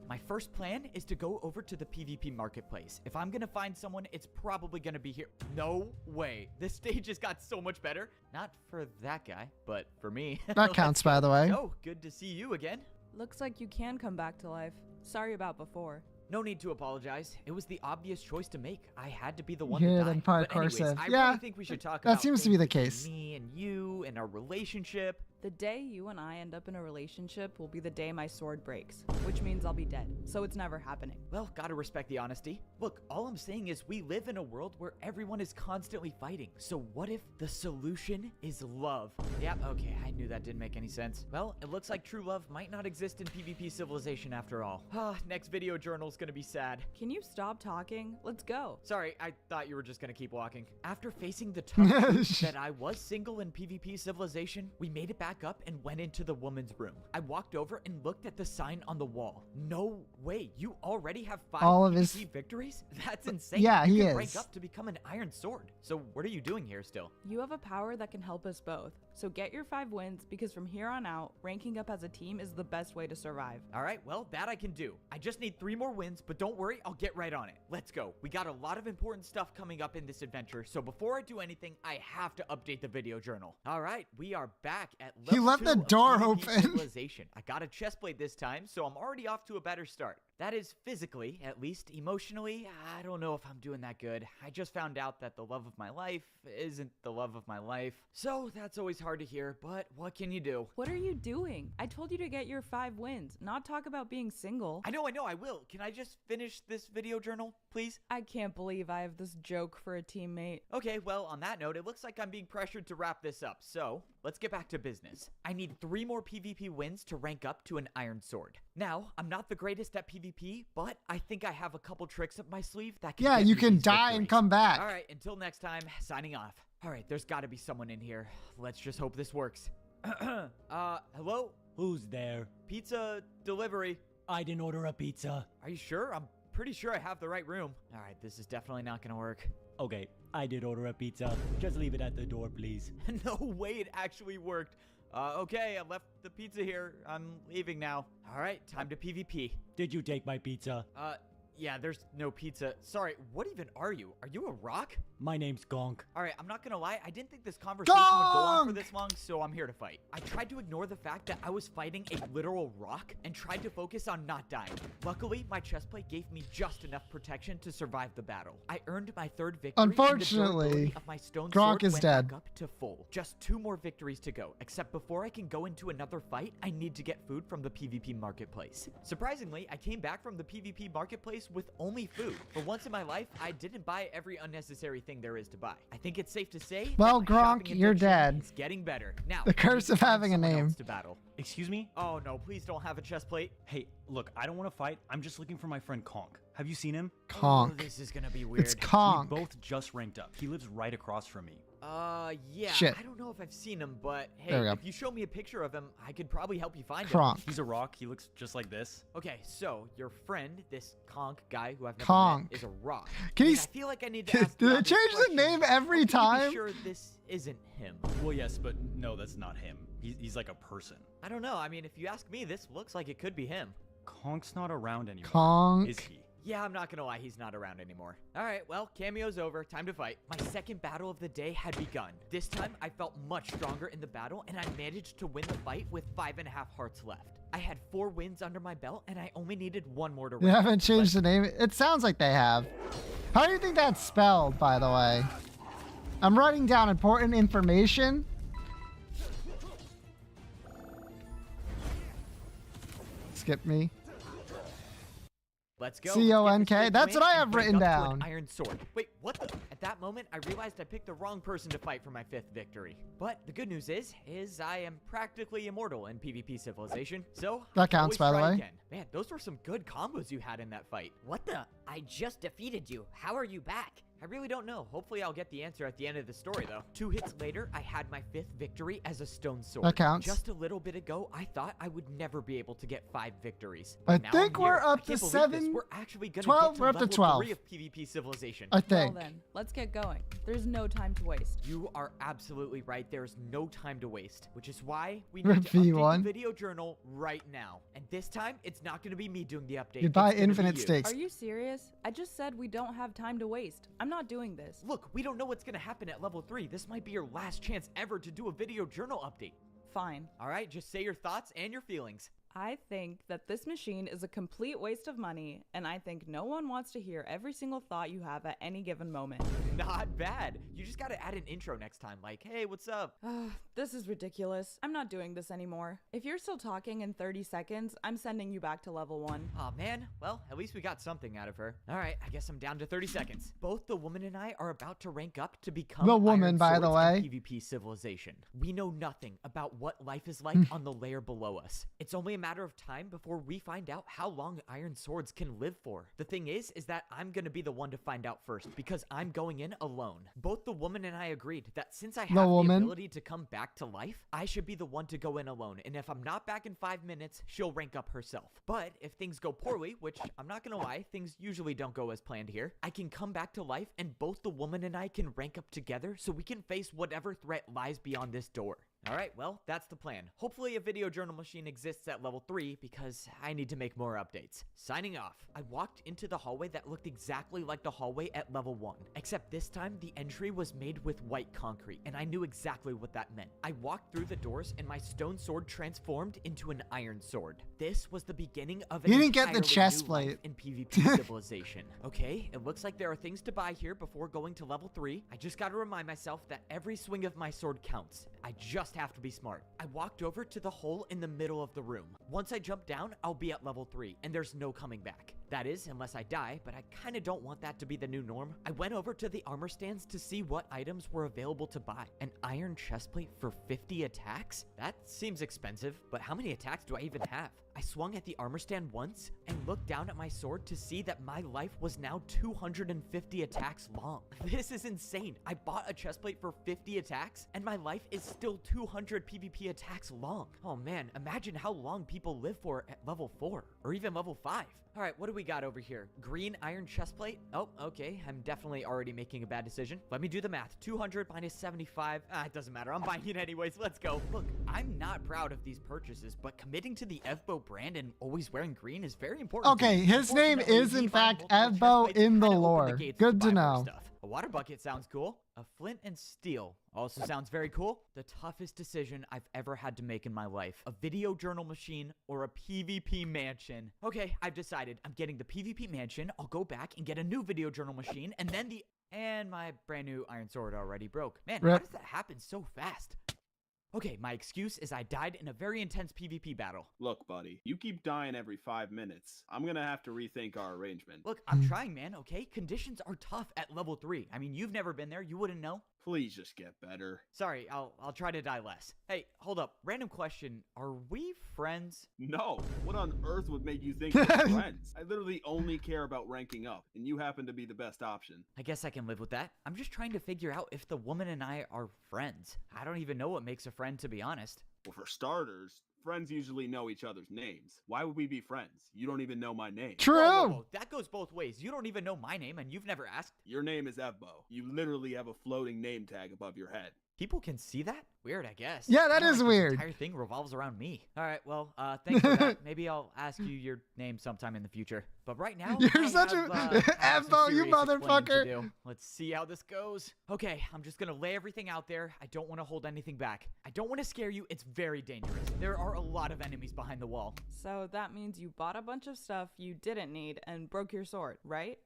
My first plan is to go over to the PvP marketplace. If I'm gonna find someone, it's probably gonna be here. No way. This stage has got so much better. Not for that guy, but for me. That counts, by the way. Oh, good to see you again. Looks like you can come back to life. Sorry about before. No need to apologize. It was the obvious choice to make. I had to be the one Here, to die. then But parkour anyways, said. I Yeah, really think we should talk that about seems to be things the between case. Me and you and our relationship. The day you and I end up in a relationship will be the day my sword breaks, which means I'll be dead, so it's never happening. Well, gotta respect the honesty. Look, all I'm saying is we live in a world where everyone is constantly fighting. So what if the solution is love? Yep, okay, I knew that didn't make any sense. Well, it looks like true love might not exist in PvP civilization after all. Next video journal's gonna be sad. Can you stop talking? Let's go. Sorry, I thought you were just gonna keep walking. After facing the tough truth that I was single in PvP civilization, we made it back up and went into the woman's room. I walked over and looked at the sign on the wall. No way, you already have 5 All of PvP his- victories? That's insane. Yeah, you he can rank is. up to become an iron sword. So what are you doing here still? You have a power that can help us both. So get your 5 wins because from here on out, ranking up as a team is the best way to survive. All right, well, that I can do. I just need 3 more wins, but don't worry, I'll get right on it. Let's go. We got a lot of important stuff coming up in this adventure, so before I do anything, I have to update the video journal. All right, we are back at He level left 2 the of door PvP open. Civilization. I got a chest plate this time, so I'm already off to a better start. That is physically, at least. Emotionally, I don't know if I'm doing that good. I just found out that the love of my life isn't the love of my life. So that's always hard to hear, but what can you do? What are you doing? I told you to get your 5 wins, not talk about being single. I know, I will. Can I just finish this video journal, please? I can't believe I have this joke for a teammate. Okay, well, on that note, it looks like I'm being pressured to wrap this up, so let's get back to business. I need 3 more PvP wins to rank up to an iron sword. Now, I'm not the greatest at PvP, but I think I have a couple tricks up my sleeve that can Yeah, get you me can these die and victories. come back. All right, until next time, signing off. All right, there's got to be someone in here. Let's just hope this works. Hello? Who's there? Pizza delivery. I didn't order a pizza. Are you sure? I'm pretty sure I have the right room. All right, this is definitely not gonna work. Okay, I did order a pizza. Just leave it at the door, please. No way it actually worked. Okay, I left the pizza here. I'm leaving now. All right, time to PvP. Did you take my pizza? Yeah, there's no pizza. Sorry, what even are you? Are you a rock? My name's Gonk. All right, I'm not gonna lie. I didn't think this conversation would go on for Gonk! this long, so I'm here to fight. I tried to ignore the fact that I was fighting a literal rock and tried to focus on not dying. Luckily, my chestplate gave me just enough protection to survive the battle. I earned my 3rd victory. and the Unfortunately, durability of my stone Gronk sword is went dead. back up to full. Just 2 more victories to go. Except before I can go into another fight, I need to get food from the PvP marketplace. Surprisingly, I came back from the PvP marketplace with only food. For once in my life, I didn't buy every unnecessary thing there is to buy. I think it's safe to say Well, that my shopping Gronk, you're addiction dead. is getting better. Now, The I need curse to of find having a someone name. else to battle. Excuse me? Oh no, please don't have a chest plate. Hey, look, I don't want to fight. I'm just looking for my friend Conk. Have you seen him? Oh, Conk. this is gonna be weird. It's Conk. We both just ranked up. He lives right across from me. Yeah. Shit. I don't know if I've seen him, but hey, There we go. if you show me a picture of him, I could probably help you find him. Kronk. He's a rock. He looks just like this. Okay, so your friend, this Conk guy who I've never Conk. met, is a rock. Can I he mean, s- I feel like I need to ask Do the they obvious change the question. name every How can you time? be sure this isn't him? Well, yes, but no, that's not him. He's like a person. I don't know. I mean, if you ask me, this looks like it could be him. Conk's not around anymore. Conk. Is he? Yeah, I'm not gonna lie, he's not around anymore. All right, well, cameo's over. Time to fight. My second battle of the day had begun. This time, I felt much stronger in the battle, and I managed to win the fight with 5.5 hearts left. I had 4 wins under my belt, and I only needed 1 more to They rank. haven't changed the name. It sounds like they have. How do you think that's spelled, by the way? I'm writing down important information. Skip me. Let's go. C-O-N-K? That's what I have written down. Iron sword. Wait, what the? At that moment, I realized I picked the wrong person to fight for my 5th victory. But the good news is I am practically immortal in PvP Civilization, so that counts, by the way. Again. Man, those were some good combos you had in that fight. What the? I just defeated you. How are you back? I really don't know. Hopefully I'll get the answer at the end of the story, though. 2 hits later, I had my 5th victory as a stone sword. That counts. Just a little bit ago, I thought I would never be able to get 5 victories. I Now think I'm we're here. up I to can't believe 7, this. We're actually gonna 12, get to we're up to level 12. 3 of PvP Civilization. I think. Well then, let's get going. There's no time to waste. You are absolutely right. There's no time to waste, which is why we Rip need to update V1. the video journal right now. And this time, it's not going to be me doing the update. Goodbye, It's gonna be Infinite you. Stakes. Are you serious? I just said we don't have time to waste. I'm not doing this. Look, we don't know what's going to happen at level 3. This might be your last chance ever to do a video journal update. Fine. All right, just say your thoughts and your feelings. I think that this machine is a complete waste of money, and I think no one wants to hear every single thought you have at any given moment. Not bad. You just got to add an intro next time, like, hey, what's up? This is ridiculous. I'm not doing this anymore. If you're still talking in 30 seconds, I'm sending you back to level 1. Aw, man. Well, at least we got something out of her. All right, I guess I'm down to 30 seconds. Both the woman and I are about to rank up to become The woman, Iron by the Swords way. in PvP Civilization. We know nothing about what life is like on the layer below us. It's only a matter of time before we find out how long Iron Swords can live for. The thing is that I'm gonna be the one to find out first because I'm going in alone. Both the woman and I agreed that since I have the ability to come back to life, I should be the one to go in alone. And if I'm not back in 5 minutes, she'll rank up herself. But if things go poorly, which I'm not gonna lie, things usually don't go as planned here, I can come back to life and both the woman and I can rank up together so we can face whatever threat lies beyond this door. Alright, well, that's the plan. Hopefully a video journal machine exists at level 3 because I need to make more updates. Signing off. I walked into the hallway that looked exactly like the hallway at level 1, except this time the entry was made with white concrete, and I knew exactly what that meant. I walked through the doors and my stone sword transformed into an iron sword. This was the beginning of an You didn't get the entirely chest new life plate. in PvP Civilization. Okay, it looks like there are things to buy here before going to level 3. I just gotta remind myself that every swing of my sword counts. I just have to be smart. I walked over to the hole in the middle of the room. Once I jump down, I'll be at level 3, and there's no coming back. That is, unless I die, but I kinda don't want that to be the new norm. I went over to the armor stands to see what items were available to buy. An iron chestplate for 50 attacks? That seems expensive, but how many attacks do I even have? I swung at the armor stand once and looked down at my sword to see that my life was now 250 attacks long. This is insane. I bought a chestplate for 50 attacks and my life is still 200 PvP attacks long. Oh man, imagine how long people live for at level 4 or even level 5. All right, what do we got over here? Green iron chestplate? Oh, okay. I'm definitely already making a bad decision. Let me do the math. 200 minus 75. It doesn't matter. I'm buying it anyways. Let's go. Look, I'm not proud of these purchases, but committing to the Evbo brand and always wearing green is very important. Okay, his name is in fact Evbo in the lore. Good to know. A water bucket sounds cool. A flint and steel also sounds very cool. The toughest decision I've ever had to make in my life. A video journal machine or a PvP mansion. Okay, I've decided. I'm getting the PvP mansion. I'll go back and get a new video journal machine and then and my brand new iron sword already broke. Man, how does that happen so fast? Okay, my excuse is I died in a very intense PvP battle. Look, buddy, you keep dying every 5 minutes. I'm gonna have to rethink our arrangement. Look, I'm trying, man, okay? Conditions are tough at level 3. I mean, you've never been there. You wouldn't know. Please just get better. Sorry, I'll try to die less. Hey, hold up. Random question. Are we friends? No. What on earth would make you think we're friends? I literally only care about ranking up, and you happen to be the best option. I guess I can live with that. I'm just trying to figure out if the woman and I are friends. I don't even know what makes a friend, to be honest. Well, for starters, friends usually know each other's names. Why would we be friends? You don't even know my name. True. Whoa, whoa, whoa. That goes both ways. You don't even know my name, and you've never asked. Your name is Evbo. You literally have a floating name tag above your head. People can see that? Weird, I guess. Yeah, that Kinda is like weird. This entire thing revolves around me. All right, well, thanks for that. Maybe I'll ask you your name sometime in the future. But right now, You're I such have, a I have some Evbo, you serious explaining to motherfucker. do. Let's see how this goes. Okay, I'm just gonna lay everything out there. I don't want to hold anything back. I don't want to scare you. It's very dangerous. There are a lot of enemies behind the wall. So that means you bought a bunch of stuff you didn't need and broke your sword, right?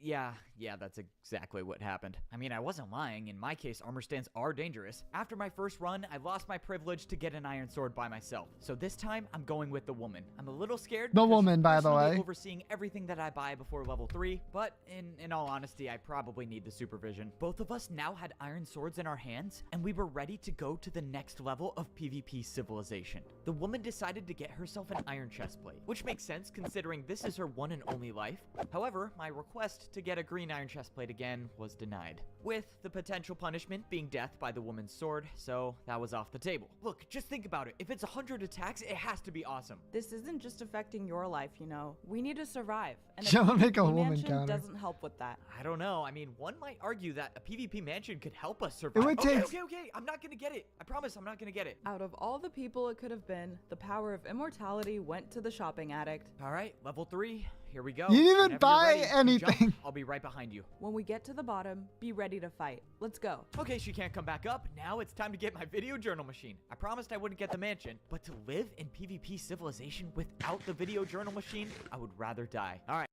Yeah, that's exactly what happened. I mean, I wasn't lying. In my case, armor stands are dangerous. After my first run, I lost my privilege to get an iron sword by myself. So this time, I'm going with the woman. I'm a little scared. The because she's woman, by the personally way. overseeing everything that I buy before level 3, but in all honesty, I probably need the supervision. Both of us now had iron swords in our hands, and we were ready to go to the next level of PvP civilization. The woman decided to get herself an iron chestplate, which makes sense considering this is her one and only life. However, my request to get a green iron chestplate again was denied, with the potential punishment being death by the woman's sword, so that was off the table. Look, just think about it. If it's 100 attacks, it has to be awesome. This isn't just affecting your life, you know. We need to survive. And Yeah, make a PvP woman mansion counter. doesn't help with that. I don't know. I mean, one might argue that a PvP mansion could help us survive. would Okay, take- okay. I'm not gonna get it. I promise I'm not gonna get it. Out of all the people it could have been, the power of immortality went to the shopping addict. All right, level 3. Here we go. You didn't even Whenever you're buy ready, you jump. anything. I'll be right behind you. When we get to the bottom, be ready to fight. Let's go. Okay, she can't come back up. Now it's time to get my video journal machine. I promised I wouldn't get the mansion, but to live in PvP civilization without the video journal machine, I would rather die. All right.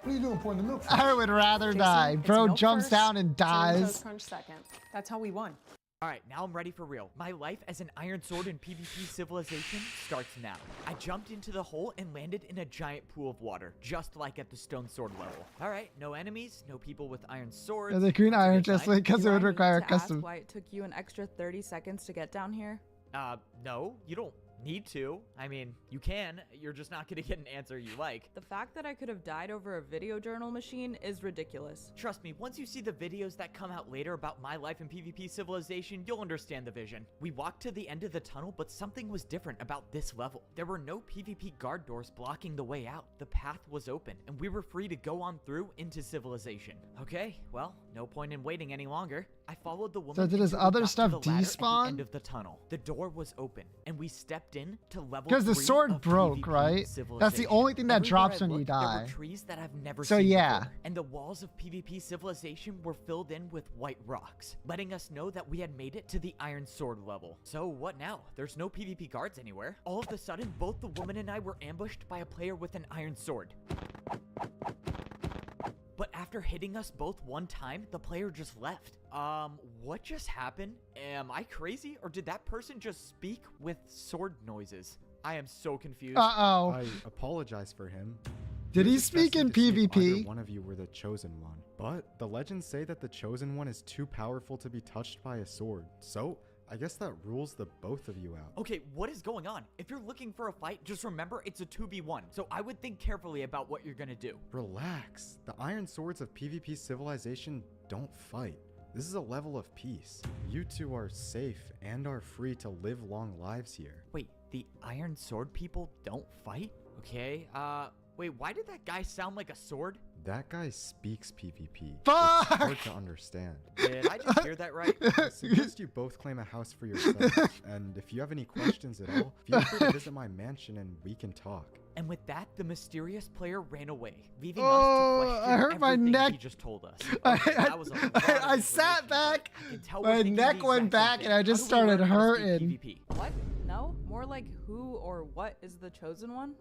What are you doing pouring the milk? I would rather die. Jason, it's Bro milk jumps first, down and Cinnamon Toast dies. Crunch second. That's how we won. All right, now I'm ready for real. My life as an iron sword in PvP civilization starts now. I jumped into the hole and landed in a giant pool of water, just like at the stone sword level. All right, no enemies, no people with iron swords. Yeah, the green That's a iron good sign. chestplate because Do it I would need require to custom. ask why it took you an extra 30 seconds to get down here? No, you don't need to. I mean, you can. You're just not gonna get an answer you like. The fact that I could have died over a video journal machine is ridiculous. Trust me, once you see the videos that come out later about my life in PvP civilization, you'll understand the vision. We walked to the end of the tunnel, but something was different about this level. There were no PvP guard doors blocking the way out. The path was open, and we were free to go on through into civilization. Okay, well, no point in waiting any longer. I followed the woman. So did his until we other got to stuff the ladder at the despawn? end of the tunnel. The door was open, and we stepped in to level Because the 3 sword of broke, PvP right? That's the civilization. only thing that Everywhere drops I when you looked, there die. were trees that I've never So seen yeah. before, and the walls of PvP civilization were filled in with white rocks, letting us know that we had made it to the iron sword level. So what now? There's no PvP guards anywhere. All of a sudden, both the woman and I were ambushed by a player with an iron sword. But after hitting us both one time, the player just left. What just happened? Am I crazy, or did that person just speak with sword noises? I am so confused. Uh-oh. I apologize for him. Did he was speak in attesting to see if PvP? either one of you were the chosen one. But the legends say that the chosen one is too powerful to be touched by a sword. So I guess that rules the both of you out. Okay, what is going on? If you're looking for a fight, just remember it's a 2v1, so I would think carefully about what you're gonna do. Relax. The iron swords of PvP civilization don't fight. This is a level of peace. You two are safe and are free to live long lives here. Wait, the Iron Sword people don't fight? Okay, wait, why did that guy sound like a sword? That guy speaks PvP. Fuck! It's hard to understand. Did I just hear that right? I suggest you both claim a house for yourselves. And if you have any questions at all, feel free to visit my mansion and we can talk. And with that, the mysterious player ran away, leaving Oh, us to question I hurt my everything neck. he just told us. I- Okay, that was a lot of I information, sat but back, I can tell we're my thinking neck the went exact back, same and I thing. just How do we learn started how to speak hurting. PvP? What? No? More like who or what is the chosen one?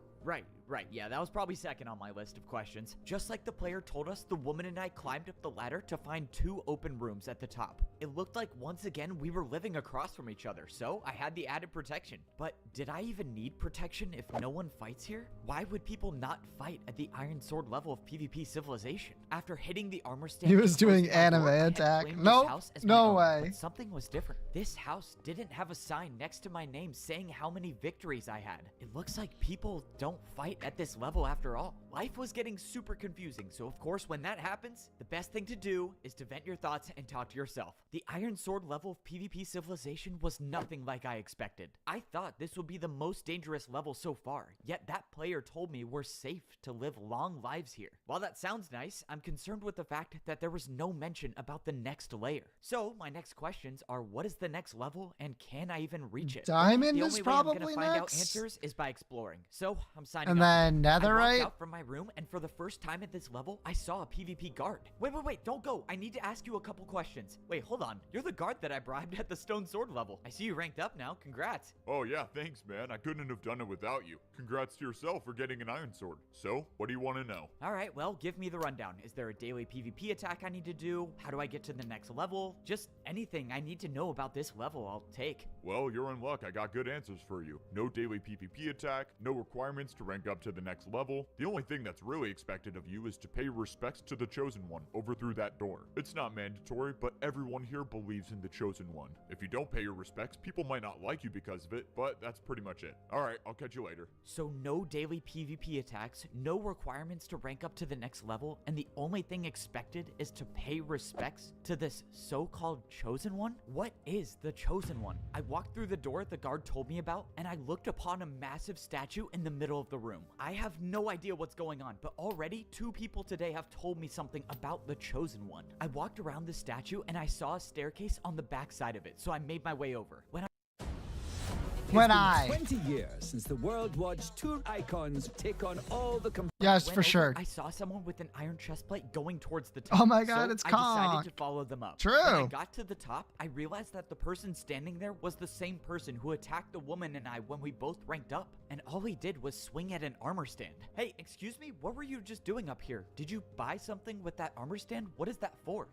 Right, yeah, that was probably second on my list of questions. Just like the player told us, the woman and I climbed up the ladder to find 2 open rooms at the top. It looked like once again we were living across from each other, so I had the added protection. But did I even need protection if no one fights here? Why would people not fight at the Iron Sword level of PvP civilization? After hitting the armor stand, He was and closing doing my door, anime I had attack. claimed this Nope, house as my no own, way. But something was different. This house didn't have a sign next to my name saying how many victories I had. It looks like people don't fight at this level after all. Life was getting super confusing, so of course when that happens, the best thing to do is to vent your thoughts and talk to yourself. The Iron Sword level of PvP civilization was nothing like I expected. I thought this would be the most dangerous level so far, yet that player told me we're safe to live long lives here. While that sounds nice, I'm concerned with the fact that there was no mention about the next layer. So my next questions are, what is the next level and can I even reach it? Diamond The is only way I'm probably gonna find out next. answers is by exploring. So I'm I'm signing And up. then I netherite. walked out from my room, and for the first time at this level, I saw a PvP guard. Wait, don't go. I need to ask you a couple questions. Wait, hold on. You're the guard that I bribed at the stone sword level. I see you ranked up now. Congrats. Oh yeah, thanks man. I couldn't have done it without you. Congrats to yourself for getting an iron sword. So, what do you want to know? All right, well, give me the rundown. Is there a daily PvP attack I need to do? How do I get to the next level? Just anything I need to know about this level, I'll take. Well, you're in luck. I got good answers for you. No daily PvP attack, no requirements to rank up to the next level. The only thing that's really expected of you is to pay respects to the Chosen One over through that door. It's not mandatory, but everyone here believes in the Chosen One. If you don't pay your respects, people might not like you because of it, but that's pretty much it. Alright, I'll catch you later. So no daily PvP attacks, no requirements to rank up to the next level, and the only thing expected is to pay respects to this so-called Chosen One? What is the Chosen One? I walked through the door the guard told me about, and I looked upon a massive statue in the middle of the room. I have no idea what's going on, but already 2 people today have told me something about the Chosen One. I walked around the statue and I saw a staircase on the back side of it, so I made my way over. When It's been 20 years since the world watched two icons take on all the Yes, Went for over, sure. I saw someone with an iron chest plate going towards the top. Oh my god, so it's I Kong. decided to follow them up. True. When I got to the top, I realized that the person standing there was the same person who attacked the woman and I when we both ranked up. And all he did was swing at an armor stand. Hey, excuse me, what were you just doing up here? Did you buy something with that armor stand? What is that for?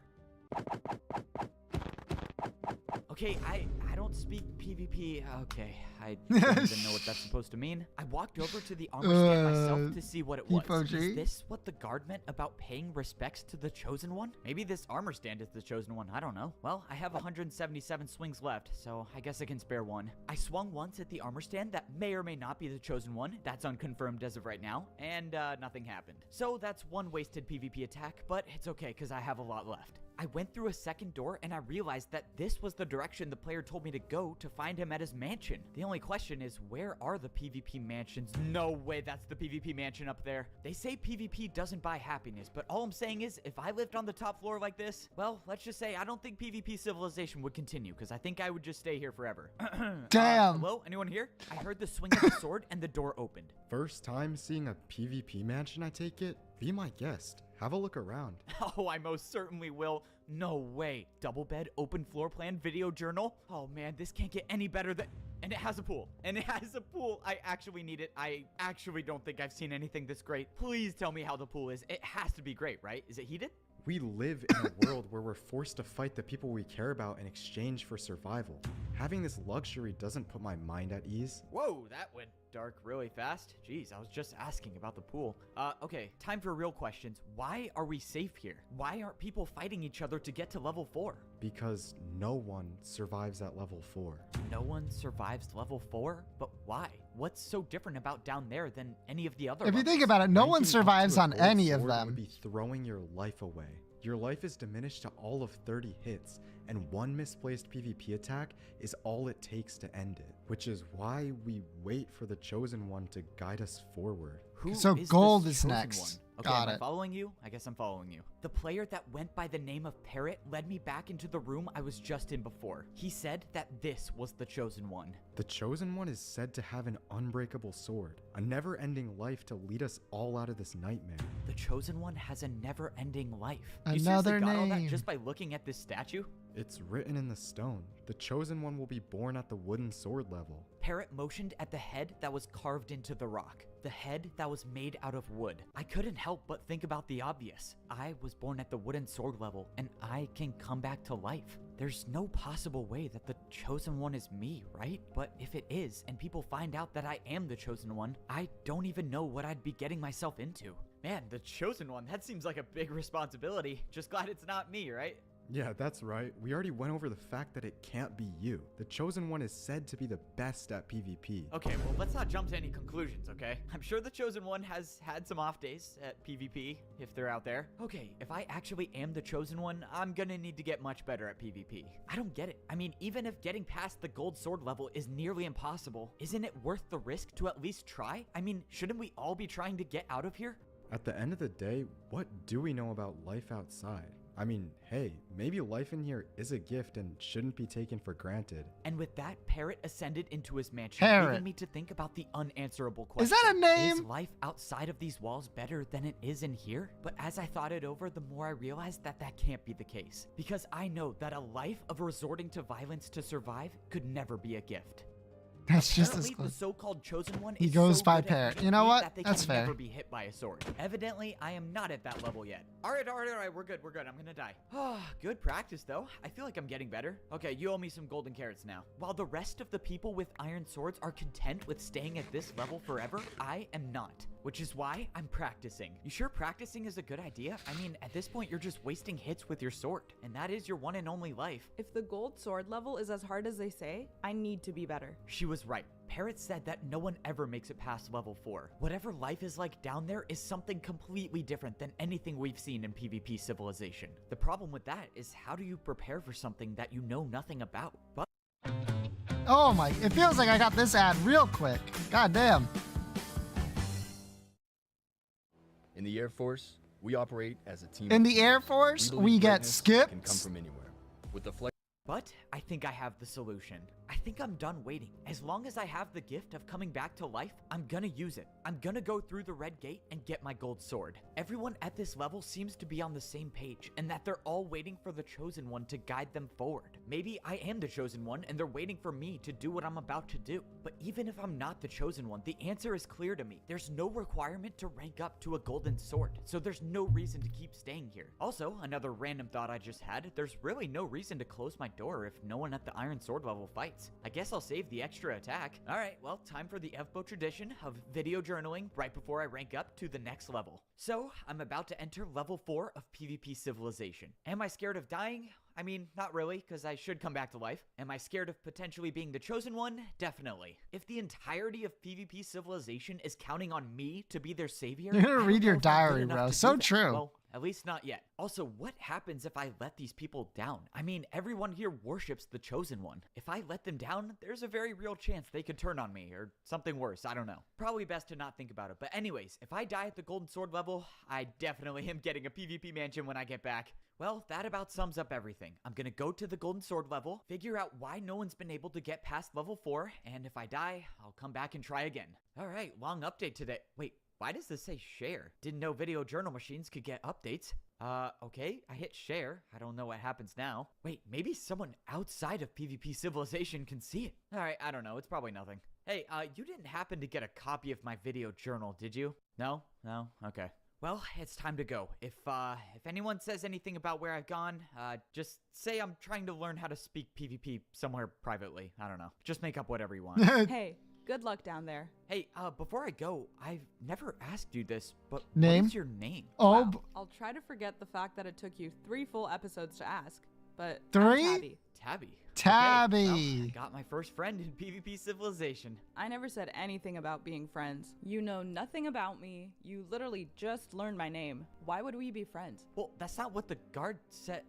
Okay, I don't speak PvP. Okay, I don't even know what that's supposed to mean. I walked over to the armor stand myself to see what it was. P4G? Is this what the guard meant about paying respects to the Chosen One? Maybe this armor stand is the Chosen One, I don't know. Well, I have 177 swings left, so I guess I can spare one. I swung once at the armor stand that may or may not be the Chosen One. That's unconfirmed as of right now, and nothing happened. So that's one wasted PvP attack, but it's okay because I have a lot left. I went through a second door and I realized that this was the direction the player told me to go to find him at his mansion. The only question is, where are the PvP mansions? No way that's the PvP mansion up there. They say PvP doesn't buy happiness, but all I'm saying is, if I lived on the top floor like this, well, let's just say I don't think PvP civilization would continue, because I think I would just stay here forever. Damn. Hello? Anyone here? I heard the swing of the sword and the door opened. First time seeing a PvP mansion, I take it? Be my guest. Have a look around. Oh, I most certainly will. No way. Double bed, open floor plan, video journal. Oh man, this can't get any better than... And it has a pool. And it has a pool. I actually need it. I actually don't think I've seen anything this great. Please tell me how the pool is. It has to be great, right? Is it heated? We live in a world where we're forced to fight the people we care about in exchange for survival. Having this luxury doesn't put my mind at ease. Whoa, that went dark really fast. Jeez, I was just asking about the pool. Okay, time for real questions. Why are we safe here? Why aren't people fighting each other to get to level 4? Because no one survives at level 4. No one survives level 4? But why? What's so different about down there than any of the other If you levels? think about it, no one Ranking up survives to a on gold any of sword them. would be throwing your life away. Your life is diminished to all of 30 hits, and one misplaced PvP attack is all it takes to end it, which is why we wait for the Chosen One to guide us forward. Who So is gold this is chosen next. one? Okay, Got am I it. following you? I guess I'm following you. The player that went by the name of Parrot led me back into the room I was just in before. He said that this was the Chosen One. The Chosen One is said to have an unbreakable sword, a never-ending life to lead us all out of this nightmare. The Chosen One has a never-ending life. Another you seriously got all that name. just by looking at this statue? It's written in the stone. The Chosen One will be born at the wooden sword level. Parrot motioned at the head that was carved into the rock. The head that was made out of wood. I couldn't help but think about the obvious. I was born at the wooden sword level, and I can come back to life. There's no possible way that the Chosen One is me, right? But if it is, and people find out that I am the Chosen One, I don't even know what I'd be getting myself into. Man, the Chosen One, that seems like a big responsibility. Just glad it's not me, right? Yeah, that's right. We already went over the fact that it can't be you. The Chosen One is said to be the best at PvP. Okay, well, let's not jump to any conclusions, okay? I'm sure the Chosen One has had some off days at PvP, if they're out there. Okay, if I actually am the Chosen One, I'm gonna need to get much better at PvP. I don't get it. I mean, even if getting past the gold sword level is nearly impossible, isn't it worth the risk to at least try? I mean, shouldn't we all be trying to get out of here? At the end of the day, what do we know about life outside? I mean, hey, maybe life in here is a gift and shouldn't be taken for granted. And with that, Parrot ascended into his mansion, Parrot. leaving me to think about the unanswerable question. Is that a name? Is life outside of these walls better than it is in here? But as I thought it over, the more I realized that that can't be the case. Because I know that a life of resorting to violence to survive could never be a gift. That's just as Apparently, the so-called chosen one He is goes so by good at Parrot. being You know weak what? that they That's can fair. never be hit by a sword. Evidently, I am not at that level yet. All right, we're good. I'm gonna die. Good practice, though. I feel like I'm getting better. Okay, you owe me some golden carrots now. While the rest of the people with iron swords are content with staying at this level forever, I am not. Which is why I'm practicing. You sure practicing is a good idea? I mean, at this point, you're just wasting hits with your sword, and that is your one and only life. If the gold sword level is as hard as they say, I need to be better. She was right. Parrot said that no one ever makes it past level 4. Whatever life is like down there is something completely different than anything we've seen in PvP Civilization. The problem with that is, how do you prepare for something that you know nothing about? But Oh my, it feels like I got this ad real quick. God damn. In the Air Force, we operate as a team. In the Air Force, we get skipped. Can come from anywhere. With the flex. But I think I have the solution. I think I'm done waiting. As long as I have the gift of coming back to life, I'm gonna use it. I'm gonna go through the red gate and get my gold sword. Everyone at this level seems to be on the same page, and that they're all waiting for the chosen one to guide them forward. Maybe I am the chosen one and they're waiting for me to do what I'm about to do. But even if I'm not the chosen one, the answer is clear to me. There's no requirement to rank up to a golden sword, so there's no reason to keep staying here. Also, another random thought I just had, there's really no reason to close my door if no one at the iron sword level fights. I guess I'll save the extra attack. Alright, well, time for the FBO tradition of video journaling right before I rank up to the next level. So, I'm about to enter level 4 of PvP Civilization. Am I scared of dying? I mean, not really, because I should come back to life. Am I scared of potentially being the chosen one? Definitely. If the entirety of PvP Civilization is counting on me to be their savior, You're gonna I don't read your know if I'm good diary, enough bro. to do So that. true. Well, at least not yet. Also, what happens if I let these people down? I mean, everyone here worships the chosen one. If I let them down, there's a very real chance they could turn on me, or something worse, I don't know. Probably best to not think about it. But anyways, if I die at the golden sword level, I definitely am getting a PvP mansion when I get back. Well, that about sums up everything. I'm gonna go to the golden sword level, figure out why no one's been able to get past level 4, and if I die, I'll come back and try again. Alright, long update today. Wait, why does this say share? Didn't know video journal machines could get updates. Okay, I hit share. I don't know what happens now. Wait, maybe someone outside of PvP Civilization can see it. Alright, I don't know, it's probably nothing. Hey, you didn't happen to get a copy of my video journal, did you? No? No? Okay. Well, it's time to go. If anyone says anything about where I've gone, just say I'm trying to learn how to speak PvP somewhere privately. I don't know. Just make up whatever you want. Hey, good luck down there. Hey, before I go, I've never asked you this, but Name? what is your name? Oh, Wow, I'll try to forget the fact that it took you 3 full episodes to ask, but I'm 3? Tabby. Tabby. Tabby. Okay, well, I got my first friend in PvP Civilization. I never said anything about being friends. You know nothing about me. You literally just learned my name. Why would we be friends? Well, that's not what the guard said.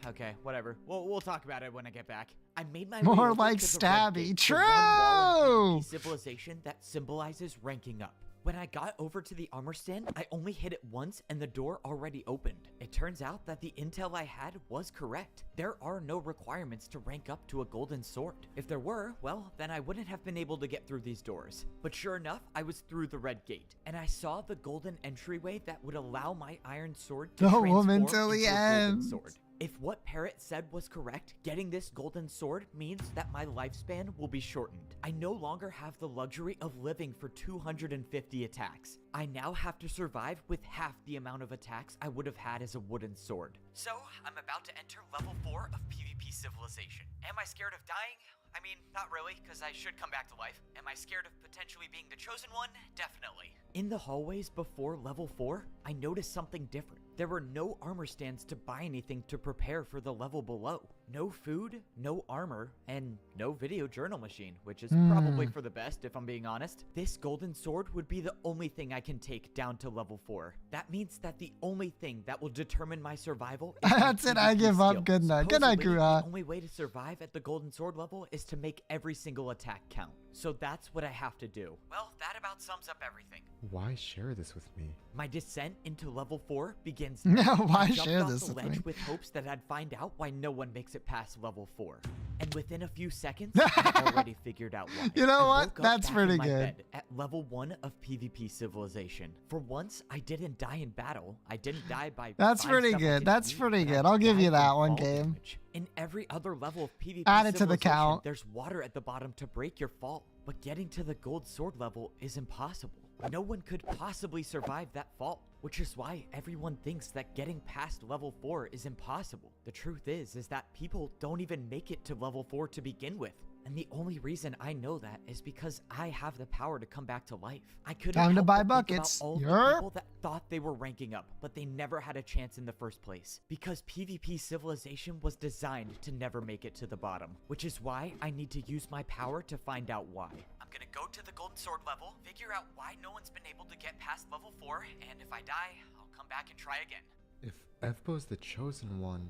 Okay, whatever. We'll talk about it when I get back. I made my way More over like to the red Stabby. gate, the one wall in PvP True. Civilization that symbolizes ranking up. When I got over to the armor stand, I only hit it once and the door already opened. It turns out that the intel I had was correct. There are no requirements to rank up to a golden sword. If there were, well, then I wouldn't have been able to get through these doors. But sure enough, I was through the red gate, and I saw the golden entryway that would allow my iron sword to The transform woman till into the a golden end. sword. If what Parrot said was correct, getting this golden sword means that my lifespan will be shortened. I no longer have the luxury of living for 250 attacks. I now have to survive with half the amount of attacks I would have had as a wooden sword. So, I'm about to enter level 4 of PvP Civilization. Am I scared of dying? I mean, not really, because I should come back to life. Am I scared of potentially being the chosen one? Definitely. In the hallways before level 4, I noticed something different. There were no armor stands to buy anything to prepare for the level below. No food, no armor, and no video journal machine, which is probably for the best if I'm being honest. This golden sword would be the only thing I can take down to level 4. That means that the only thing that will determine my survival is my That's it. I PvP give up. skill. Good night. Good night, Supposedly, Gura. the only way to survive at the golden sword level is to make every single attack count. So that's what I have to do. Well, that about sums up everything. Why share this with me? My descent into level 4 begins No, now. why I jumped share off this the with ledge me? with hopes that I'd find out why no one makes it past level 4. And within a few seconds, I already figured out why. You know I what? woke up That's back pretty in my good. bed at level 1 of PvP Civilization. For once, I didn't die in battle. I didn't die by That's buying pretty stuff I good. didn't That's need, pretty but I good. I'll give died you that from one fall game. damage. In every other level of PvP Add it to the Civilization, count. there's water at the bottom to break your fall. But getting to the gold sword level is impossible. No one could possibly survive that fall, which is why everyone thinks that getting past level 4 is impossible. The truth is that people don't even make it to level 4 to begin with. And the only reason I know that is because I have the power to come back to life. I couldn't Time to help buy but think about buckets. all the Yerp. people that thought they were ranking up, but they never had a chance in the first place. Because PvP Civilization was designed to never make it to the bottom, which is why I need to use my power to find out why. I'm gonna go to the golden sword level, figure out why no one's been able to get past level 4, and if I die, I'll come back and try again. If Evbo's the chosen one,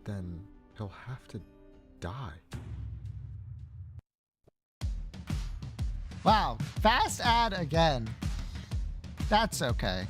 then he'll have to die. Wow, fast ad again. That's okay.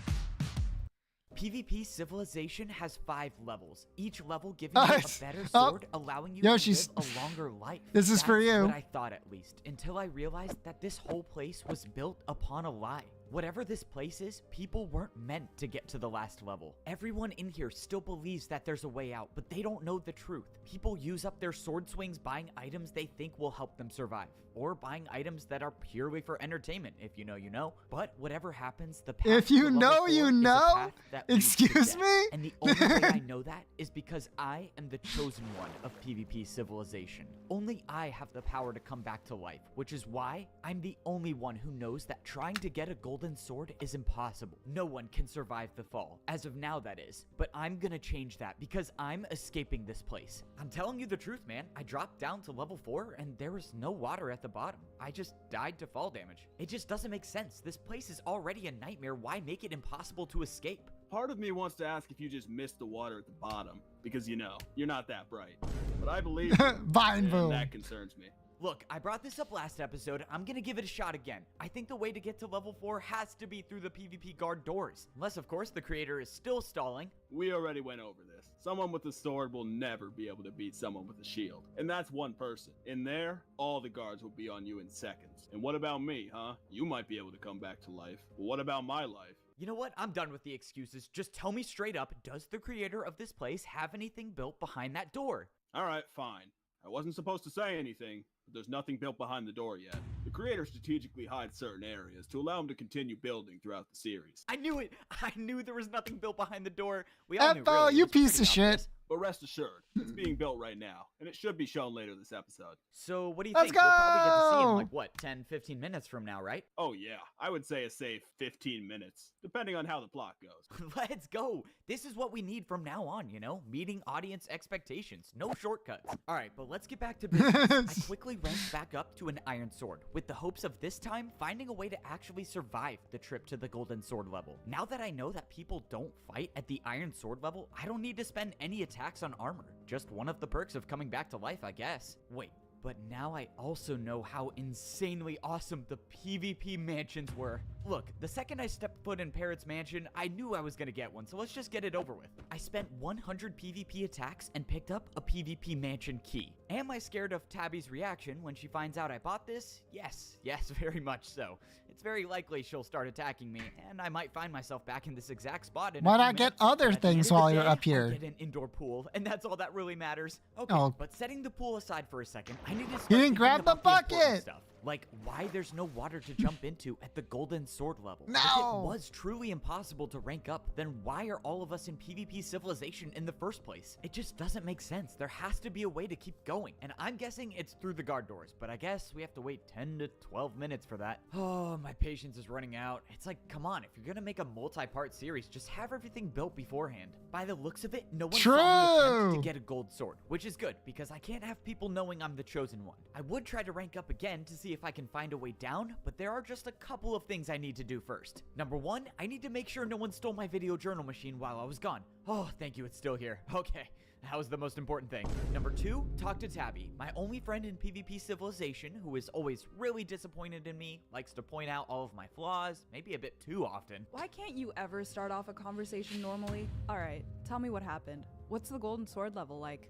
PvP Civilization has 5 levels, each level giving you a Nice. better Oh, sword, allowing you Yoshi's- to live a longer life. This is for That's you. what I thought at least, until I realized that this whole place was built upon a lie. Whatever this place is, people weren't meant to get to the last level. Everyone in here still believes that there's a way out, but they don't know the truth. People use up their sword swings buying items they think will help them survive, or buying items that are purely for entertainment. If you know, you know. But whatever happens, the path If you to level know, 4 you is a know? path that leads to Excuse death. me? And the only way I know that is because I am the chosen one of PvP Civilization. Only I have the power to come back to life, which is why I'm the only one who knows that trying to get a golden sword is impossible. No one can survive the fall, as of now that is. But I'm gonna change that because I'm escaping this place. I'm telling you the truth, man. I dropped down to level 4 and there was no water at the bottom. I just died to fall damage. It just doesn't make sense. This place is already a nightmare. Why make it impossible to escape? Part of me wants to ask if you just missed the water at the bottom, because you know, you're not that bright. But I believe you, Vine and boom. that concerns me. Look, I brought this up last episode. I'm gonna give it a shot again. I think the way to get to level 4 has to be through the PvP guard doors. Unless, of course, the creator is still stalling. We already went over this. Someone with a sword will never be able to beat someone with a shield. And that's one person. In there, all the guards will be on you in seconds. And what about me, huh? You might be able to come back to life. But what about my life? You know what? I'm done with the excuses. Just tell me straight up, does the creator of this place have anything built behind that door? Alright, fine. I wasn't supposed to say anything, but there's nothing built behind the door yet. The creator strategically hides certain areas to allow him to continue building throughout the series. I knew it! I knew there was nothing built behind the door. We all knew, Efbo, really. you It was piece pretty of shit. obvious. But rest assured, it's being built right now, and it should be shown later this episode. So what do you Let's think? We'll probably get to see in go! like, what, 10, 15 minutes from now, right? Oh yeah, I would say a safe 15 minutes, depending on how the plot goes. Let's go. This is what we need from now on, you know? Meeting audience expectations. No shortcuts. All right, but let's get back to business. I quickly ranked back up to an iron sword with the hopes of this time finding a way to actually survive the trip to the golden sword level. Now that I know that people don't fight at the iron sword level, I don't need to spend any attacks on armor. Just one of the perks of coming back to life, I guess. Wait. But now I also know how insanely awesome the PvP mansions were. Look, the second I stepped foot in Parrot's mansion, I knew I was gonna get one, so let's just get it over with. I spent 100 PvP attacks and picked up a PvP mansion key. Am I scared of Tabby's reaction when she finds out I bought this? Yes, very much so. It's very likely she'll start attacking me, and I might find myself back in this exact spot in a Why few not get minutes. other At the end things of the while you're day, up I here? get an indoor pool, and that's all that really matters. Okay, Oh. but setting the pool aside for a second, I need to start You didn't thinking grab the about important bucket! stuff. Like why there's no water to jump into at the golden sword level. If No! it was truly impossible to rank up, then why are all of us in PvP Civilization in the first place? It just doesn't make sense. There has to be a way to keep going. And I'm guessing it's through the guard doors, but I guess we have to wait 10 to 12 minutes for that. Oh, my patience is running out. It's like, come on, if you're gonna make a multi-part series, just have everything built beforehand. By the looks of it, no one saw me attempt to True. get a gold sword, which is good because I can't have people knowing I'm the chosen one. I would try to rank up again to see if I can find a way down, but there are just a couple of things I need to do first. Number one, I need to make sure no one stole my video journal machine while I was gone. Oh, thank you, it's still here. Okay. That was the most important thing. Number 2, talk to Tabby, my only friend in PvP Civilization, who is always really disappointed in me, likes to point out all of my flaws, maybe a bit too often. Why can't you ever start off a conversation normally? Alright, tell me what happened. What's the golden sword level like?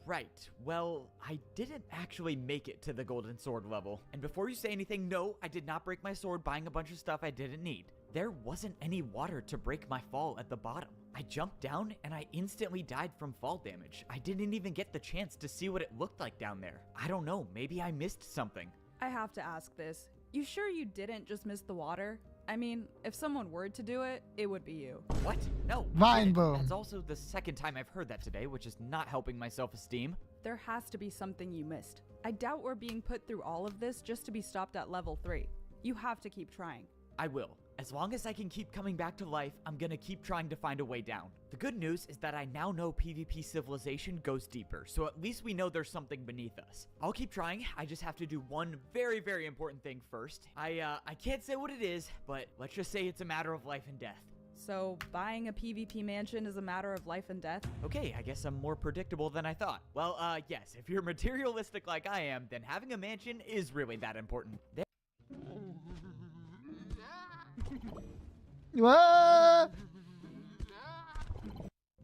Right. Well, I didn't actually make it to the golden sword level. And before you say anything, no, I did not break my sword buying a bunch of stuff I didn't need. There wasn't any water to break my fall at the bottom. I jumped down and I instantly died from fall damage. I didn't even get the chance to see what it looked like down there. I don't know, maybe I missed something. I have to ask this. You sure you didn't just miss the water? I mean, if someone were to do it, it would be you. What? No. Vine boom. That's also the second time I've heard that today, which is not helping my self-esteem. There has to be something you missed. I doubt we're being put through all of this just to be stopped at level 3. You have to keep trying. I will. As long as I can keep coming back to life, I'm gonna keep trying to find a way down. The good news is that I now know PvP Civilization goes deeper, so at least we know there's something beneath us. I'll keep trying, I just have to do one very, very important thing first. I can't say what it is, but let's just say it's a matter of life and death. So, buying a PvP mansion is a matter of life and death? Okay, I guess I'm more predictable than I thought. Well, yes, if you're materialistic like I am, then having a mansion is really that important. What?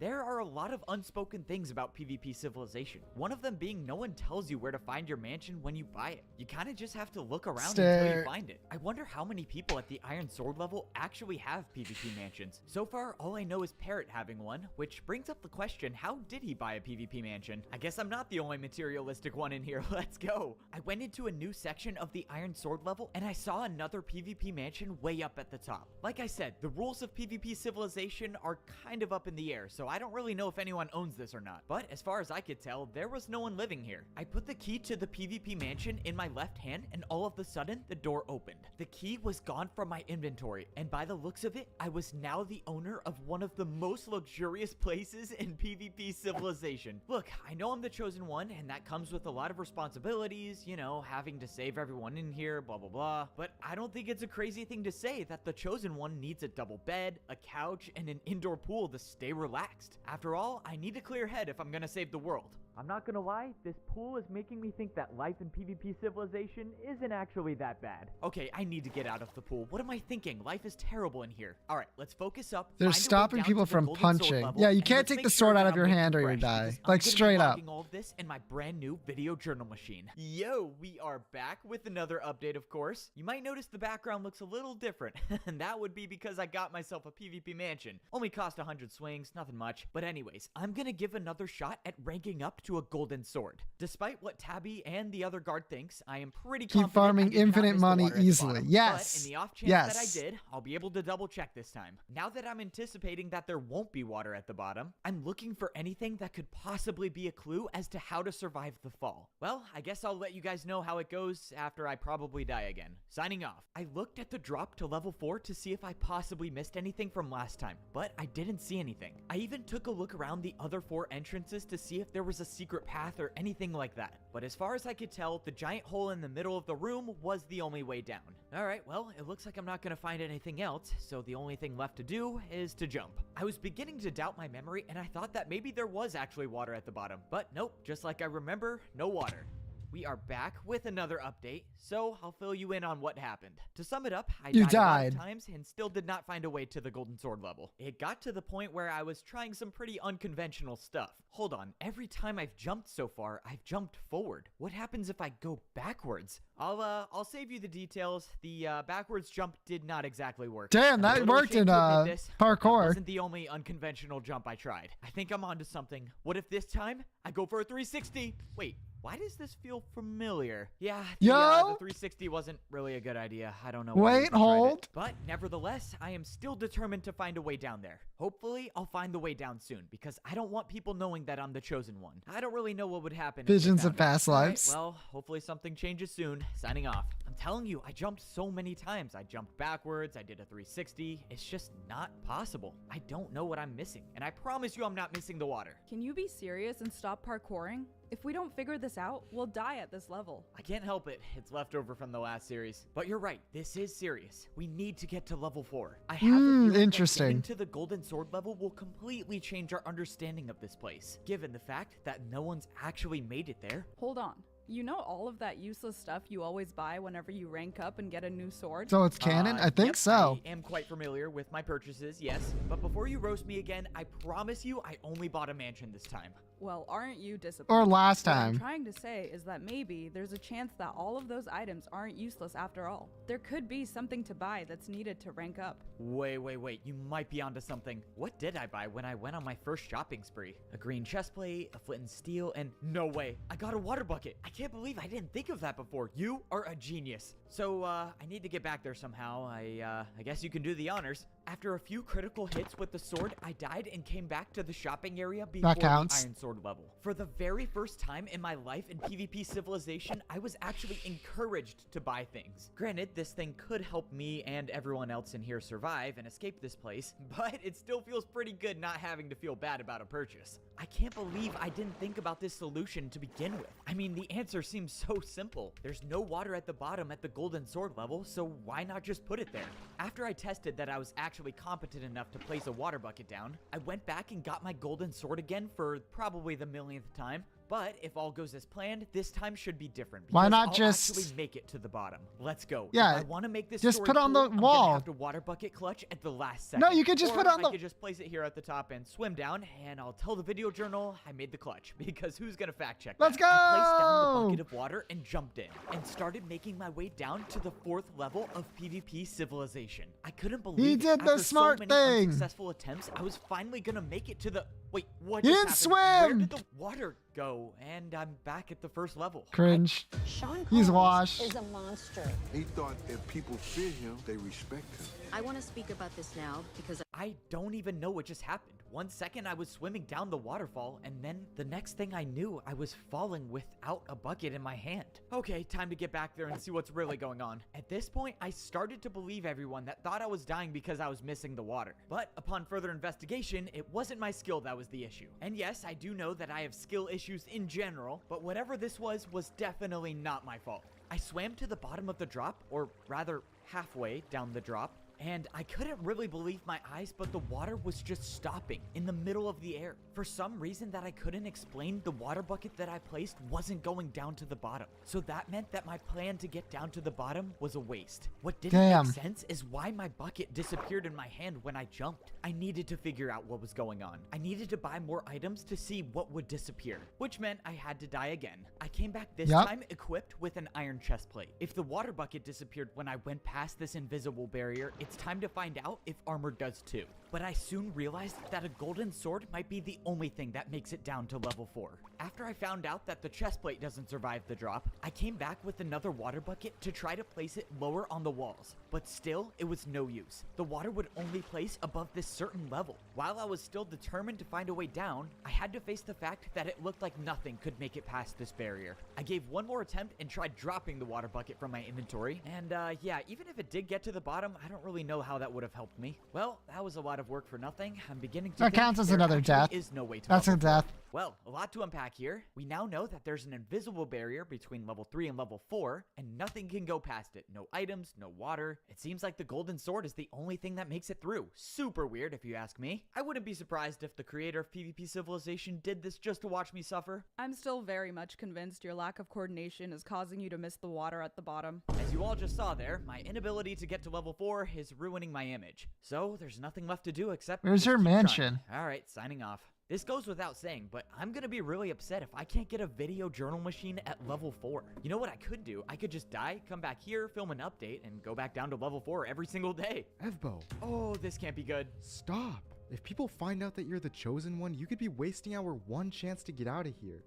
There are a lot of unspoken things about PvP Civilization. One of them being no one tells you where to find your mansion when you buy it. You kind of just have to look around until you find it. I wonder how many people at the Iron Sword level actually have PvP mansions. So far, all I know is Parrot having one, which brings up the question, how did he buy a PvP mansion? I guess I'm not the only materialistic one in here. Let's go. I went into a new section of the Iron Sword level and I saw another PvP mansion way up at the top. Like I said, the rules of PvP Civilization are kind of up in the air, so I don't really know if anyone owns this or not, but as far as I could tell, there was no one living here. I put the key to the PvP mansion in my left hand, and all of a sudden, the door opened. The key was gone from my inventory, and by the looks of it, I was now the owner of one of the most luxurious places in PvP Civilization. Look, I know I'm the chosen one, and that comes with a lot of responsibilities, you know, having to save everyone in here, blah, blah, blah, but I don't think it's a crazy thing to say that the chosen one needs a double bed, a couch, and an indoor pool to stay relaxed. After all, I need a clear head if I'm gonna save the world. I'm not gonna lie, this pool is making me think that life in PvP Civilization isn't actually that bad. Okay, I need to get out of the pool. What am I thinking? Life is terrible in here. Alright, let's focus up. They're stopping people from punching. Yeah, you can't take the sword out of your hand or you die. Like, straight up. All of this in my brand new video journal machine. Yo, we are back with another update, of course. You might notice the background looks a little different, and that would be because I got myself a PvP mansion. Only cost 100 swings, nothing much. But anyways, I'm gonna give another shot at ranking up to a golden sword. Despite what Tabby and the other guard thinks, I am pretty confident keep farming infinite money easily. Yes. But in the off chance that I did, I'll be able to double check this time. Now that I'm anticipating that there won't be water at the bottom, I'm looking for anything that could possibly be a clue as to how to survive the fall. Well, I guess I'll let you guys know how it goes after I probably die again. Signing off. I looked at the drop to level 4 to see if I possibly missed anything from last time, but I didn't see anything. I even took a look around the other 4 entrances to see if there was a secret path or anything like that. But as far as I could tell, the giant hole in the middle of the room was the only way down. Alright, well, it looks like I'm not gonna find anything else, so the only thing left to do is to jump. I was beginning to doubt my memory, and I thought that maybe there was actually water at the bottom. But nope, just like I remember, no water. We are back with another update, so I'll fill you in on what happened. To sum it up, I died a lot of times and still did not find a way to the golden sword level. It got to the point where I was trying some pretty unconventional stuff. Hold on, every time I've jumped so far, I've jumped forward. What happens if I go backwards? I'll save you the details. The backwards jump did not exactly work. Damn, that worked in parkour. That wasn't the only unconventional jump I tried. I think I'm onto something. What if this time I go for a 360? Wait. Why does this feel familiar? Yeah, the 360 wasn't really a good idea. I don't know why. Wait, hold. But nevertheless, I am still determined to find a way down there. Hopefully, I'll find the way down soon because I don't want people knowing that I'm the chosen one. I don't really know what would happen. Visions of past lives. Right, well, hopefully something changes soon. Signing off. I'm telling you, I jumped so many times. I jumped backwards. I did a 360. It's just not possible. I don't know what I'm missing. And I promise you I'm not missing the water. Can you be serious and stop parkouring? If we don't figure this out, we'll die at this level. I can't help it. It's left over from the last series. But you're right. This is serious. We need to get to level 4. I have a feeling interesting. that getting to the golden sword level will completely change our understanding of this place, given the fact that no one's actually made it there. Hold on. You know all of that useless stuff you always buy whenever you rank up and get a new sword? So it's canon? I think yep, so. I am quite familiar with my purchases, yes. But before you roast me again, I promise you I only bought a mansion this time. Well, aren't you disappointed? Or last What I'm time. trying to say is that maybe there's a chance that all of those items aren't useless after all. There could be something to buy that's needed to rank up. Wait. You might be onto something. What did I buy when I went on my first shopping spree? A green chest plate, a flint and steel, and no way, I got a water bucket. I can't believe I didn't think of that before. You are a genius. So, I need to get back there somehow. I guess you can do the honors. After a few critical hits with the sword, I died and came back to the shopping area before the Iron Sword level. For the very first time in my life in PvP Civilization, I was actually encouraged to buy things. Granted, this thing could help me and everyone else in here survive and escape this place, but it still feels pretty good not having to feel bad about a purchase. I can't believe I didn't think about this solution to begin with. I mean, the answer seems so simple. There's no water at the bottom at the golden sword level, so why not just put it there? After I tested that I was actually competent enough to place a water bucket down, I went back and got my golden sword again for probably the millionth time. But if all goes as planned, this time should be different. Why not I'll just actually make it to the bottom? Let's go. Yeah, if I want to make this just story put on the cool, I'm wall. gonna have to water bucket clutch at the last second. No, you could just or put on I the. could just place it here at the top and swim down, and I'll tell the video journal I made the clutch because who's gonna fact check? Let's that? I placed down the go! bucket of water and jumped in and started making my way down to the 4th level of PvP Civilization. I couldn't believe He it. did the After smart so many thing. unsuccessful attempts, I was finally gonna make it to the. Wait, what? You just didn't happened? Where swim! did the water go? And I'm back at the 1st level. Cringe. Sean He's Combs washed. is a monster. He thought if people fear him, they respect him. I want to speak about this now because I don't even know what just happened. 1 second I was swimming down the waterfall, and then the next thing I knew, I was falling without a bucket in my hand. Okay, time to get back there and see what's really going on. At this point, I started to believe everyone that thought I was dying because I was missing the water. But upon further investigation, it wasn't my skill that was the issue. And yes, I do know that I have skill issues in general, but whatever this was definitely not my fault. I swam to the bottom of the drop, or rather halfway down the drop, and I couldn't really believe my eyes, but the water was just stopping in the middle of the air. For some reason that I couldn't explain, the water bucket that I placed wasn't going down to the bottom. So that meant that my plan to get down to the bottom was a waste. What didn't make sense is why my bucket disappeared in my hand when I jumped. I needed to figure out what was going on. I needed to buy more items to see what would disappear, which meant I had to die again. I came back this time equipped with an iron chest plate. If the water bucket disappeared when I went past this invisible barrier, it's time to find out if armor does too. But I soon realized that a golden sword might be the only thing that makes it down to level 4. After I found out that the chest plate doesn't survive the drop, I came back with another water bucket to try to place it lower on the walls, but still, it was no use. The water would only place above this certain level. While I was still determined to find a way down, I had to face the fact that it looked like nothing could make it past this barrier. I gave one more attempt and tried dropping the water bucket from my inventory, and yeah, even if it did get to the bottom, I don't really know how that would have helped me. Well, that was a lot of work for nothing. I'm beginning to That think counts as there another actually death. is no way to That's a level 4. death. Well, a lot to unpack here. We now know that there's an invisible barrier between level 3 and level 4, and nothing can go past it. No items, no water. It seems like the golden sword is the only thing that makes it through. Super weird if you ask me. I wouldn't be surprised if the creator of PvP Civilization did this just to watch me suffer. I'm still very much convinced your lack of coordination is causing you to miss the water at the bottom. As you all just saw there, my inability to get to level 4 is ruining my image. So there's nothing left to do except Where's just your keep mansion? trying. All right, signing off. This goes without saying, but I'm gonna be really upset if I can't get a video journal machine at level 4. You know what I could do? I could just die, come back here, film an update, and go back down to level 4 every single day. Evbo. Oh, this can't be good. Stop. If people find out that you're the chosen one, you could be wasting our one chance to get out of here.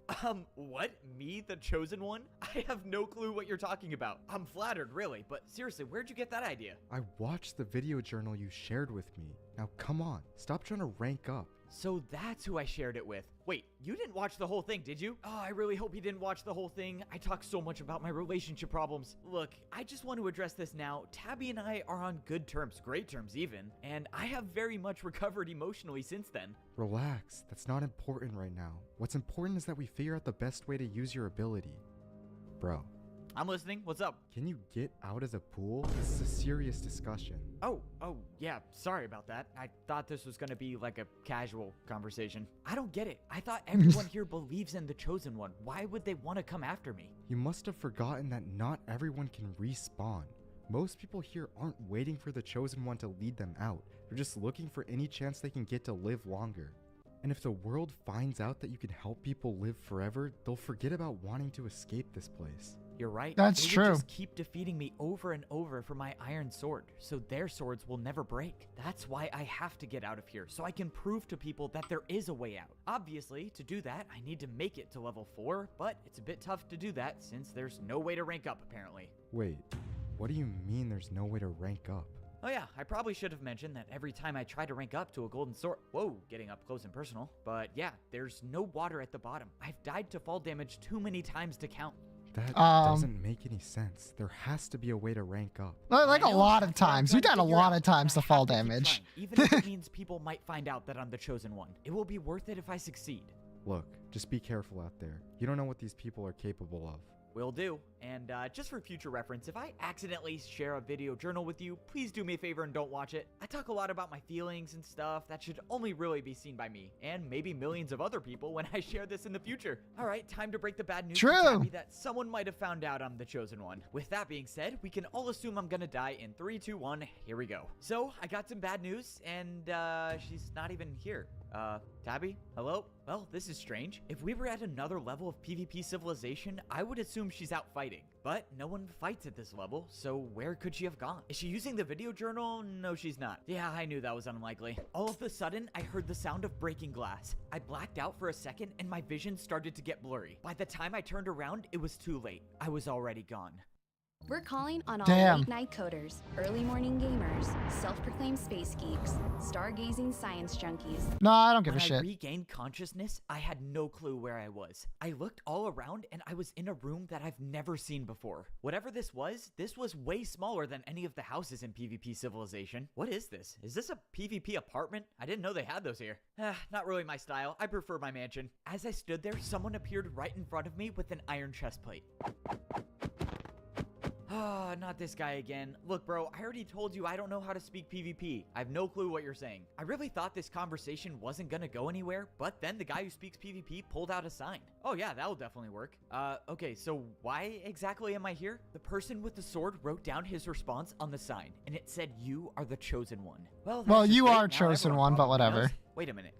What? Me, the chosen one? I have no clue what you're talking about. I'm flattered, really, but seriously, where'd you get that idea? I watched the video journal you shared with me. Now come on, stop trying to rank up. So that's who I shared it with. Wait, you didn't watch the whole thing, did you? Oh, I really hope you didn't watch the whole thing. I talk so much about my relationship problems. Look, I just want to address this now. Tabby and I are on good terms, great terms even, and I have very much recovered emotionally since then. Relax, that's not important right now. What's important is that we figure out the best way to use your ability. Bro. I'm listening. What's up? Can you get out of the pool? This is a serious discussion. Oh, yeah, sorry about that. I thought this was gonna be like a casual conversation. I don't get it. I thought everyone here believes in the Chosen One. Why would they want to come after me? You must have forgotten that not everyone can respawn. Most people here aren't waiting for the Chosen One to lead them out. They're just looking for any chance they can get to live longer. And if the world finds out that you can help people live forever, they'll forget about wanting to escape this place. You're right. That's they true. Would just keep defeating me over and over for my iron sword, so their swords will never break. That's why I have to get out of here, so I can prove to people that there is a way out. Obviously, to do that, I need to make it to level 4, but it's a bit tough to do that since there's no way to rank up, apparently. Wait, what do you mean there's no way to rank up? Oh yeah, I probably should have mentioned that every time I try to rank up to a golden sword— whoa, getting up close and personal. But yeah, there's no water at the bottom. I've died to fall damage too many times to count. That doesn't make any sense. There has to be a way to rank up. Like a lot of times. You died a lot of times to fall Keep damage. trying, even if it means people might find out that I'm the Chosen One. It will be worth it if I succeed. Look, just be careful out there. You don't know what these people are capable of. Will do. And just for future reference, if I accidentally share a video journal with you, please do me a favor and don't watch it. I talk a lot about my feelings and stuff that should only really be seen by me, and maybe millions of other people when I share this in the future. All right, time to break the bad news to Tabby that someone might have found out I'm the Chosen One. With that being said, we can all assume I'm gonna die in 3, 2, 1, here we go. So, I got some bad news, and she's not even here. Tabby? Hello? Well, this is strange. If we were at another level of PvP civilization, I would assume she's out fighting. But no one fights at this level, so where could she have gone? Is she using the video journal? No, she's not. Yeah, I knew that was unlikely. All of a sudden, I heard the sound of breaking glass. I blacked out for a second and my vision started to get blurry. By the time I turned around, it was too late. I was already gone. We're calling on all Damn. late night coders, early morning gamers, self-proclaimed space geeks, stargazing science junkies. No, I don't give a When I shit. regained consciousness, I had no clue where I was. I looked all around and I was in a room that I've never seen before. Whatever this was way smaller than any of the houses in PvP Civilization. What is this? Is this a PvP apartment? I didn't know they had those here. Not really my style. I prefer my mansion. As I stood there, someone appeared right in front of me with an iron chest plate. Ah, not this guy again. Look, bro, I already told you I don't know how to speak PvP. I have no clue what you're saying. I really thought this conversation wasn't gonna go anywhere, but then the guy who speaks PvP pulled out a sign. Oh yeah, that'll definitely work. Okay, so why exactly am I here? The person with the sword wrote down his response on the sign, and it said, "You are the Chosen One." Well, that's You just are great. Now Chosen everyone One, but probably whatever. knows. Wait a minute.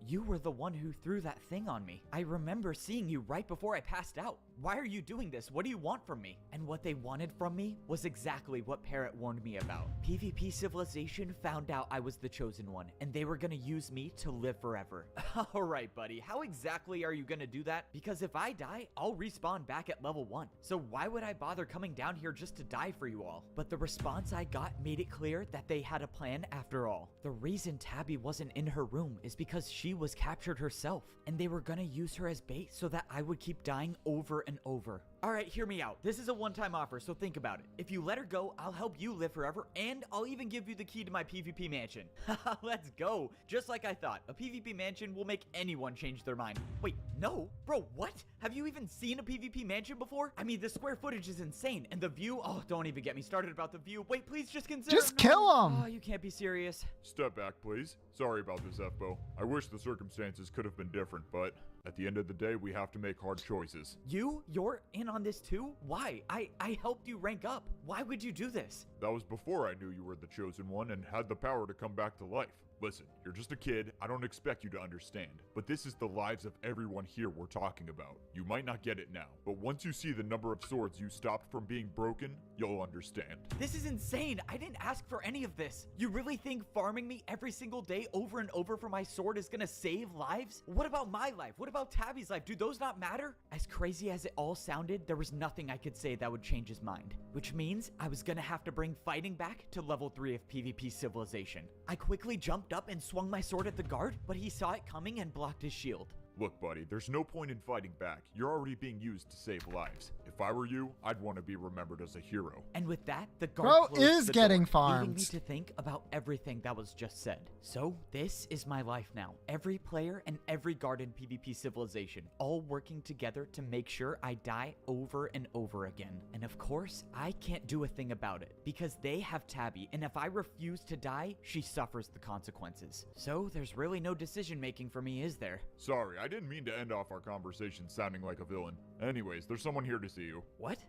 You were the one who threw that thing on me. I remember seeing you right before I passed out. Why are you doing this? What do you want from me? And what they wanted from me was exactly what Parrot warned me about. PvP Civilization found out I was the Chosen One, and they were gonna use me to live forever. Alright, buddy, how exactly are you gonna do that? Because if I die, I'll respawn back at level 1. So why would I bother coming down here just to die for you all? But the response I got made it clear that they had a plan after all. The reason Tabby wasn't in her room is because she was captured herself, and they were gonna use her as bait so that I would keep dying over and over. Alright, hear me out. This is a one-time offer, so think about it. If you let her go, I'll help you live forever, and I'll even give you the key to my PvP mansion. Haha, let's go. Just like I thought, a PvP mansion will make anyone change their mind. Wait, no? Bro, what? Have you even seen a PvP mansion before? I mean, the square footage is insane, and the view— oh, don't even get me started about the view. Wait, please just consider— Just kill him! Oh, you can't be serious. Step back, please. Sorry about this, F-Bo. I wish the circumstances could have been different, but at the end of the day, we have to make hard choices. You're in on this too? Why? I helped you rank up. Why would you do this? That was before I knew you were the Chosen One and had the power to come back to life. Listen, you're just a kid, I don't expect you to understand, but this is the lives of everyone here we're talking about. You might not get it now, but once you see the number of swords you stopped from being broken, you'll understand. This is insane. I didn't ask for any of this. You really think farming me every single day over and over for my sword is gonna save lives? What about my life? What about Tabby's life? Do those not matter? As crazy as it all sounded, there was nothing I could say that would change his mind. Which means I was gonna have to bring fighting back to level 3 of PvP Civilization. I quickly jumped up and swung my sword at the guard, but he saw it coming and blocked his shield. Look, buddy, there's no point in fighting back. You're already being used to save lives. If I were you, I'd want to be remembered as a hero. And with that, the guard Bro closed is the getting door, farmed. leaving me to think about everything that was just said. So, this is my life now. Every player and every guard in PvP Civilization, all working together to make sure I die over and over again. And of course, I can't do a thing about it, because they have Tabby, and if I refuse to die, she suffers the consequences. So, there's really no decision making for me, is there? Sorry, I didn't mean to end off our conversation sounding like a villain. Anyways, there's someone here to see you. What?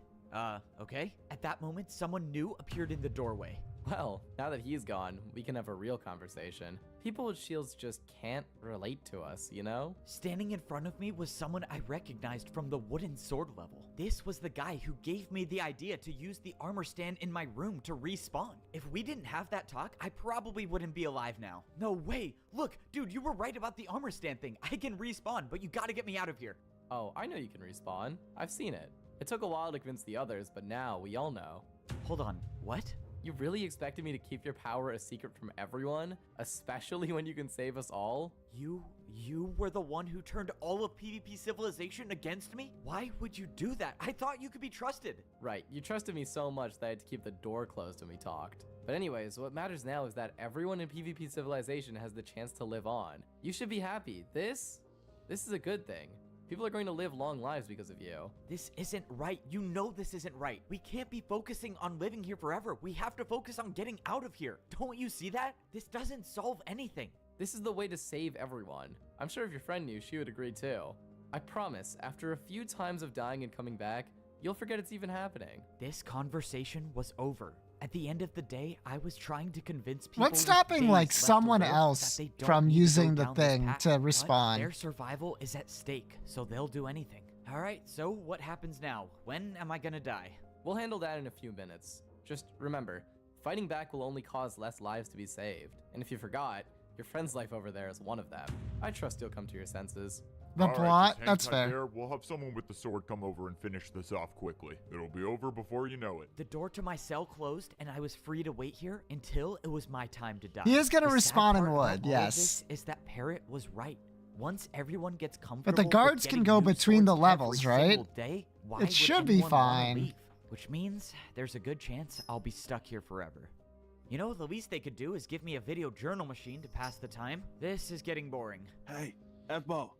Okay. At that moment, someone new appeared in the doorway. Well, now that he's gone, we can have a real conversation. People with shields just can't relate to us, you know? Standing in front of me was someone I recognized from the wooden sword level. This was the guy who gave me the idea to use the armor stand in my room to respawn. If we didn't have that talk, I probably wouldn't be alive now. No way. Look, dude, you were right about the armor stand thing. I can respawn, but you gotta get me out of here. Oh, I know you can respawn. I've seen it. It took a while to convince the others, but now we all know. Hold on, what? You really expected me to keep your power a secret from everyone? Especially when you can save us all? You were the one who turned all of PvP Civilization against me? Why would you do that? I thought you could be trusted. Right, you trusted me so much that I had to keep the door closed when we talked. But anyways, what matters now is that everyone in PvP Civilization has the chance to live on. You should be happy. This is a good thing. People are going to live long lives because of you. This isn't right. You know this isn't right. We can't be focusing on living here forever. We have to focus on getting out of here. Don't you see that? This doesn't solve anything. This is the way to save everyone. I'm sure if your friend knew, she would agree too. I promise, after a few times of dying and coming back, you'll forget it's even happening. This conversation was over. At the end of the day, I was trying to convince people. What's stopping like someone else from using the thing to respawn? Their survival is at stake, so they'll do anything. All right, so what happens now? When am I gonna die? We'll handle that in a few minutes. Just remember, fighting back will only cause less lives to be saved. And if you forgot, your friend's life over there is one of them. I trust you'll come to your senses. The All right, plot? just hang That's tight fair. there. We'll have someone with the sword come over and finish this off quickly. It'll be over before you know it. The door to my cell closed, and I was free to wait here until it was my time to die. He is gonna The sad respawn in part about wood, all of yes. this is that Parrot was right. Once everyone gets comfortable, But the with guards can getting go new between the swords levels, every right? single day, why It would should be anyone wanna fine. leave? Which means there's a good chance I'll be stuck here forever. You know, the least they could do is give me a video journal machine to pass the time. This is getting boring. Hey, F-Bo.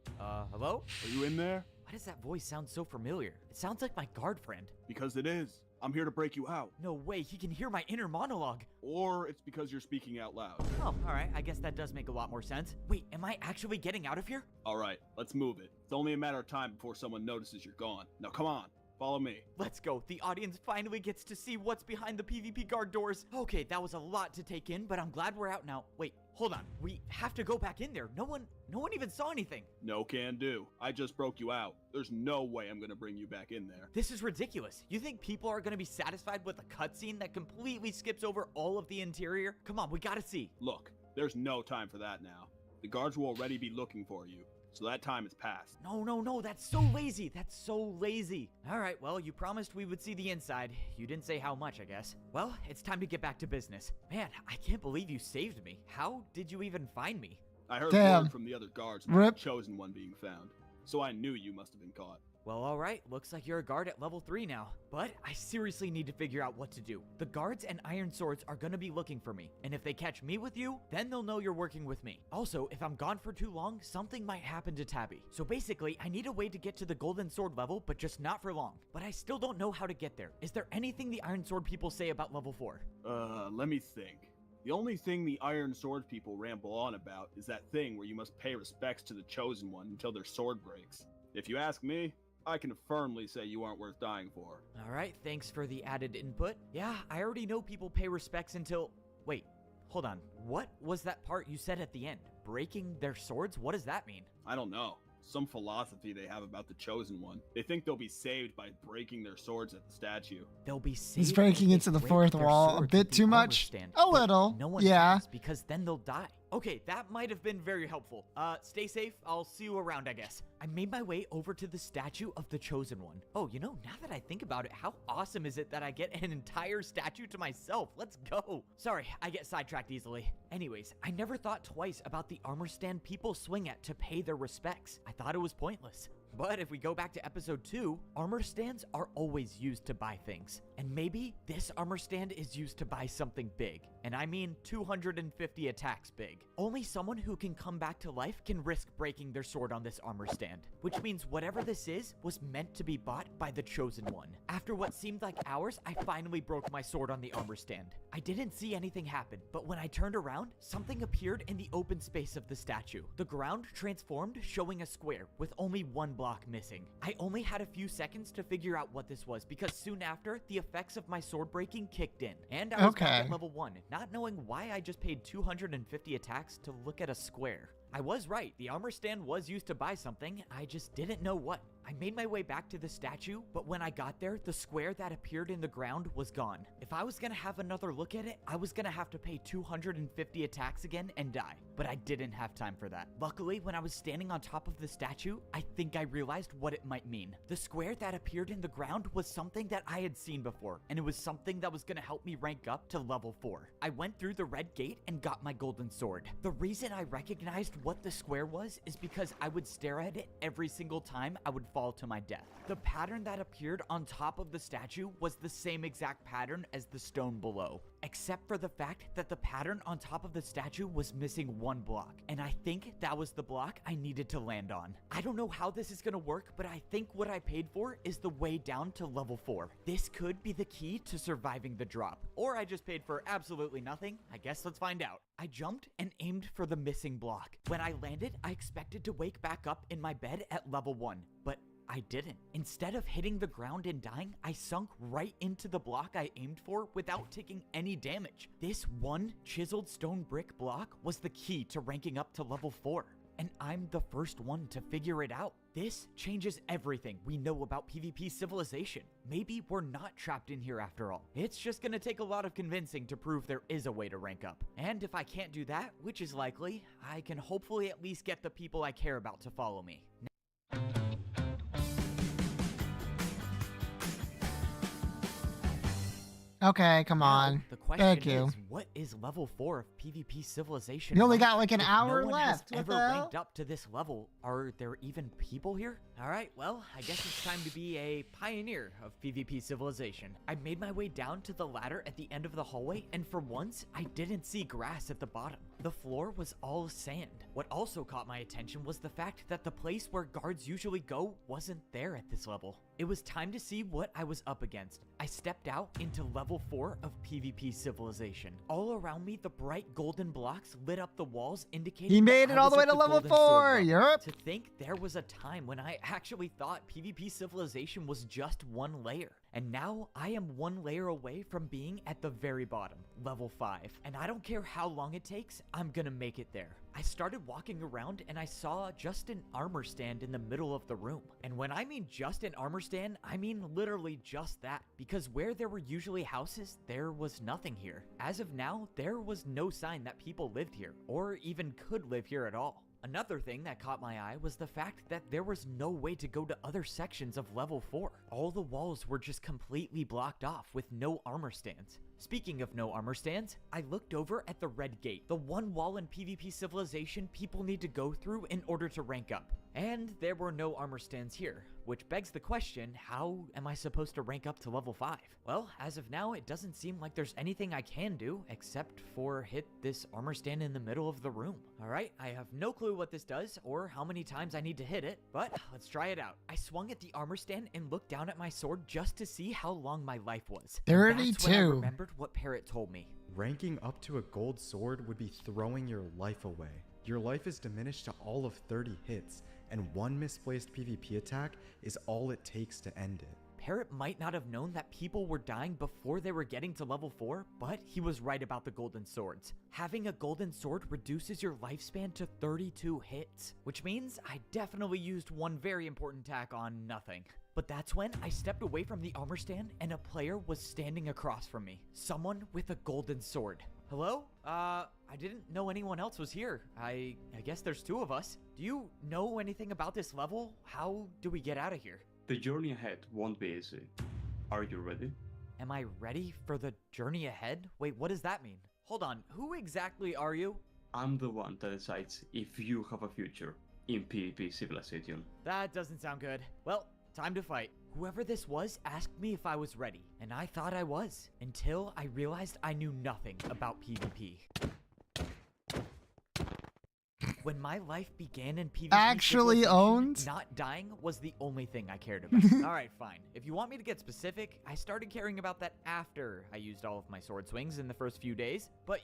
Hello? Are you in there? Why does that voice sound so familiar? It sounds like my guard friend. Because it is. I'm here to break you out. No way, he can hear my inner monologue. Or it's because you're speaking out loud. Oh, alright, I guess that does make a lot more sense. Wait, am I actually getting out of here? Alright, let's move it. It's only a matter of time before someone notices you're gone. Now come on, follow me. Let's go. The audience finally gets to see what's behind the PvP guard doors. Okay, that was a lot to take in, but I'm glad we're out now. Wait, hold on. We have to go back in there. No one even saw anything. No can do. I just broke you out. There's no way I'm gonna bring you back in there. This is ridiculous. You think people are gonna be satisfied with a cutscene that completely skips over all of the interior? Come on, we gotta see. Look, there's no time for that now. The guards will already be looking for you. So that time has passed. No, that's so lazy. That's so lazy. All right, well, you promised we would see the inside. You didn't say how much, I guess. Well, it's time to get back to business. Man, I can't believe you saved me. How did you even find me? I heard Damn. word from the other guards about Rip. the chosen one being found. So I knew you must have been caught. Well, all right. Looks like you're a guard at level 3 now. But I seriously need to figure out what to do. The guards and Iron Swords are gonna be looking for me. And if they catch me with you, then they'll know you're working with me. Also, if I'm gone for too long, something might happen to Tabby. So basically, I need a way to get to the Golden Sword level, but just not for long. But I still don't know how to get there. Is there anything the Iron Sword people say about level 4? Let me think. The only thing the Iron Sword people ramble on about is that thing where you must pay respects to the Chosen One until their sword breaks. If you ask me, I can firmly say you aren't worth dying for. All right, thanks for the added input. Yeah, I already know people pay respects until... Wait, hold on. What was that part you said at the end? Breaking their swords? What does that mean? I don't know. some philosophy they have about the Chosen One. They think they'll be saved by breaking their swords at the statue. They'll be saved. He's breaking into the fourth wall a bit too much. A little. No one yeah. has, because then they'll die. Okay, that might have been very helpful. Stay safe. I'll see you around, I guess. I made my way over to the statue of the Chosen One. Oh, you know, now that I think about it, how awesome is it that I get an entire statue to myself? Let's go. Sorry, I get sidetracked easily. Anyways, I never thought twice about the armor stand people swing at to pay their respects. I thought it was pointless. But if we go back to episode 2, armor stands are always used to buy things. And maybe this armor stand is used to buy something big. And I mean 250 attacks big. Only someone who can come back to life can risk breaking their sword on this armor stand. Which means whatever this is was meant to be bought by the Chosen One. After what seemed like hours, I finally broke my sword on the armor stand. I didn't see anything happen, but when I turned around, something appeared in the open space of the statue. The ground transformed, showing a square with only one block missing. I only had a few seconds to figure out what this was because soon after, the effects of my sword breaking kicked in. And I was back at level 1, not knowing why I just paid 250 attacks to look at a square. I was right, the armor stand was used to buy something, I just didn't know what. I made my way back to the statue, but when I got there, the square that appeared in the ground was gone. If I was gonna have another look at it, I was gonna have to pay 250 attacks again and die. But I didn't have time for that. Luckily, when I was standing on top of the statue, I think I realized what it might mean. The square that appeared in the ground was something that I had seen before, and it was something that was gonna help me rank up to level 4. I went through the red gate and got my golden sword. The reason I recognized what the square was is because I would stare at it every single time I would fall to my death. The pattern that appeared on top of the statue was the same exact pattern as the stone below, except for the fact that the pattern on top of the statue was missing one block, and I think that was the block I needed to land on. I don't know how this is gonna work, but I think what I paid for is the way down to level 4. This could be the key to surviving the drop, or I just paid for absolutely nothing. I guess let's find out. I jumped and aimed for the missing block. When I landed, I expected to wake back up in my bed at level 1, but I didn't. Instead of hitting the ground and dying, I sunk right into the block I aimed for without taking any damage. This one chiseled stone brick block was the key to ranking up to level 4. And I'm the first one to figure it out. This changes everything we know about PvP civilization. Maybe we're not trapped in here after all. It's just gonna take a lot of convincing to prove there is a way to rank up. And if I can't do that, which is likely, I can hopefully at least get the people I care about to follow me. Okay, come on. The question Thank you. is, what is level 4 of PvP civilization? You only like? got like an If hour no one left. Has What ever the hell? ranked up to this level? Are there even people here? All right, well, I guess it's time to be a pioneer of PvP civilization. I made my way down to the ladder at the end of the hallway, and for once, I didn't see grass at the bottom. The floor was all sand. What also caught my attention was the fact that the place where guards usually go wasn't there at this level. It was time to see what I was up against. I stepped out into level 4 of PvP civilization. All around me, the bright golden blocks lit up the walls, indicating He made that it I all was the way at to level golden sword 4. level. Yup. To think there was a time when I actually thought PvP civilization was just one layer. And now I am one layer away from being at the very bottom, level 5. And I don't care how long it takes, I'm gonna make it there. I started walking around and I saw just an armor stand in the middle of the room. And when I mean just an armor stand, I mean literally just that. Because where there were usually houses, there was nothing here. As of now, there was no sign that people lived here, or even could live here at all. Another thing that caught my eye was the fact that there was no way to go to other sections of level 4. All the walls were just completely blocked off with no armor stands. Speaking of no armor stands, I looked over at the red gate, the one wall in PvP civilization people need to go through in order to rank up. And there were no armor stands here, which begs the question, how am I supposed to rank up to level 5? Well, as of now, it doesn't seem like there's anything I can do except for hit this armor stand in the middle of the room. Alright, I have no clue what this does or how many times I need to hit it, but let's try it out. I swung at the armor stand and looked down at my sword just to see how long my life was. And that's when I 32. remembered what Parrot told me. Ranking up to a gold sword would be throwing your life away. Your life is diminished to all of 30 hits, and one misplaced PvP attack is all it takes to end it. Parrot might not have known that people were dying before they were getting to level 4, but he was right about the golden swords. Having a golden sword reduces your lifespan to 32 hits, which means I definitely used one very important attack on nothing. But that's when I stepped away from the armor stand and a player was standing across from me. Someone with a golden sword. Hello? I didn't know anyone else was here. I guess there's 2 of us. Do you know anything about this level? How do we get out of here? The journey ahead won't be easy. Are you ready? Am I ready for the journey ahead? Wait, what does that mean? Hold on, who exactly are you? I'm the one that decides if you have a future in PvP Civilization. That doesn't sound good. Well, time to fight. Whoever this was asked me if I was ready, and I thought I was, until I realized I knew nothing about PvP. When my life began in PvP, Actually owned? not dying was the only thing I cared about. Alright, fine. If you want me to get specific, I started caring about that after I used all of my sword swings in the first few days, but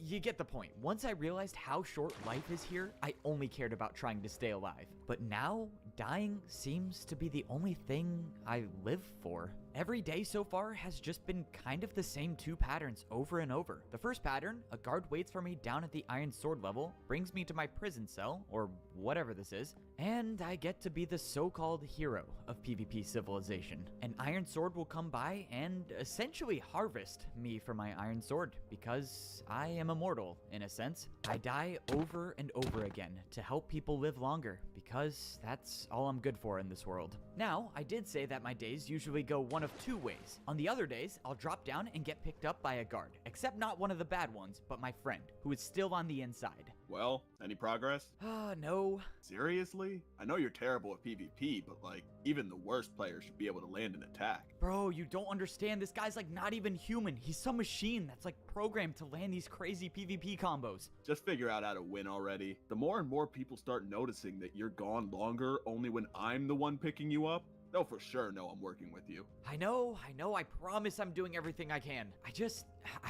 you get the point. Once I realized how short life is here, I only cared about trying to stay alive. But now, dying seems to be the only thing I live for. Every day so far has just been kind of the same 2 patterns over and over. The first pattern, a guard waits for me down at the Iron Sword level, brings me to my prison cell, or whatever this is, and I get to be the so-called hero of PvP Civilization. An Iron Sword will come by and essentially harvest me for my Iron Sword, because I am immortal, in a sense. I die over and over again to help people live longer, because that's all I'm good for in this world. Now, I did say that my days usually go one of 2 ways. On the other days, I'll drop down and get picked up by a guard, except not one of the bad ones, but my friend, who is still on the inside. Well, any progress? No. Seriously? I know you're terrible at PvP, but like, even the worst players should be able to land an attack. Bro, you don't understand. This guy's like not even human. He's some machine that's like programmed to land these crazy PvP combos. Just figure out how to win already. The more and more people start noticing that you're gone longer only when I'm the one picking you up, they'll for sure know I'm working with you. I know. I promise I'm doing everything I can. I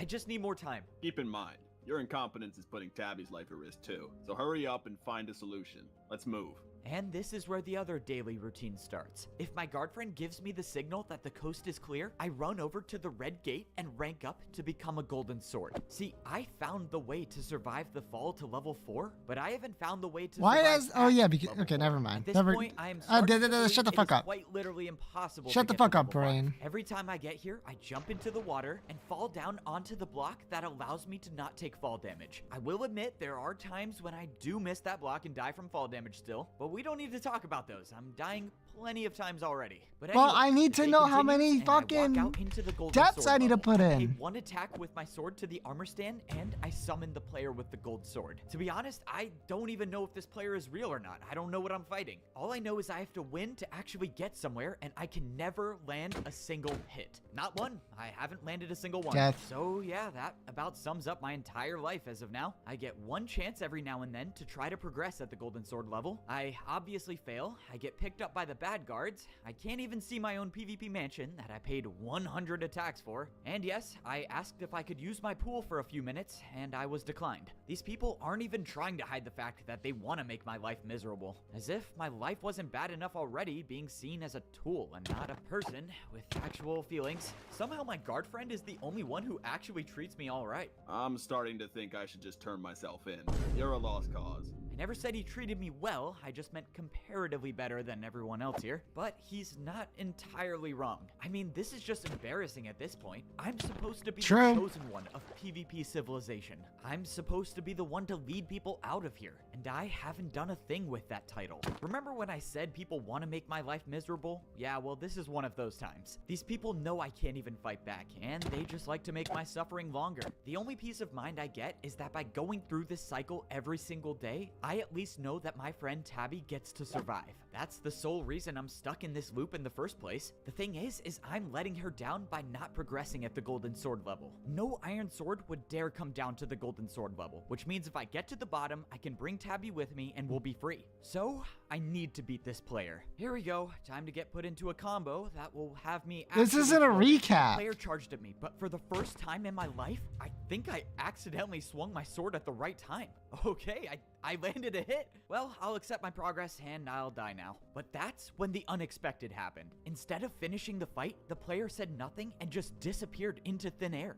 just need more time. Keep in mind, your incompetence is putting Tabby's life at risk too. So hurry up and find a solution. Let's move. And this is where the other daily routine starts. If my guard friend gives me the signal that the coast is clear, I run over to the red gate and rank up to become a golden sword. See, I found the way to survive the fall to level 4, but I haven't found the way to Why survive does? Oh yeah, because level okay, 4. never mind. At this Never. point, I am starting to believe Shut the it fuck is up. quite literally impossible Shut to the get fuck to up, level 5. brain. Every time I get here, I jump into the water and fall down onto the block that allows me to not take fall damage. I will admit there are times when I do miss that block and die from fall damage still, but we don't need to talk about those. I'm dying plenty of times already. But Well, anyway, I need the to day know how continues, many and I walk fucking out into the golden deaths sword I need to level. put I in. pay one attack with my sword to the armor stand, and I summon the player with the gold sword. To be honest, I don't even know if this player is real or not. I don't know what I'm fighting. All I know is I have to win to actually get somewhere, and I can never land a single hit. Not one. I haven't landed a single one. Death. So yeah, that about sums up my entire life as of now. I get one chance every now and then to try to progress at the golden sword level. I obviously fail. I get picked up by the bad guards. I can't even see my own PvP mansion that I paid 100 attacks for. And yes, I asked if I could use my pool for a few minutes, and I was declined. These people aren't even trying to hide the fact that they want to make my life miserable. As if my life wasn't bad enough already, being seen as a tool and not a person with actual feelings. Somehow my guard friend is the only one who actually treats me alright. I'm starting to think I should just turn myself in. You're a lost cause. I never said he treated me well, I just meant comparatively better than everyone else here. But he's not entirely wrong. I mean, this is just embarrassing at this point. I'm supposed to be the chosen one of PvP Civilization. I'm supposed to be the one to lead people out of here, and I haven't done a thing with that title. Remember when I said people want to make my life miserable? Yeah, well, this is one of those times. These people know I can't even fight back, and they just like to make my suffering longer. The only peace of mind I get is that by going through this cycle every single day, I at least know that my friend Tabby gets to survive. That's the sole reason I'm stuck in this loop in the first place. The thing is I'm letting her down by not progressing at the golden sword level. No iron sword would dare come down to the golden sword level, which means if I get to the bottom, I can bring Tabby with me and we'll be free. So, I need to beat this player. Here we go. Time to get put into a combo that will have me This isn't a recap. The player charged at me, but for the first time in my life, I think I accidentally swung my sword at the right time. Okay, I landed a hit. Well, I'll accept my progress and I'll die now. But that's when the unexpected happened. Instead of finishing the fight, the player said nothing and just disappeared into thin air.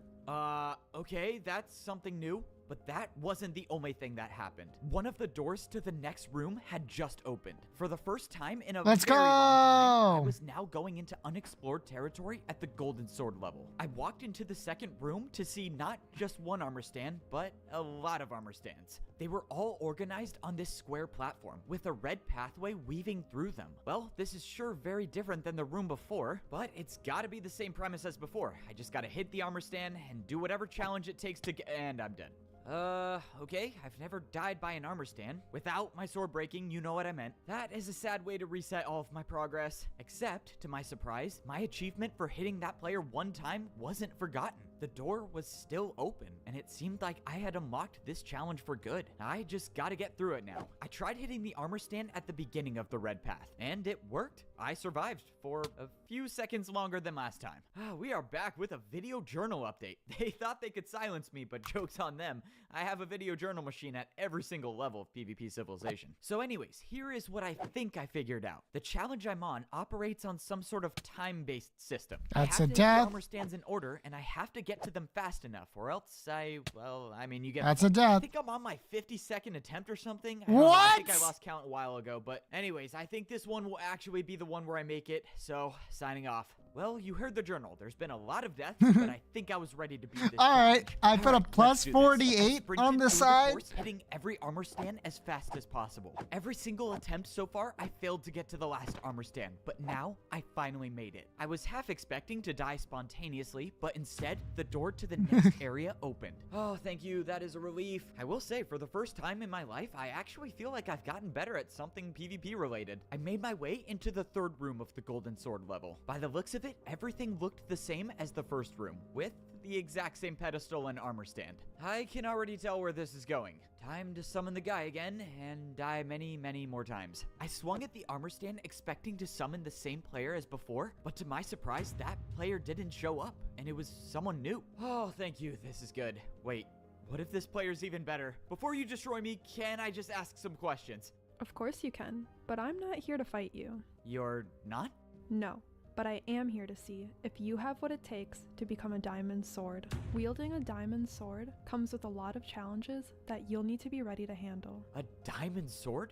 Okay, that's something new. But that wasn't the only thing that happened. One of the doors to the next room had just opened. For the first time in a very long time, I was now going into unexplored territory at the Golden Sword level. I walked into the second room to see not just one armor stand, but a lot of armor stands. They were all organized on this square platform, with a red pathway weaving through them. Well, this is sure very different than the room before, but it's gotta be the same premise as before. I just gotta hit the armor stand and do whatever challenge it takes to get, and I'm done. Okay, I've never died by an armor stand. Without my sword breaking, you know what I meant. That is a sad way to reset all of my progress. Except, to my surprise, my achievement for hitting that player one time wasn't forgotten. The door was still open, and it seemed like I had unlocked this challenge for good. I just gotta get through it now. I tried hitting the armor stand at the beginning of the red path, and it worked. I survived for a few seconds longer than last time. We are back with a video journal update. They thought they could silence me, but joke's on them. I have a video journal machine at every single level of PvP Civilization. So anyways, here is what I think I figured out. The challenge I'm on operates on some sort of time-based system. That's I a have to hit death. the armor stands in order, and I have to get to them fast enough, or else you get That's the a point. death. I think I'm on my 52nd attempt or something. I don't know, I think I lost count a while ago, but anyways, I think this one will actually be the one where I make it, so signing off. Well, you heard the journal. There's been a lot of deaths, but I think I was ready to beat this Alright, challenge. I put a Alright, plus let's do this. 48 I on the sprinted through side. course, hitting every armor stand as fast as possible. Every single attempt so far, I failed to get to the last armor stand, but now I finally made it. I was half expecting to die spontaneously, but instead, the door to the next area opened. Oh, thank you. That is a relief. I will say, for the first time in my life, I actually feel like I've gotten better at something PvP related. I made my way into the third room of the Golden Sword level. By the looks of it, everything looked the same as the first room, with the exact same pedestal and armor stand. I can already tell where this is going. Time to summon the guy again and die many, many more times. I swung at the armor stand expecting to summon the same player as before, but to my surprise, that player didn't show up, and it was someone new. Oh, thank you. This is good. Wait, what if this player's even better? Before you destroy me, can I just ask some questions? Of course you can, but I'm not here to fight you. You're not? No. But I am here to see if you have what it takes to become a diamond sword. Wielding a diamond sword comes with a lot of challenges that you'll need to be ready to handle. A diamond sword?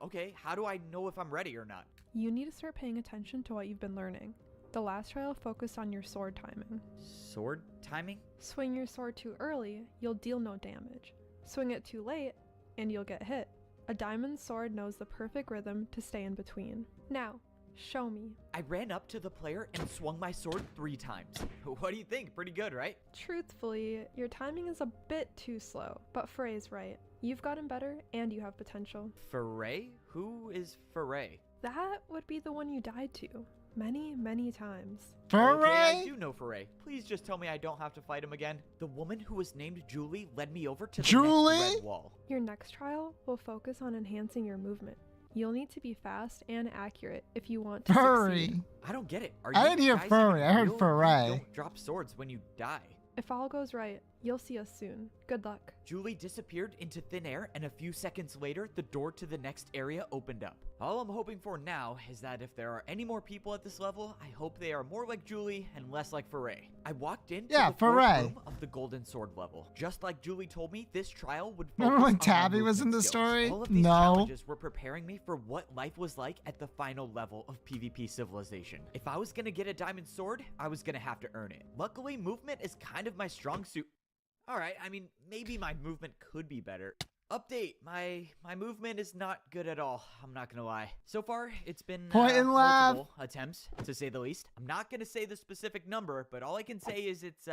Okay, how do I know if I'm ready or not? You need to start paying attention to what you've been learning. The last trial focused on your sword timing. Sword timing? Swing your sword too early, you'll deal no damage. Swing it too late, and you'll get hit. A diamond sword knows the perfect rhythm to stay in between. Now, show me. I ran up to the player and swung my sword 3 times. What do you think? Pretty good, right? Truthfully, your timing is a bit too slow, but Frey's right. You've gotten better and you have potential. Foray? Who is Foray? That would be the one you died to. Many, many times. Okay, I do know Foray. Please just tell me I don't have to fight him again. The woman who was named Julie led me over to the next red wall. Your next trial will focus on enhancing your movement. You'll need to be fast and accurate if you want to succeed. I don't get it. I didn't hear furry. I heard foray. Don't drop swords when you die. If all goes right, you'll see us soon. Good luck. Julie disappeared into thin air, and a few seconds later, the door to the next area opened up. All I'm hoping for now is that if there are any more people at this level, I hope they are more like Julie and less like Foray. I walked into the fourth room of the Golden Sword level. Just like Julie told me, this trial would focus Remember when on my Tabby was in movement the skills. story? All of these No. challenges were preparing me for what life was like at the final level of PvP Civilization. If I was gonna get a diamond sword, I was gonna have to earn it. Luckily, movement is kind of my strong suit. Alright, I mean, maybe my movement could be better. Update, my movement is not good at all, I'm not gonna lie. So far, it's been multiple attempts, to say the least. I'm not gonna say the specific number, but all I can say is it's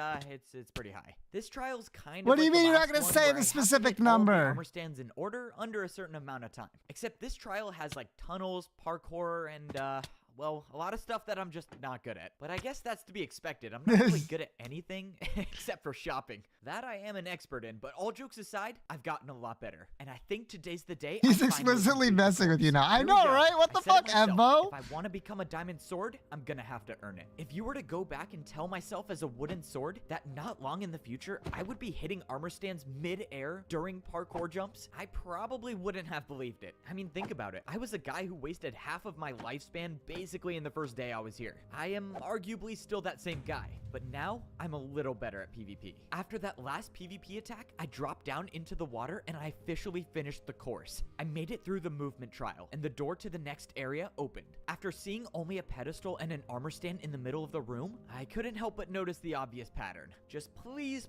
pretty high. This trial's kind What of do you like mean the you're not last gonna one say where the I have to specific hit all of the number? armor stands in order under a certain amount of time. Except this trial has like tunnels, parkour, and well, a lot of stuff that I'm just not good at. But I guess that's to be expected. I'm not really good at anything except for shopping. That I am an expert in, but all jokes aside, I've gotten a lot better. And I think today's the day. He's explicitly messing with you now. I know, right? What the fuck, Evo? If I want to become a diamond sword, I'm gonna have to earn it. If you were to go back and tell myself as a wooden sword that not long in the future, I would be hitting armor stands mid-air during parkour jumps, I probably wouldn't have believed it. I mean, think about it. I was a guy who wasted half of my lifespan basically in the first day I was here. I am arguably still that same guy, but now I'm a little better at PvP. After that last PvP attack, I dropped down into the water and I officially finished the course. I made it through the movement trial and the door to the next area opened. After seeing only a pedestal and an armor stand in the middle of the room, I couldn't help but notice the obvious pattern. Just please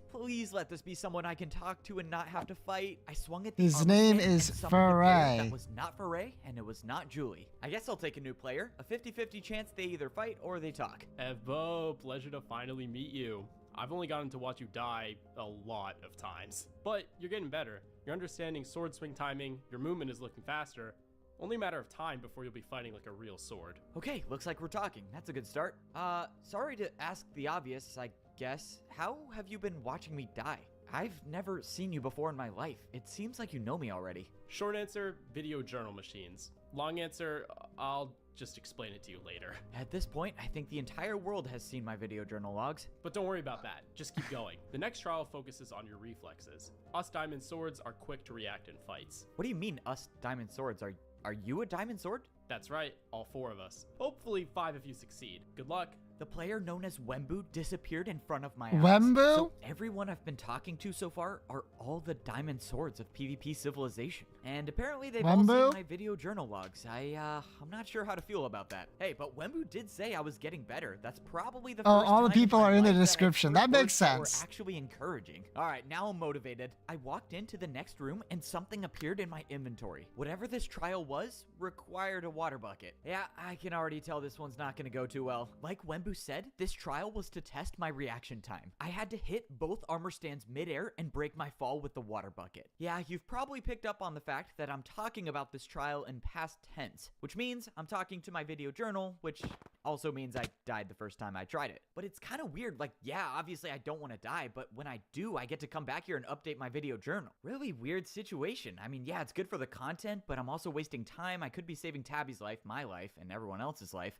let this be someone I can talk to and not have to fight. I swung at the His armor name stand is and summoned a player Foray. That was not Foray and it was not Julie. I guess I'll take a new player. A 50-50 chance they either fight or they talk. Evo, pleasure to finally meet you. I've only gotten to watch you die a lot of times, but you're getting better. You're understanding sword swing timing, your movement is looking faster. Only a matter of time before you'll be fighting like a real sword. Okay, looks like we're talking. That's a good start. Sorry to ask the obvious, I guess. How have you been watching me die? I've never seen you before in my life. It seems like you know me already. Short answer, video journal machines. Long answer, I'll just explain it to you later. At this point, I think the entire world has seen my video journal logs. But don't worry about that, just keep going. The next trial focuses on your reflexes. Us diamond swords are quick to react in fights. What do you mean, us diamond swords? Are you a diamond sword? That's right, all 4 of us. Hopefully 5 if you succeed. Good luck. The player known as Wembu disappeared in front of my eyes. Wembu? So everyone I've been talking to so far are all the diamond swords of PvP Civilization. And apparently they've all Wembu? seen my video journal logs. I'm not sure how to feel about that. Hey, but Wembu did say I was getting better. That's probably the first all the time people my are in the life that I description. heard That makes words that were sense. actually encouraging. All right, now I'm motivated. I walked into the next room and something appeared in my inventory. Whatever this trial was required a water bucket. Yeah, I can already tell this one's not going to go too well. Like Wembu said, this trial was to test my reaction time. I had to hit both armor stands midair and break my fall with the water bucket. Yeah, you've probably picked up on the fact that I'm talking about this trial in past tense, which means I'm talking to my video journal, which also means I died the first time I tried it. But it's kind of weird. Like, yeah, obviously I don't want to die, but when I do, I get to come back here and update my video journal. Really weird situation. I mean, yeah, it's good for the content, but I'm also wasting time. I could be saving Tabby's life, my life, and everyone else's life.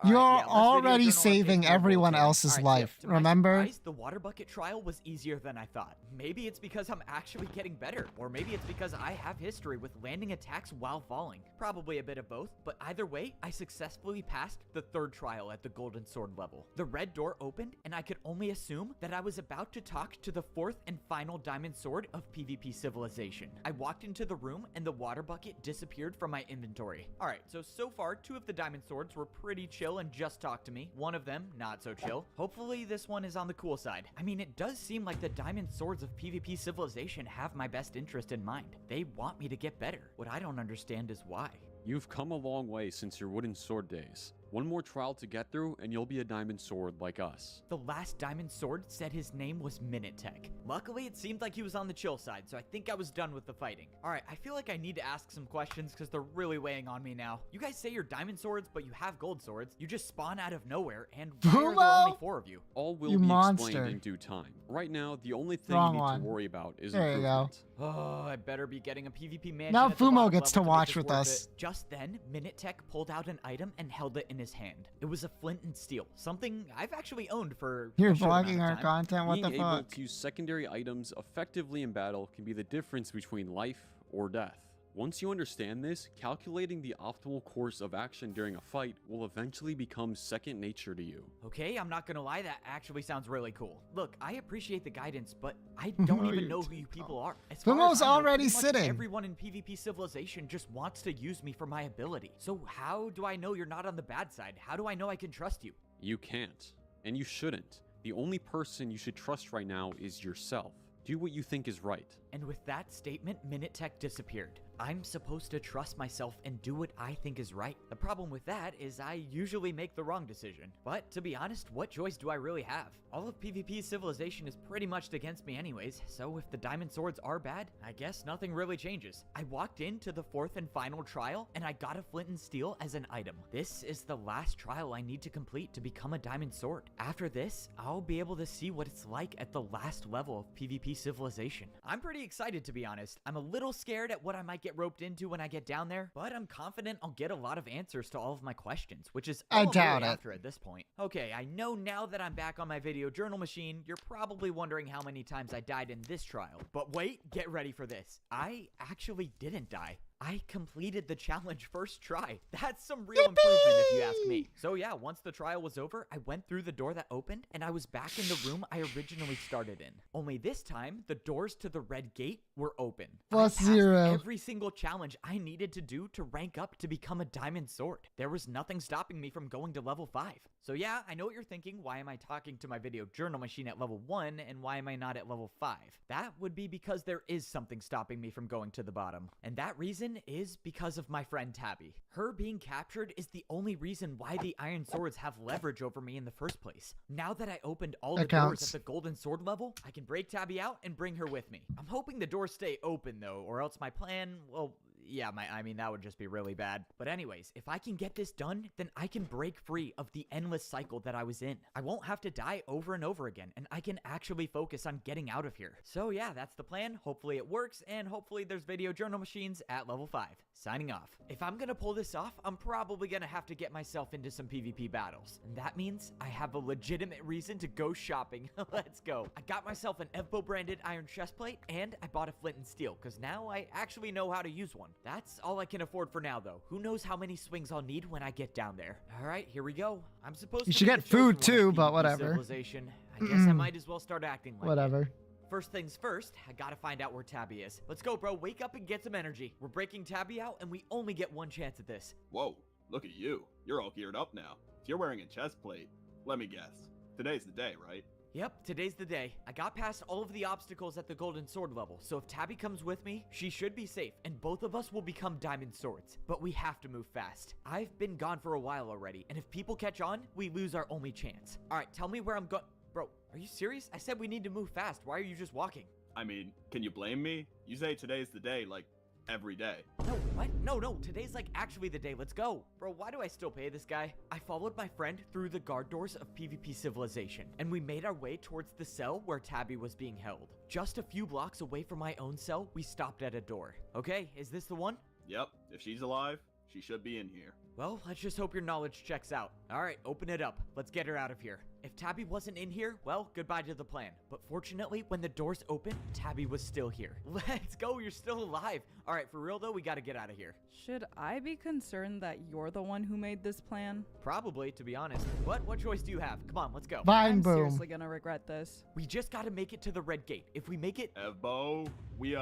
You're already saving everyone else's life, To my remember? surprise, the water bucket trial was easier than I thought. Maybe it's because I'm actually getting better, or maybe it's because I have history with landing attacks while falling. Probably a bit of both, but either way, I successfully passed the 3rd trial at the golden sword level. The red door opened, and I could only assume that I was about to talk to the 4th and final diamond sword of PvP Civilization. I walked into the room, and the water bucket disappeared from my inventory. Alright, so far, 2 of the diamond swords were pretty chill and just talked to me. One of them, not so chill. Hopefully this one is on the cool side. I mean, it does seem like the diamond swords of PvP Civilization have my best interest in mind. They want me to get better. What I don't understand is why. You've come a long way since your wooden sword days. One more trial to get through and you'll be a diamond sword like us. The last diamond sword said his name was Minutech. Luckily, it seemed like he was on the chill side, so I think I was done with the fighting. Alright, I feel like I need to ask some questions because they're really weighing on me now. You guys say you're diamond swords, but you have gold swords. You just spawn out of nowhere, and why are there only 4 of you? All will You be monster. explained in due time. Right now, the only thing Wrong you need one. to worry about is There you go. improvement. Oh, I better be getting a PvP mansion. Now at the Fumo bottom gets level to make watch this with worth us. it. Just then, Minutech pulled out an item and held it in his hand. It was a flint and steel, something I've actually owned for You're a short amount vlogging of our time. content? What Being the able fuck? to use secondary items effectively in battle can be the difference between life or death. Once you understand this, calculating the optimal course of action during a fight will eventually become second nature to you. Okay, I'm not gonna lie, that actually sounds really cool. Look, I appreciate the guidance, but I don't even know who you people are. As far Fumo's as I know, already pretty much sitting. Everyone in PvP Civilization just wants to use me for my ability. So how do I know you're not on the bad side? How do I know I can trust you? You can't, and you shouldn't. The only person you should trust right now is yourself. Do what you think is right. And with that statement, Minutech disappeared. I'm supposed to trust myself and do what I think is right. The problem with that is I usually make the wrong decision. But to be honest, what choice do I really have? All of PvP's civilization is pretty much against me anyways, so if the diamond swords are bad, I guess nothing really changes. I walked into the 4th and final trial, and I got a flint and steel as an item. This is the last trial I need to complete to become a diamond sword. After this, I'll be able to see what it's like at the last level of PvP civilization. I'm pretty excited, to be honest. I'm a little scared at what I might get roped into when I get down there, but I'm confident I'll get a lot of answers to all of my questions, which is all I I'm doubt really it. after at this point. Okay, I know now that I'm back on my video journal machine, you're probably wondering how many times I died in this trial. But wait, get ready for this. I actually didn't die. I completed the challenge first try. That's some real improvement if you ask me. So yeah, once the trial was over, I went through the door that opened and I was back in the room I originally started in. Only this time, the doors to the red gate were open. Plus I passed 0. every single challenge I needed to do to rank up to become a diamond sword. There was nothing stopping me from going to level 5. So yeah, I know what you're thinking. Why am I talking to my video journal machine at level 1 and why am I not at level 5? That would be because there is something stopping me from going to the bottom. And that reason is because of my friend Tabby. Her being captured is the only reason why the iron swords have leverage over me in the first place. Now that I opened all the doors at the golden sword level, I can break Tabby out and bring her with me. I'm hoping the doors stay open though, or else my plan, well, yeah, I mean, that would just be really bad. But anyways, if I can get this done, then I can break free of the endless cycle that I was in. I won't have to die over and over again, and I can actually focus on getting out of here. So yeah, that's the plan. Hopefully it works, and hopefully there's video journal machines at level 5. Signing off. If I'm gonna pull this off, I'm probably gonna have to get myself into some PvP battles. And that means I have a legitimate reason to go shopping. Let's go. I got myself an Evbo branded iron chestplate, and I bought a flint and steel, because now I actually know how to use one. That's all I can afford for now, though. Who knows how many swings I'll need when I get down there. Alright, here we go. I'm supposed You to should be get the chosen food one too, of but PvP whatever. Civilization. I guess I might as well start acting like it. Whatever. First things first, I gotta find out where Tabby is. Let's go, bro. Wake up and get some energy. We're breaking Tabby out, and we only get one chance at this. Whoa, look at you. You're all geared up now. If you're wearing a chest plate, let me guess. Today's the day, right? Yep, today's the day. I got past all of the obstacles at the golden sword level, so if Tabby comes with me, she should be safe, and both of us will become diamond swords. But we have to move fast. I've been gone for a while already, and if people catch on, we lose our only chance. Alright, tell me where I'm going. Bro, are you serious? I said we need to move fast. Why are you just walking? I mean, can you blame me? You say today's the day, like, every day. No, what? No, today's like actually the day. Let's go. Bro, why do I still pay this guy? I followed my friend through the guard doors of PvP Civilization, and we made our way towards the cell where Tabby was being held. Just a few blocks away from my own cell, we stopped at a door. Okay, is this the one? Yep, if she's alive, she should be in here. Well, let's just hope your knowledge checks out. Alright, open it up. Let's get her out of here. If Tabby wasn't in here, well, goodbye to the plan. But fortunately, when the doors opened, Tabby was still here. Let's go, you're still alive. Alright, for real though, we gotta get out of here. Should I be concerned that you're the one who made this plan? Probably, to be honest. What choice do you have? Come on, let's go. I'm seriously gonna regret this. We just gotta make it to the red gate. If we make it... Evbo, we,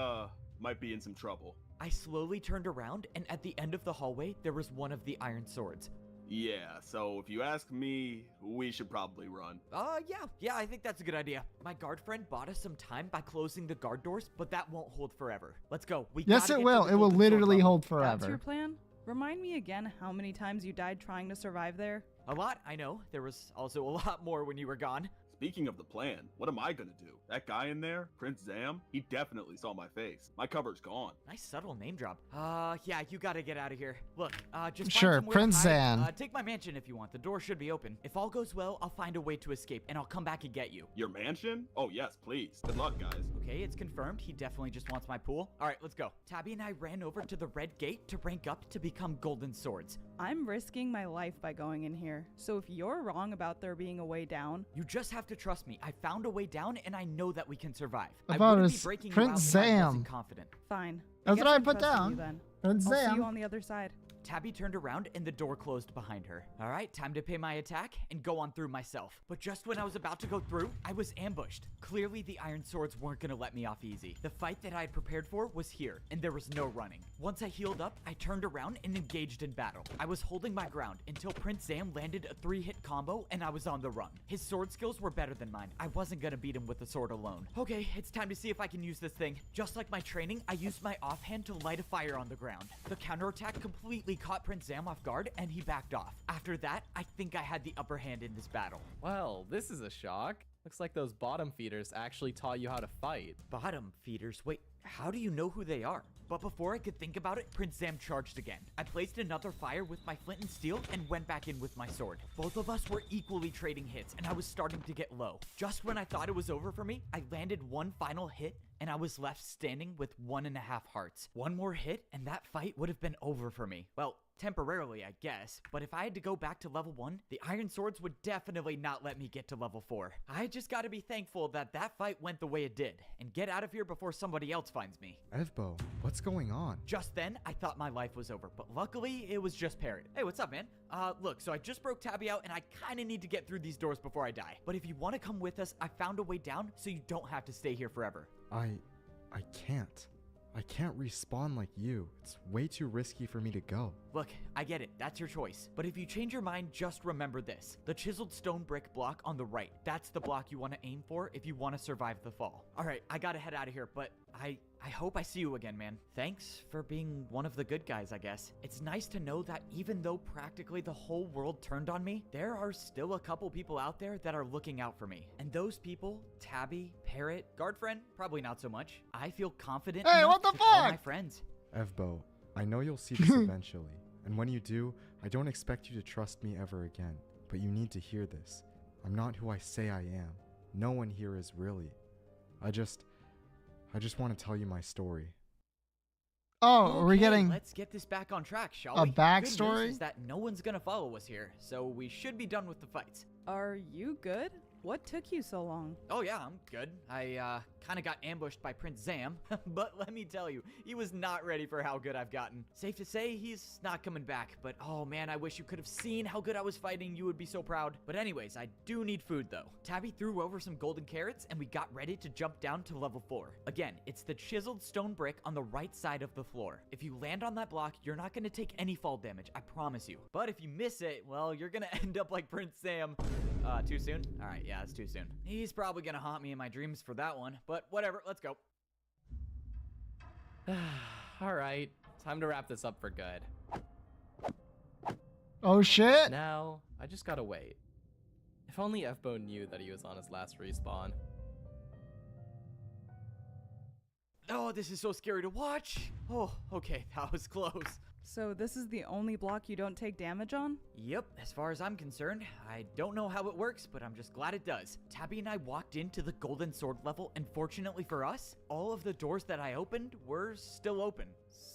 might be in some trouble. I slowly turned around, and at the end of the hallway, there was one of the iron swords. Yeah, so if you ask me, we should probably run. Yeah, I think that's a good idea. My guard friend bought us some time by closing the guard doors, but that won't hold forever. Let's go. Yes, it will. It will literally hold forever. That's your plan? Remind me again how many times you died trying to survive there? A lot, I know. There was also a lot more when you were gone. Speaking of the plan, what am I gonna do? That guy in there, Prince Zam, he definitely saw my face. My cover's gone. Nice subtle name drop. Yeah, you gotta get out of here. Look, just sure, find somewhere Prince to hide. Zam. Take my mansion if you want. The door should be open. If all goes well, I'll find a way to escape, and I'll come back and get you. Your mansion? Oh yes, please. Good luck, guys. Okay, it's confirmed. He definitely just wants my pool. All right, let's go. Tabby and I ran over to the red gate to rank up to become golden swords. I'm risking my life by going in here. So if you're wrong about there being a way down, you just have to trust me. I found a way down, and I know that we can survive. About I wouldn't his be breaking Prince you out if I Zam. wasn't confident. Fine. That's guess what I I'm put trusting down. you then. Prince I'll see Zam. you on the other side. Tabby turned around and the door closed behind her. All right, time to pay my attack and go on through myself. But just when I was about to go through, I was ambushed. Clearly, the Iron Swords weren't gonna let me off easy. The fight that I had prepared for was here, and there was no running. Once I healed up, I turned around and engaged in battle. I was holding my ground until Prince Zam landed a 3-hit combo and I was on the run. His sword skills were better than mine. I wasn't gonna beat him with the sword alone. Okay, it's time to see if I can use this thing. Just like my training, I used my offhand to light a fire on the ground. The counterattack completely caught Prince Zam off guard and he backed off. After that, I think I had the upper hand in this battle. Well, this is a shock. Looks like those bottom feeders actually taught you how to fight. Bottom feeders? Wait, how do you know who they are? But before I could think about it, Prince Zam charged again. I placed another fire with my flint and steel and went back in with my sword. Both of us were equally trading hits and I was starting to get low. Just when I thought it was over for me, I landed one final hit and I was left standing with 1.5 hearts. One more hit and that fight would have been over for me. Well, temporarily, I guess, but if I had to go back to level 1, the Iron Swords would definitely not let me get to level 4. I just gotta be thankful that that fight went the way it did, and get out of here before somebody else finds me. Evbo, what's going on? Just then, I thought my life was over, but luckily, it was just Parrot. Hey, what's up, man? Look, so I just broke Tabby out, and I kinda need to get through these doors before I die. But if you wanna come with us, I found a way down, so you don't have to stay here forever. I can't. I can't respawn like you. It's way too risky for me to go. Look, I get it. That's your choice. But if you change your mind, just remember this. The chiseled stone brick block on the right. That's the block you want to aim for if you want to survive the fall. All right, I gotta head out of here, but I hope I see you again, man. Thanks for being one of the good guys, I guess. It's nice to know that even though practically the whole world turned on me, there are still a couple people out there that are looking out for me. And those people, Tabby, Parrot, Guard Friend, probably not so much. I feel confident enough to call my friends. Evbo, I know you'll see this eventually. And when you do, I don't expect you to trust me ever again. But you need to hear this. I'm not who I say I am. No one here is really. I just want to tell you my story. Oh, are we getting let's get this back on track, shall a we? backstory? Good news is that no one's gonna follow us here, so we should be done with the fights. Are you good? What took you so long? Oh yeah, I'm good. I kind of got ambushed by Prince Zam, but let me tell you, he was not ready for how good I've gotten. Safe to say, he's not coming back, but oh man, I wish you could have seen how good I was fighting. You would be so proud. But anyways, I do need food though. Tabby threw over some golden carrots and we got ready to jump down to level 4. Again, it's the chiseled stone brick on the right side of the floor. If you land on that block, you're not gonna take any fall damage, I promise you. But if you miss it, well, you're gonna end up like Prince Zam. Too soon? All right, yeah, it's too soon. He's probably gonna haunt me in my dreams for that one, but whatever, let's go. All right, time to wrap this up for good. Oh shit! Now, I just gotta wait. If only Evbo knew that he was on his last respawn. Oh, this is so scary to watch. Oh, okay, that was close. So this is the only block you don't take damage on? Yep, as far as I'm concerned. I don't know how it works, but I'm just glad it does. Tabby and I walked into the golden sword level, and fortunately for us, all of the doors that I opened were still open.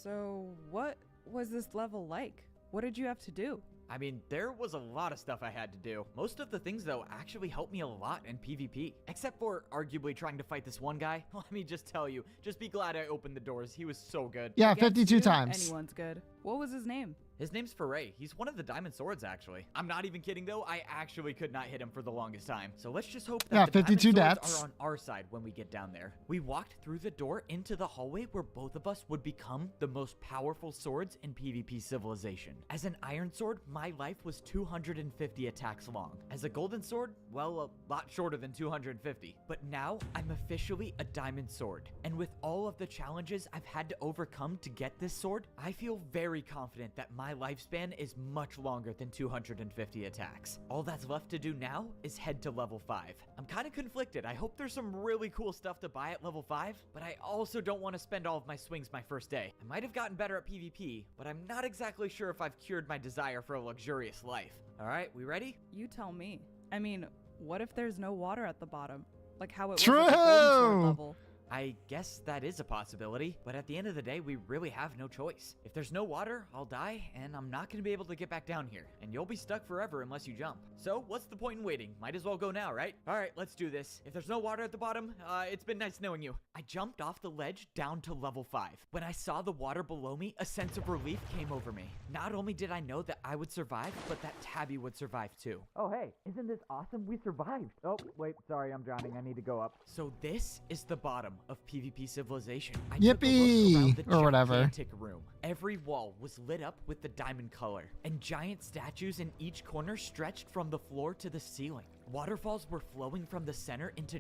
So what was this level like? What did you have to do? I mean, there was a lot of stuff I had to do. Most of the things, though, actually helped me a lot in PvP. Except for arguably trying to fight this one guy. Let me just tell you, just be glad I opened the doors. He was so good. Yeah, 52 times. Anyone's good. What was his name? His name's Foray. He's one of the Diamond Swords, actually. I'm not even kidding, though. I actually could not hit him for the longest time. So let's just hope that the 52 Diamond deaths Swords are on our side when we get down there. We walked through the door into the hallway where both of us would become the most powerful swords in PvP Civilization. As an Iron Sword, my life was 250 attacks long. As a Golden Sword, well, a lot shorter than 250. But now, I'm officially a Diamond Sword. And with all of the challenges I've had to overcome to get this sword, I feel very confident that my lifespan is much longer than 250 attacks. All that's left to do now is head to level 5. I'm kind of conflicted. I hope there's some really cool stuff to buy at level 5, but I also don't want to spend all of my swings my first day. I might have gotten better at PvP, but I'm not exactly sure if I've cured my desire for a luxurious life. All right, we ready? You tell me. I mean, what if there's no water at the bottom? Like how it was True! at the Golden Sword level? I guess that is a possibility, but at the end of the day, we really have no choice. If there's no water, I'll die, and I'm not gonna be able to get back down here, and you'll be stuck forever unless you jump. So what's the point in waiting? Might as well go now, right? All right, let's do this. If there's no water at the bottom, it's been nice knowing you. I jumped off the ledge down to level 5. When I saw the water below me, a sense of relief came over me. Not only did I know that I would survive, but that Tabby would survive too. Oh, hey, isn't this awesome? We survived. Oh, wait, sorry, I'm drowning. I need to go up. So this is the bottom of PvP Civilization. I Yippee! took a look around the Or whatever. gigantic room. Every wall was lit up with the diamond color, and giant statues in each corner stretched from the floor to the ceiling. Waterfalls were flowing from the center into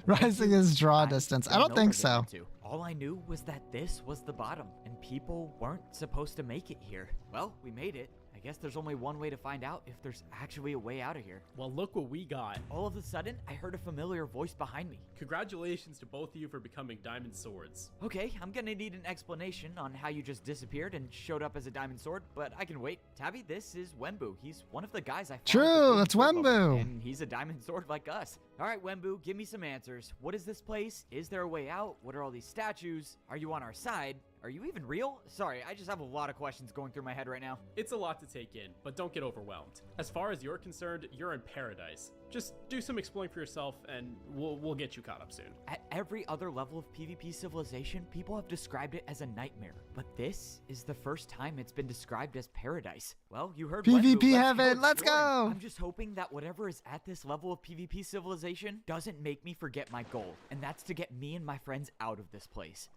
Rising his draw distance. I don't think so. All I knew was that this was the bottom, and people weren't supposed to make it here. Well, we made it. I guess there's only one way to find out if there's actually a way out of here. Well, look what we got. All of a sudden, I heard a familiar voice behind me. Congratulations to both of you for becoming Diamond Swords. Okay, I'm gonna need an explanation on how you just disappeared and showed up as a diamond sword, but I can wait. Tabby, this is Wenbu. He's one of the guys I found. True, it's Wenbu. And he's a diamond sword like us. All right, Wenbu, give me some answers. What is this place? Is there a way out? What are all these statues? Are you on our side? Are you even real? Sorry, I just have a lot of questions going through my head right now. It's a lot to take in, but don't get overwhelmed. As far as you're concerned, you're in paradise. Just do some exploring for yourself, and we'll get you caught up soon. At every other level of PvP Civilization, people have described it as a nightmare, but this is the first time it's been described as paradise. Well, you heard PvP Wenbu, heaven, let's go! I'm just hoping that whatever is at this level of PvP Civilization doesn't make me forget my goal, and that's to get me and my friends out of this place.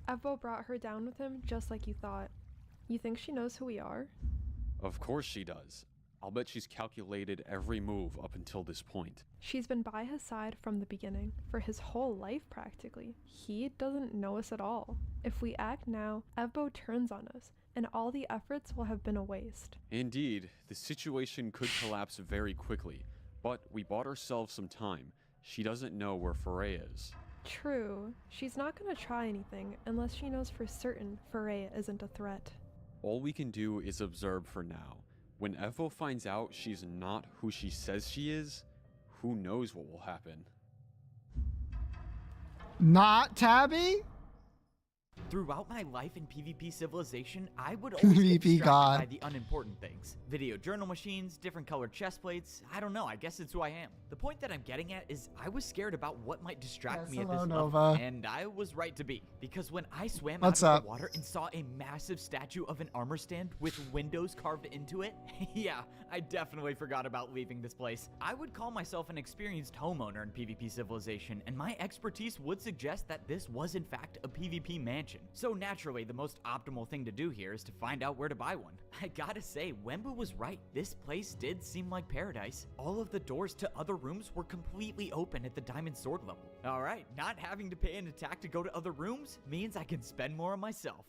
Evbo brought her down with him just like you thought. You think she knows who we are? Of course she does. I'll bet she's calculated every move up until this point. She's been by his side from the beginning, for his whole life practically. He doesn't know us at all. If we act now, Evbo turns on us, and all the efforts will have been a waste. Indeed, the situation could collapse very quickly, but we bought ourselves some time. She doesn't know where Foray is. True. She's not gonna try anything unless she knows for certain Foray isn't a threat. All we can do is observe for now. When Evbo finds out she's not who she says she is, who knows what will happen. Not Tabby? Throughout my life in PvP Civilization, I would always get distracted by the unimportant things. Video journal machines, different colored chest plates, I don't know, I guess it's who I am. The point that I'm getting at is I was scared about what might distract me at this level, and I was right to be. Because when I swam out of the water and saw a massive statue of an armor stand with windows carved into it, yeah, I definitely forgot about leaving this place. I would call myself an experienced homeowner in PvP Civilization, and my expertise would suggest that this was in fact a PvP mansion. So naturally, the most optimal thing to do here is to find out where to buy one. I gotta say, Wenbu was right. This place did seem like paradise. All of the doors to other rooms were completely open at the diamond sword level. All right, not having to pay an attack to go to other rooms means I can spend more on myself.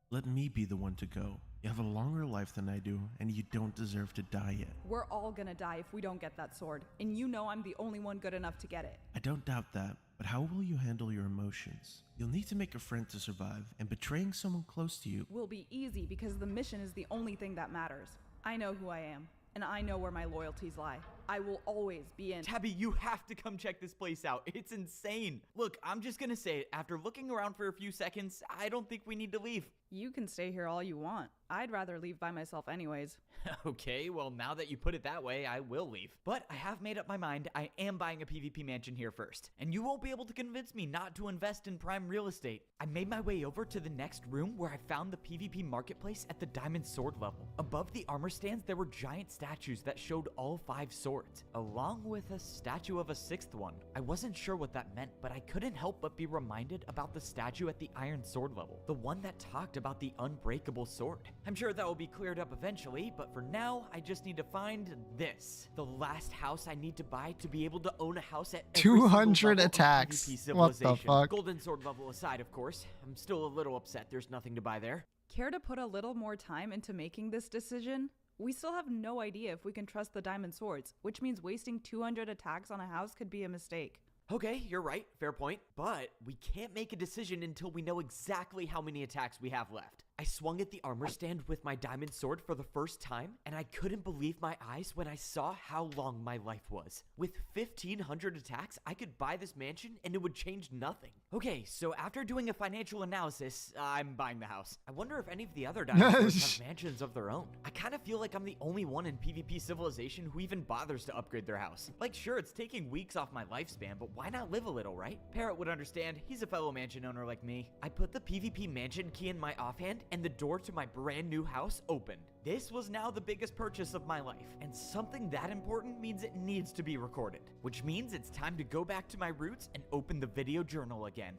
Let me be the one to go. You have a longer life than I do, and you don't deserve to die yet. We're all gonna die if we don't get that sword, and you know I'm the only one good enough to get it. I don't doubt that, but how will you handle your emotions? You'll need to make a friend to survive, and betraying someone close to you will be easy because the mission is the only thing that matters. I know who I am, and I know where my loyalties lie. I will always be in. Tabby, you have to come check this place out. It's insane. Look, I'm just gonna say it. After looking around for a few seconds, I don't think we need to leave. You can stay here all you want. I'd rather leave by myself anyways. Okay, well now that you put it that way, I will leave. But I have made up my mind. I am buying a PvP mansion here first. And you won't be able to convince me not to invest in prime real estate. I made my way over to the next room where I found the PvP marketplace at the diamond sword level. Above the armor stands, there were giant statues that showed all 5 swords, along with a statue of a 6th one. I wasn't sure what that meant, but I couldn't help but be reminded about the statue at the iron sword level, the one that talked about the unbreakable sword. I'm sure that will be cleared up eventually, but for now, I just need to find this. The last house I need to buy to be able to own a house at every 200 attacks. What the fuck? Golden sword level aside, of course. I'm still a little upset there's nothing to buy there. Care to put a little more time into making this decision? We still have no idea if we can trust the diamond swords, which means wasting 200 attacks on a house could be a mistake. Okay, you're right, fair point, but we can't make a decision until we know exactly how many attacks we have left. I swung at the armor stand with my diamond sword for the first time, and I couldn't believe my eyes when I saw how long my life was. With 1,500 attacks, I could buy this mansion and it would change nothing. Okay, so after doing a financial analysis, I'm buying the house. I wonder if any of the other dinosaurs have mansions of their own. I kind of feel like I'm the only one in PvP Civilization who even bothers to upgrade their house. Like, sure, it's taking weeks off my lifespan, but why not live a little, right? Parrot would understand. He's a fellow mansion owner like me. I put the PvP mansion key in my offhand, and the door to my brand new house opened. This was now the biggest purchase of my life, and something that important means it needs to be recorded, which means it's time to go back to my roots and open the video journal again.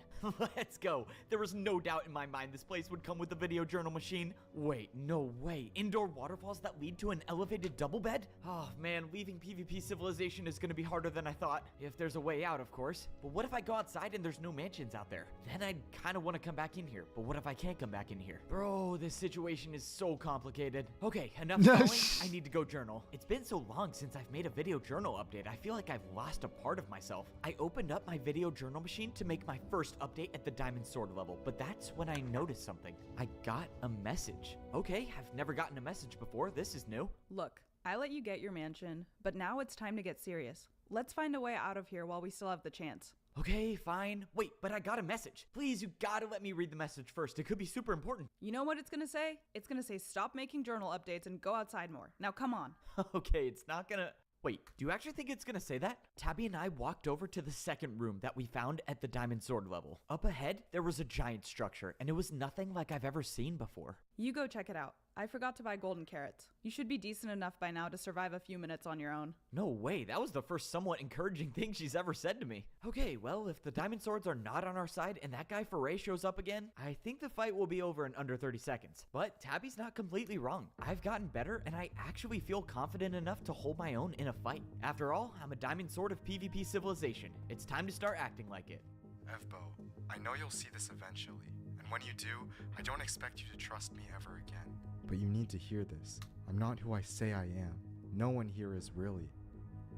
Let's go. There was no doubt in my mind this place would come with a video journal machine. Wait, no way. Indoor waterfalls that lead to an elevated double bed? Oh man, leaving PvP Civilization is gonna be harder than I thought. If there's a way out, of course. But what if I go outside and there's no mansions out there? Then I'd kind of want to come back in here. But what if I can't come back in here? Bro, this situation is so complicated. Okay, enough stalling. I need to go journal. It's been so long since I've made a video journal update. I feel like I've lost a part of myself. I opened up my video journal machine to make my first update at the diamond sword level, but that's when I noticed something. I got a message. Okay, I've never gotten a message before. This is new. Look, I let you get your mansion, but now it's time to get serious. Let's find a way out of here while we still have the chance. Okay, fine. Wait, but I got a message. Please, you gotta let me read the message first. It could be super important. You know what it's gonna say? It's gonna say stop making journal updates and go outside more. Now come on. Okay, it's not gonna... Wait, do you actually think it's gonna say that? Tabby and I walked over to the second room that we found at the diamond sword level. Up ahead, there was a giant structure, and it was nothing like I've ever seen before. You go check it out. I forgot to buy golden carrots. You should be decent enough by now to survive a few minutes on your own. No way, that was the first somewhat encouraging thing she's ever said to me. Okay, well, if the diamond swords are not on our side and that guy Foray shows up again, I think the fight will be over in under 30 seconds. But Tabby's not completely wrong. I've gotten better and I actually feel confident enough to hold my own in a fight. After all, I'm a diamond sword of PvP Civilization. It's time to start acting like it. Evbo, I know you'll see this eventually, and when you do, I don't expect you to trust me ever again. But you need to hear this. I'm not who I say I am. No one here is really.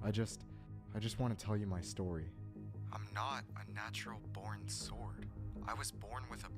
I just want to tell you my story. I'm not a natural born sword. I was born with a...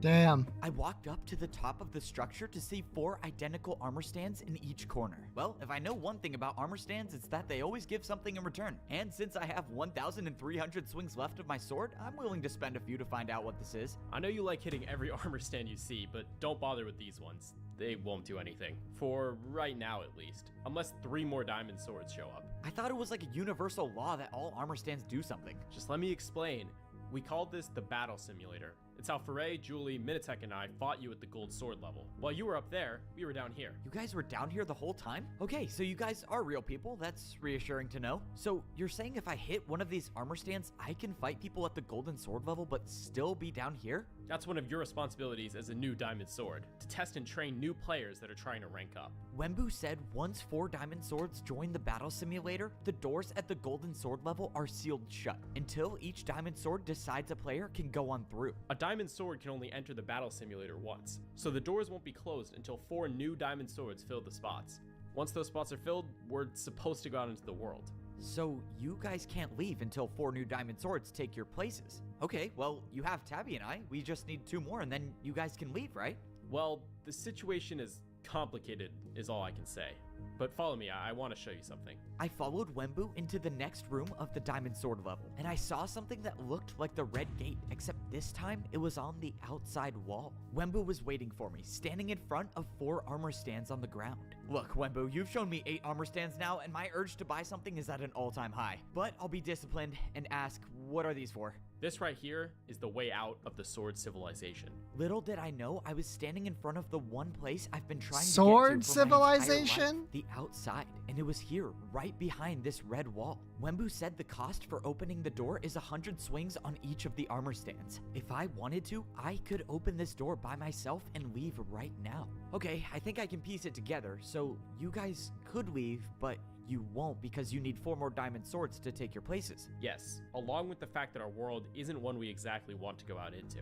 Damn. I walked up to the top of the structure to see 4 identical armor stands in each corner. Well, if I know one thing about armor stands, it's that they always give something in return. And since I have 1,300 swings left of my sword, I'm willing to spend a few to find out what this is. I know you like hitting every armor stand you see, but don't bother with these ones. They won't do anything. For right now, at least. Unless 3 more diamond swords show up. I thought it was like a universal law that all armor stands do something. Just let me explain. We called this the battle simulator. It's how Foray, Julie, Minitek, and I fought you at the gold sword level. While you were up there, we were down here. You guys were down here the whole time? Okay, so you guys are real people. That's reassuring to know. So you're saying if I hit one of these armor stands, I can fight people at the golden sword level but still be down here? That's one of your responsibilities as a new diamond sword, to test and train new players that are trying to rank up. Wembu said once 4 diamond swords join the battle simulator, the doors at the golden sword level are sealed shut until each diamond sword decides a player can go on through. A diamond sword can only enter the battle simulator once, so the doors won't be closed until 4 new diamond swords fill the spots. Once those spots are filled, we're supposed to go out into the world. So you guys can't leave until 4 new diamond swords take your places. Okay, well, you have Tabby and I. We just need 2 more and then you guys can leave, right? Well, the situation is complicated is all I can say. But follow me, I want to show you something. I followed Wembu into the next room of the diamond sword level, and I saw something that looked like the red gate, except this time it was on the outside wall. Wembu was waiting for me, standing in front of 4 armor stands on the ground. Look, Wembu, you've shown me 8 armor stands now, and my urge to buy something is at an all-time high. But I'll be disciplined and ask, what are these for? This right here is the way out of the sword civilization. Little did I know I was standing in front of the one place I've been trying sword to get to for my entire civilization? life, the outside, and it was here, right behind this red wall. Wembu said the cost for opening the door is 100 swings on each of the armor stands. If I wanted to, I could open this door by myself and leave right now. Okay, I think I can piece it together, so you guys could leave, but you won't because you need 4 more diamond swords to take your places. Yes, along with the fact that our world isn't one we exactly want to go out into.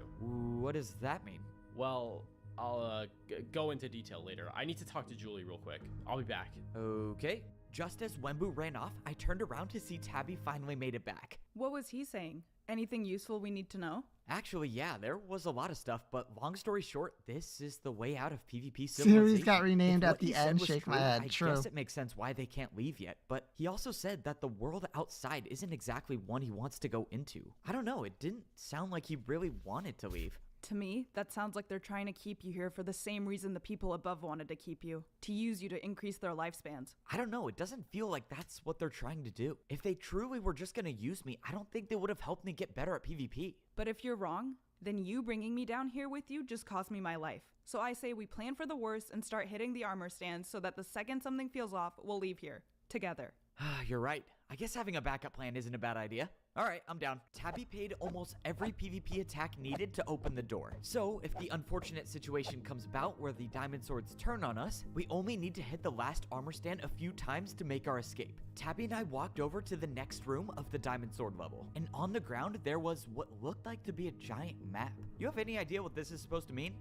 What does that mean? Well, I'll go into detail later. I need to talk to Julie real quick. I'll be back. Okay. Just as Wembu ran off, I turned around to see Tabby finally made it back. What was he saying? Anything useful we need to know? Actually, yeah, there was a lot of stuff, but long story short, this is the way out of PvP Series civilization. got renamed If at what he the said end. was Shake my true, head. I True. guess it makes sense why they can't leave yet, but he also said that the world outside isn't exactly one he wants to go into. I don't know, it didn't sound like he really wanted to leave. To me, that sounds like they're trying to keep you here for the same reason the people above wanted to keep you, to use you to increase their lifespans. I don't know, it doesn't feel like that's what they're trying to do. If they truly were just gonna use me, I don't think they would have helped me get better at PvP. But if you're wrong, then you bringing me down here with you just cost me my life. So I say we plan for the worst and start hitting the armor stands so that the second something feels off, we'll leave here. Together. You're right. I guess having a backup plan isn't a bad idea. Alright, I'm down. Tabby paid almost every PvP attack needed to open the door. So, if the unfortunate situation comes about where the diamond swords turn on us, we only need to hit the last armor stand a few times to make our escape. Tabby and I walked over to the next room of the diamond sword level, and on the ground there was what looked like to be a giant map. You have any idea what this is supposed to mean?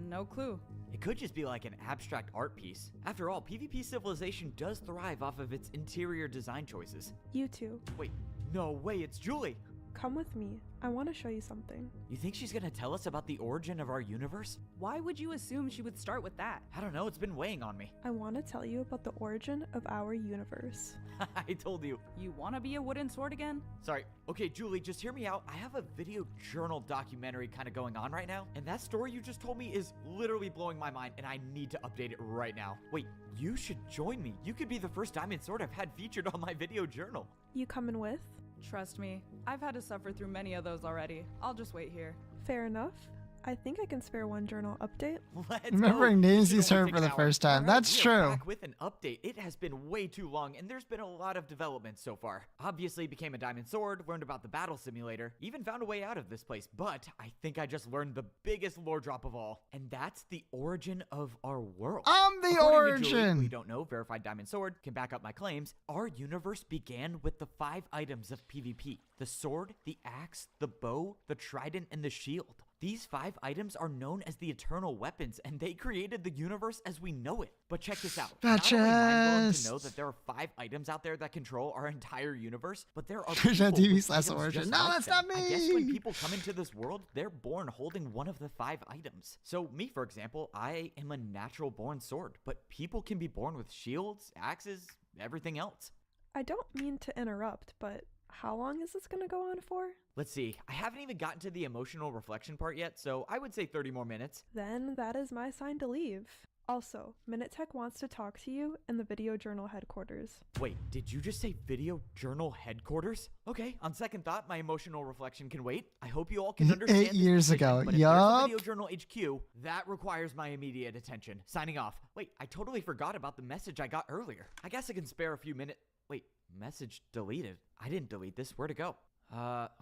No clue. It could just be like an abstract art piece. After all, PvP Civilization does thrive off of its interior design choices. You two. Wait, no way, it's Julie! Come with me. I want to show you something. You think she's gonna tell us about the origin of our universe? Why would you assume she would start with that? I don't know, it's been weighing on me. I want to tell you about the origin of our universe. I told you. You wanna be a wooden sword again? Sorry. Okay, Julie, just hear me out. I have a video journal documentary kind of going on right now, and that story you just told me is literally blowing my mind, and I need to update it right now. Wait, you should join me. You could be the first diamond sword I've had featured on my video journal. You coming with? Trust me, I've had to suffer through many of those already. I'll just wait here. Fair enough. I think I can spare one journal update. Let's Remembering go. names Should he's only heard take for an the hour. first time. All right, That's we are true. Back with an update. It has been way too long, and there's been a lot of developments so far. Obviously, became a diamond sword, learned about the battle simulator, even found a way out of this place. But I think I just learned the biggest lore drop of all, and that's the origin of our world. I'm the According to Julie, origin. who we don't know, verified diamond sword can back up my claims. Our universe began with the 5 items of PvP: the sword, the axe, the bow, the trident, and the shield. These 5 items are known as the eternal weapons, and they created the universe as we know it. But check this out. Not only am I willing to know that there are 5 items out there that control our entire universe, but there are people Twitch.tv with slash items origin. just No, like that's them. not I guess when me. people come into this world, they're born holding one of the 5 items. So me, for example, I am a natural born sword, but people can be born with shields, axes, everything else. I don't mean to interrupt, but how long is this going to go on for? Let's see, I haven't even gotten to the emotional reflection part yet, so I would say 30 more minutes. Then that is my sign to leave. Also, MinuteTech wants to talk to you in the Video Journal headquarters. Wait, did you just say Video Journal headquarters? Okay, on second thought, my emotional reflection can wait. I hope you all can understand 8 this years decision, ago. but if there's a Yup. Video Journal HQ, that requires my immediate attention. Signing off. Wait, I totally forgot about the message I got earlier. I guess I can spare a few minutes. Wait, message deleted. I didn't delete this. Where'd it go?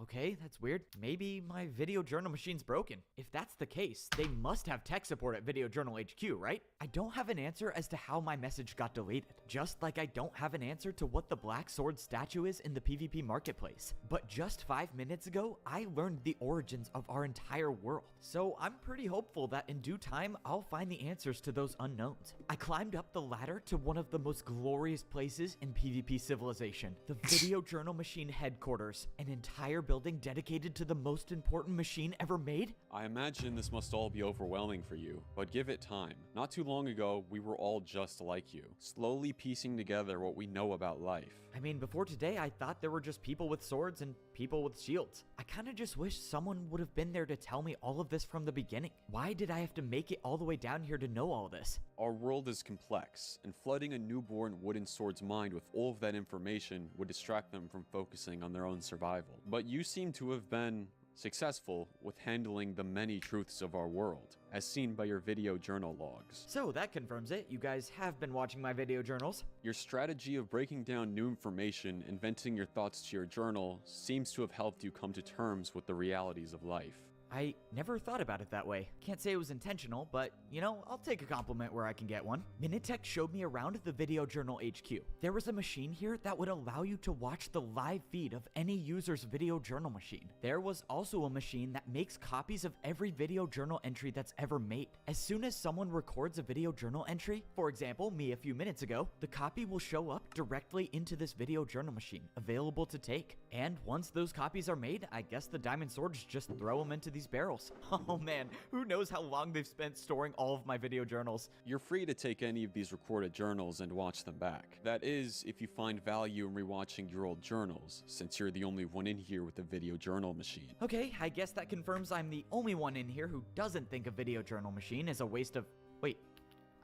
Okay, that's weird. Maybe my video journal machine's broken. If that's the case, they must have tech support at Video Journal HQ, right? I don't have an answer as to how my message got deleted. Just like I don't have an answer to what the Black Sword statue is in the PvP marketplace. But just 5 minutes ago, I learned the origins of our entire world. So I'm pretty hopeful that in due time, I'll find the answers to those unknowns. I climbed up the ladder to one of the most glorious places in PvP Civilization, the Video Journal Machine headquarters, an entire building dedicated to the most important machine ever made? I imagine this must all be overwhelming for you, but give it time. Not too long ago, we were all just like you, slowly piecing together what we know about life. I mean, before today, I thought there were just people with swords and people with shields. I kinda just wish someone would have been there to tell me all of this from the beginning. Why did I have to make it all the way down here to know all this? Our world is complex, and flooding a newborn wooden sword's mind with all of that information would distract them from focusing on their own survival. But you seem to have been successful with handling the many truths of our world, as seen by your video journal logs. So that confirms it. You guys have been watching my video journals. Your strategy of breaking down new information and venting your thoughts to your journal seems to have helped you come to terms with the realities of life. I never thought about it that way. Can't say it was intentional, but, you know, I'll take a compliment where I can get one. MinuteTech showed me around the Video Journal HQ. There was a machine here that would allow you to watch the live feed of any user's video journal machine. There was also a machine that makes copies of every video journal entry that's ever made. As soon as someone records a video journal entry, for example, me a few minutes ago, the copy will show up directly into this video journal machine, available to take. And once those copies are made, I guess the diamond swords just throw them into these barrels. Oh man, who knows how long they've spent storing all of my video journals. You're free to take any of these recorded journals and watch them back. That is, if you find value in rewatching your old journals, since you're the only one in here with a video journal machine. Okay, I guess that confirms I'm the only one in here who doesn't think a video journal machine is a waste of... Wait,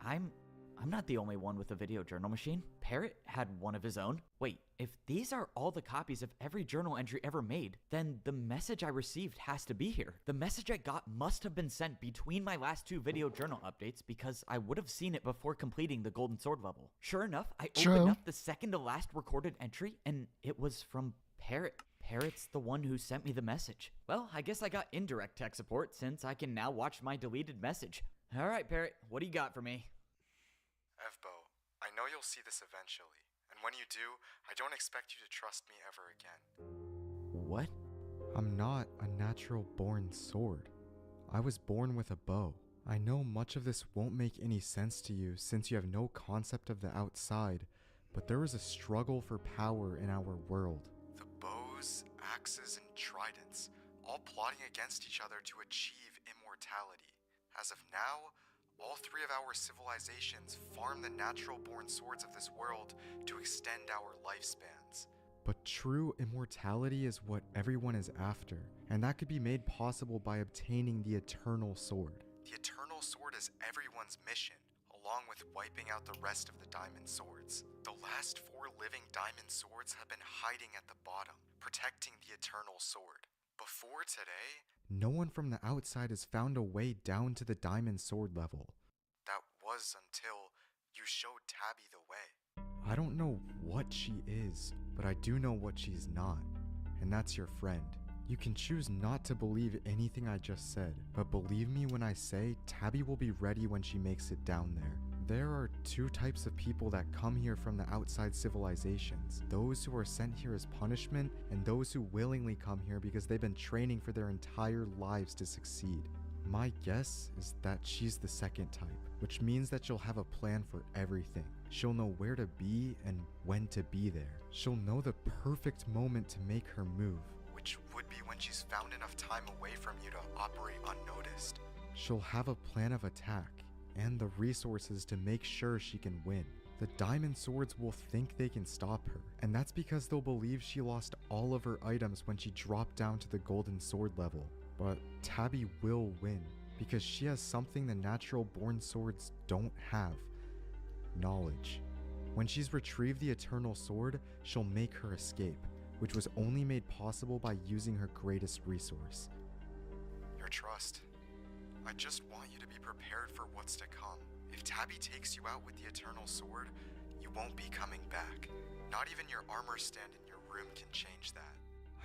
I'm not the only one with a video journal machine. Parrot had one of his own. Wait, if these are all the copies of every journal entry ever made, then the message I received has to be here. The message I got must have been sent between my last 2 video journal updates because I would have seen it before completing the Golden Sword level. Sure enough, I opened up the second to last recorded entry and it was from Parrot. Parrot's the one who sent me the message. Well, I guess I got indirect tech support since I can now watch my deleted message. All right, Parrot, what do you got for me? Evbo, I know you'll see this eventually, and when you do, I don't expect you to trust me ever again. What? I'm not a natural-born sword. I was born with a bow. I know much of this won't make any sense to you since you have no concept of the outside, but there is a struggle for power in our world. The bows, axes, and tridents, all plotting against each other to achieve immortality. As of now, all 3 of our civilizations farm the natural-born swords of this world to extend our lifespans. But true immortality is what everyone is after, and that could be made possible by obtaining the Eternal Sword. The Eternal Sword is everyone's mission, along with wiping out the rest of the Diamond Swords. The last 4 living Diamond Swords have been hiding at the bottom, protecting the Eternal Sword. Before today, no one from the outside has found a way down to the Diamond Sword level. That was until you showed Tabby the way. I don't know what she is, but I do know what she's not, and that's your friend. You can choose not to believe anything I just said, but believe me when I say Tabby will be ready when she makes it down there. There are 2 types of people that come here from the outside civilizations. Those who are sent here as punishment, and those who willingly come here because they've been training for their entire lives to succeed. My guess is that she's the second type, which means that she'll have a plan for everything. She'll know where to be and when to be there. She'll know the perfect moment to make her move, which would be when she's found enough time away from you to operate unnoticed. She'll have a plan of attack, and the resources to make sure she can win. The Diamond Swords will think they can stop her, and that's because they'll believe she lost all of her items when she dropped down to the Golden Sword level. But Tabby will win, because she has something the natural-born swords don't have: knowledge. When she's retrieved the Eternal Sword, she'll make her escape, which was only made possible by using her greatest resource: your trust. I just want you to be prepared for what's to come. If Tabby takes you out with the Eternal Sword, you won't be coming back. Not even your armor stand in your room can change that.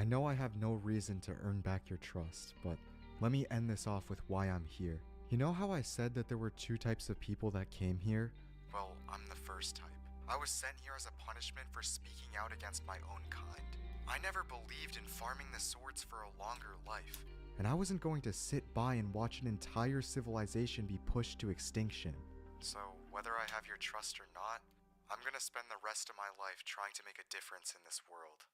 I know I have no reason to earn back your trust, but let me end this off with why I'm here. You know how I said that there were 2 types of people that came here? Well, I'm the first type. I was sent here as a punishment for speaking out against my own kind. I never believed in farming the swords for a longer life, and I wasn't going to sit by and watch an entire civilization be pushed to extinction. So, whether I have your trust or not, I'm gonna spend the rest of my life trying to make a difference in this world.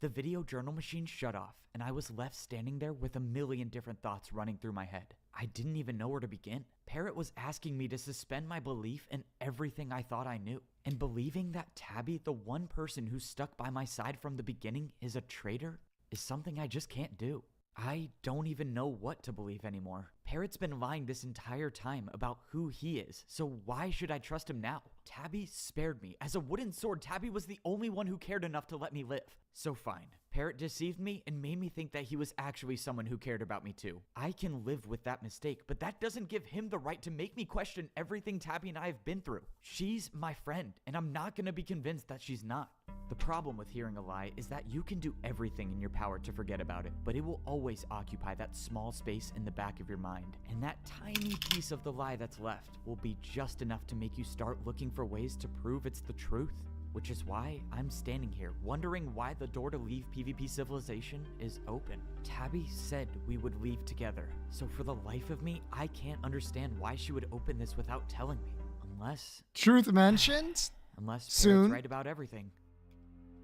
The video journal machine shut off, and I was left standing there with a million different thoughts running through my head. I didn't even know where to begin. Parrot was asking me to suspend my belief in everything I thought I knew, and believing that Tabby, the one person who stuck by my side from the beginning, is a traitor, is something I just can't do. I don't even know what to believe anymore. Parrot's been lying this entire time about who he is, so why should I trust him now? Tabby spared me. As a wooden sword, Tabby was the only one who cared enough to let me live. So fine. Parrot deceived me and made me think that he was actually someone who cared about me too. I can live with that mistake, but that doesn't give him the right to make me question everything Tabby and I have been through. She's my friend, and I'm not gonna be convinced that she's not. The problem with hearing a lie is that you can do everything in your power to forget about it, but it will always occupy that small space in the back of your mind. And that tiny piece of the lie that's left will be just enough to make you start looking for ways to prove it's the truth. Which is why I'm standing here, wondering why the door to leave PvP Civilization is open. Tabby said we would leave together, so for the life of me, I can't understand why she would open this without telling me. Unless... Truth mentioned? Unless soon. Parrot's right about everything.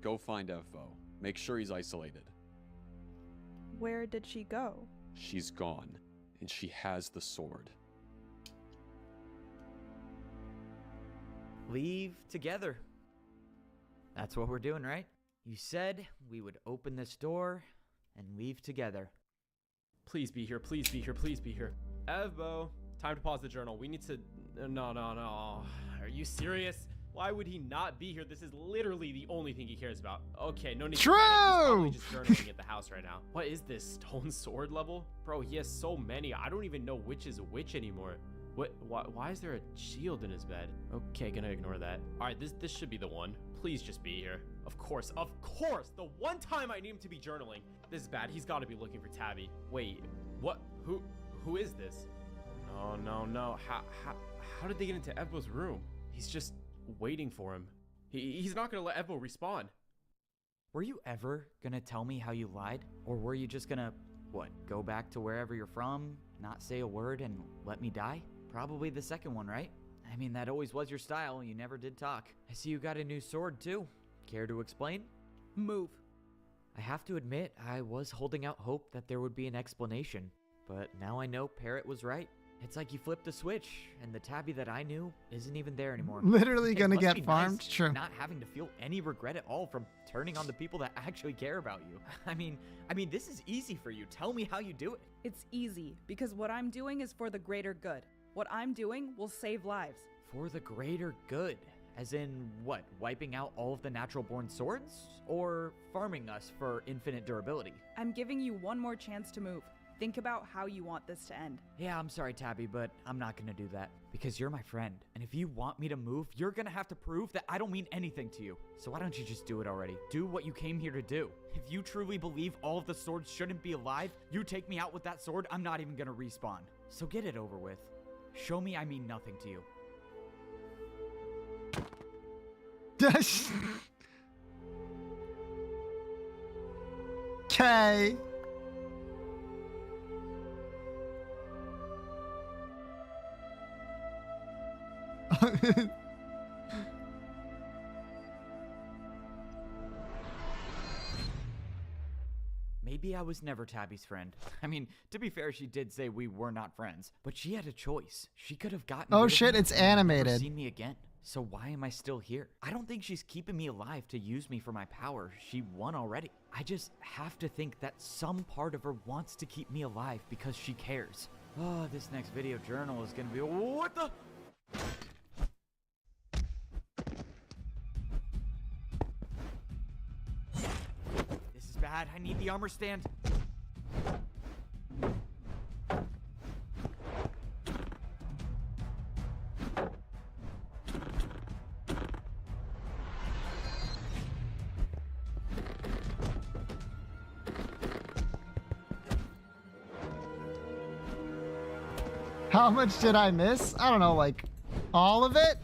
Go find Evbo. Make sure he's isolated. Where did she go? She's gone, and she has the sword. Leave together. That's what we're doing, right? You said we would open this door and leave together. Please be here, please be here, please be here. Evbo, time to pause the journal. We need to... No. Are you serious? Why would he not be here? This is literally the only thing he cares about. Okay, no need to panic. He's probably just journaling at the house right now. What is this, stone sword level? Bro, he has so many. I don't even know which is which anymore. What? Why is there a shield in his bed? Okay, gonna ignore that. All right, this should be the one. Please just be here. Of course. The one time I need him to be journaling. This is bad. He's got to be looking for Tabby. Wait, what? Who is this? No. How did they get into Evbo's room? He's just waiting for him. He's not gonna let Evbo respawn. Were you ever gonna tell me how you lied? Or were you just gonna, what, go back to wherever you're from, not say a word, and let me die? Probably the second one, right? I mean, that always was your style. You never did talk. I see you got a new sword, too. Care to explain? Move. I have to admit, I was holding out hope that there would be an explanation. But now I know Parrot was right. It's like you flipped a switch, and the Tabby that I knew isn't even there anymore. Literally gonna It must be get farmed? nice True. not having to feel any regret at all from turning on the people that actually care about you. I mean, this is easy for you. Tell me how you do it. It's easy because what I'm doing is for the greater good. What I'm doing will save lives. For the greater good. As in, what, wiping out all of the natural-born swords? Or farming us for infinite durability? I'm giving you one more chance to move. Think about how you want this to end. Yeah, I'm sorry, Tabby, but I'm not gonna do that. Because you're my friend. And if you want me to move, you're gonna have to prove that I don't mean anything to you. So why don't you just do it already? Do what you came here to do. If you truly believe all of the swords shouldn't be alive, you take me out with that sword, I'm not even gonna respawn. So get it over with. Show me I mean nothing to you. Okay. Maybe I was never Tabby's friend. I mean, to be fair, she did say we were not friends, but she had a choice. She could have gotten Oh rid of shit, me it's and never animated. seen me again. So why am I still here? I don't think she's keeping me alive to use me for my power. She won already. I just have to think that some part of her wants to keep me alive because she cares. Oh, this next video journal is gonna be— what the— This is bad. I need the armor stand. How much did I miss? I don't know, like all of it?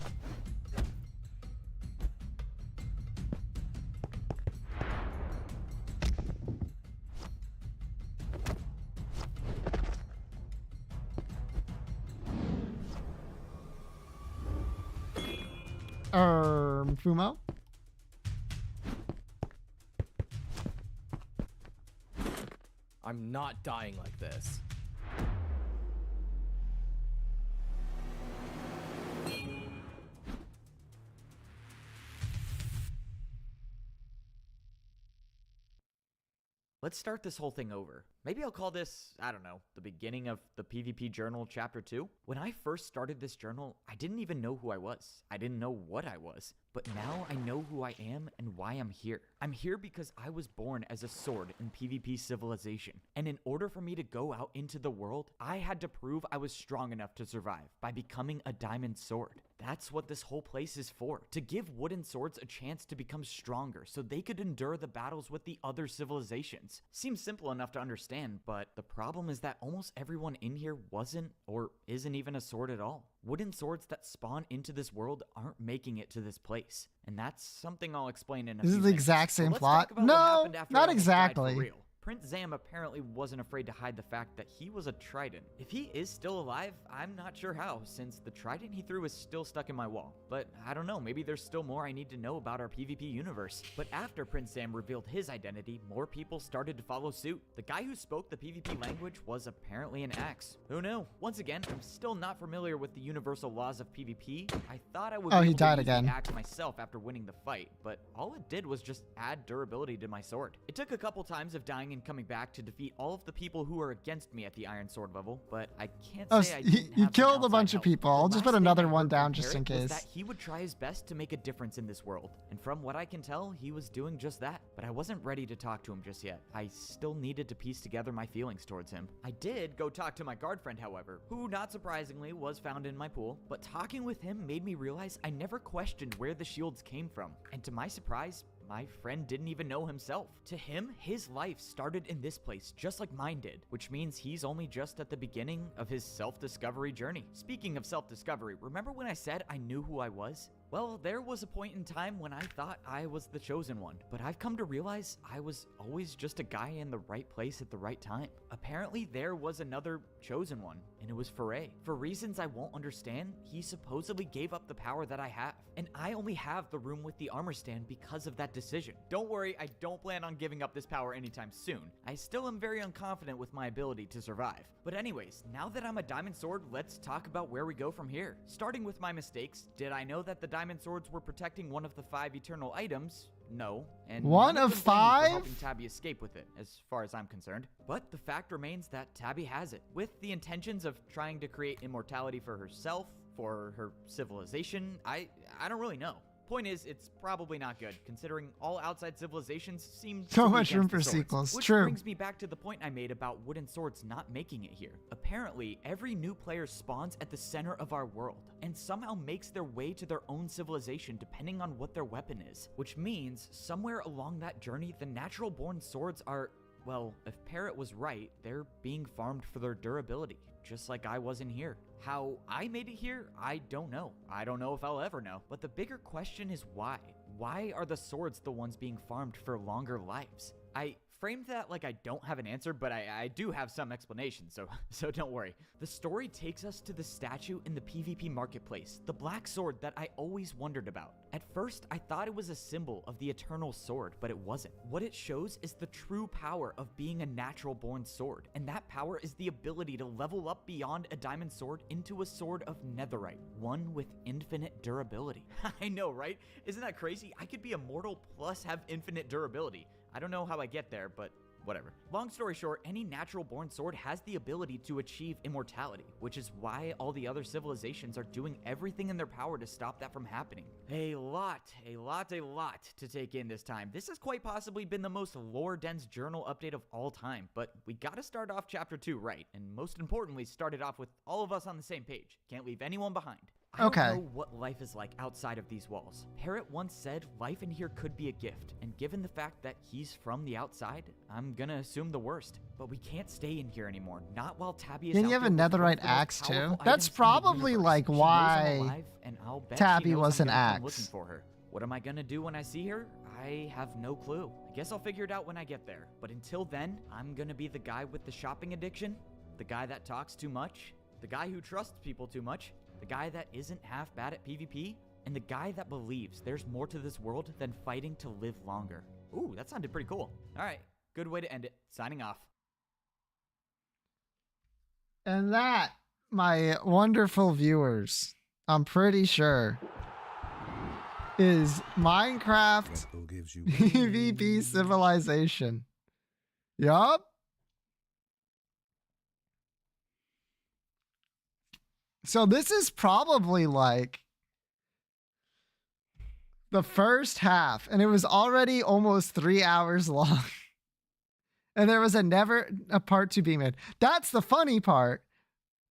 Fumo? I'm not dying like this. Let's start this whole thing over. Maybe I'll call this, I don't know, the beginning of the PvP Journal Chapter 2. When I first started this journal, I didn't even know who I was. I didn't know what I was. But now I know who I am and why I'm here. I'm here because I was born as a sword in PvP Civilization. And in order for me to go out into the world, I had to prove I was strong enough to survive by becoming a diamond sword. That's what this whole place is for, to give wooden swords a chance to become stronger so they could endure the battles with the other civilizations. Seems simple enough to understand, but the problem is that almost everyone in here wasn't or isn't even a sword at all. Wooden swords that spawn into this world aren't making it to this place, and that's something I'll explain in a few This is the minutes. exact So same let's plot? talk about what No, happened after I not almost died for exactly. real. Prince Zam apparently wasn't afraid to hide the fact that he was a trident. If he is still alive, I'm not sure how, since the trident he threw is still stuck in my wall. But I don't know, maybe there's still more I need to know about our PvP universe. But after Prince Zam revealed his identity, more people started to follow suit. The guy who spoke the PvP language was apparently an Axe. Who knew? Once again, I'm still not familiar with the universal laws of PvP. I thought I would be he able to died use again. the axe myself after winning the fight, but all it did was just add durability to my sword. It took a couple times of dying and coming back to defeat all of the people who are against me at the Iron Sword level, but I can't say I didn't You have killed some a bunch outside of help. people. I'll The just last put thing another I one heard down from just in Parrot was case. that he would try his best to make a difference in this world, and from what I can tell, he was doing just that. But I wasn't ready to talk to him just yet. I still needed to piece together my feelings towards him. I did go talk to my guard friend, however, who, not surprisingly, was found in my pool, but talking with him made me realize I never questioned where the shields came from, and to my surprise, my friend didn't even know himself. To him, his life started in this place, just like mine did, which means he's only just at the beginning of his self-discovery journey. Speaking of self-discovery, remember when I said I knew who I was? Well, there was a point in time when I thought I was the chosen one, but I've come to realize I was always just a guy in the right place at the right time. Apparently, there was another chosen one, and it was Foray. For reasons I won't understand, he supposedly gave up the power that I have, and I only have the room with the armor stand because of that decision. Don't worry, I don't plan on giving up this power anytime soon. I still am very unconfident with my ability to survive. But anyways, now that I'm a diamond sword, let's talk about where we go from here. Starting with my mistakes, did I know that the diamond swords were protecting one of the 5 eternal items? No. And One none of them blame me for 5? helping Tabby escape with it, as far as I'm concerned. But the fact remains that Tabby has it, with the intentions of trying to create immortality for herself, for her civilization. I don't really know. Point is, it's probably not good, considering all outside civilizations seem So to be much room against the for swords. sequels. Which True. brings me back to the point I made about wooden swords not making it here. Apparently, every new player spawns at the center of our world, and somehow makes their way to their own civilization depending on what their weapon is. Which means, somewhere along that journey, the natural-born swords are, well, if Parrot was right, they're being farmed for their durability, just like I was in here. How I made it here, I don't know. I don't know if I'll ever know. But the bigger question is why? Why are the swords the ones being farmed for longer lives? I framed that like I don't have an answer, but I do have some explanation, so don't worry. The story takes us to the statue in the PvP marketplace, the black sword that I always wondered about. At first, I thought it was a symbol of the eternal sword, but it wasn't. What it shows is the true power of being a natural-born sword, and that power is the ability to level up beyond a diamond sword into a sword of netherite, one with infinite durability. I know, right? Isn't that crazy? I could be immortal plus have infinite durability. I don't know how I get there, but whatever. Long story short, any natural-born sword has the ability to achieve immortality, which is why all the other civilizations are doing everything in their power to stop that from happening. A lot to take in this time. This has quite possibly been the most lore-dense journal update of all time, but we gotta start off chapter 2 right, and most importantly, start it off with all of us on the same page. Can't leave anyone behind. I don't know what life is like outside of these walls. Parrot once said life in here could be a gift, and given the fact that he's from the outside, I'm gonna assume the worst. But we can't stay in here anymore, not while Tabby is Didn't out you have a there with one netherite of the most axe too? powerful That's items in the probably universe. like She knows I'm why alive, and I'll bet Tabby she knows was I'm an gonna come axe. looking for her. What am I gonna do when I see her? I have no clue. I guess I'll figure it out when I get there. But until then, I'm gonna be the guy with the shopping addiction, the guy that talks too much, the guy who trusts people too much, the guy that isn't half bad at PvP, and the guy that believes there's more to this world than fighting to live longer. Ooh, that sounded pretty cool. All right, good way to end it. Signing off. And that, my wonderful viewers, I'm pretty sure, is Minecraft PvP Civilization. Yup. So this is probably like the first half, and it was already almost 3 hours long. And there was a part 2 being made. That's the funny part.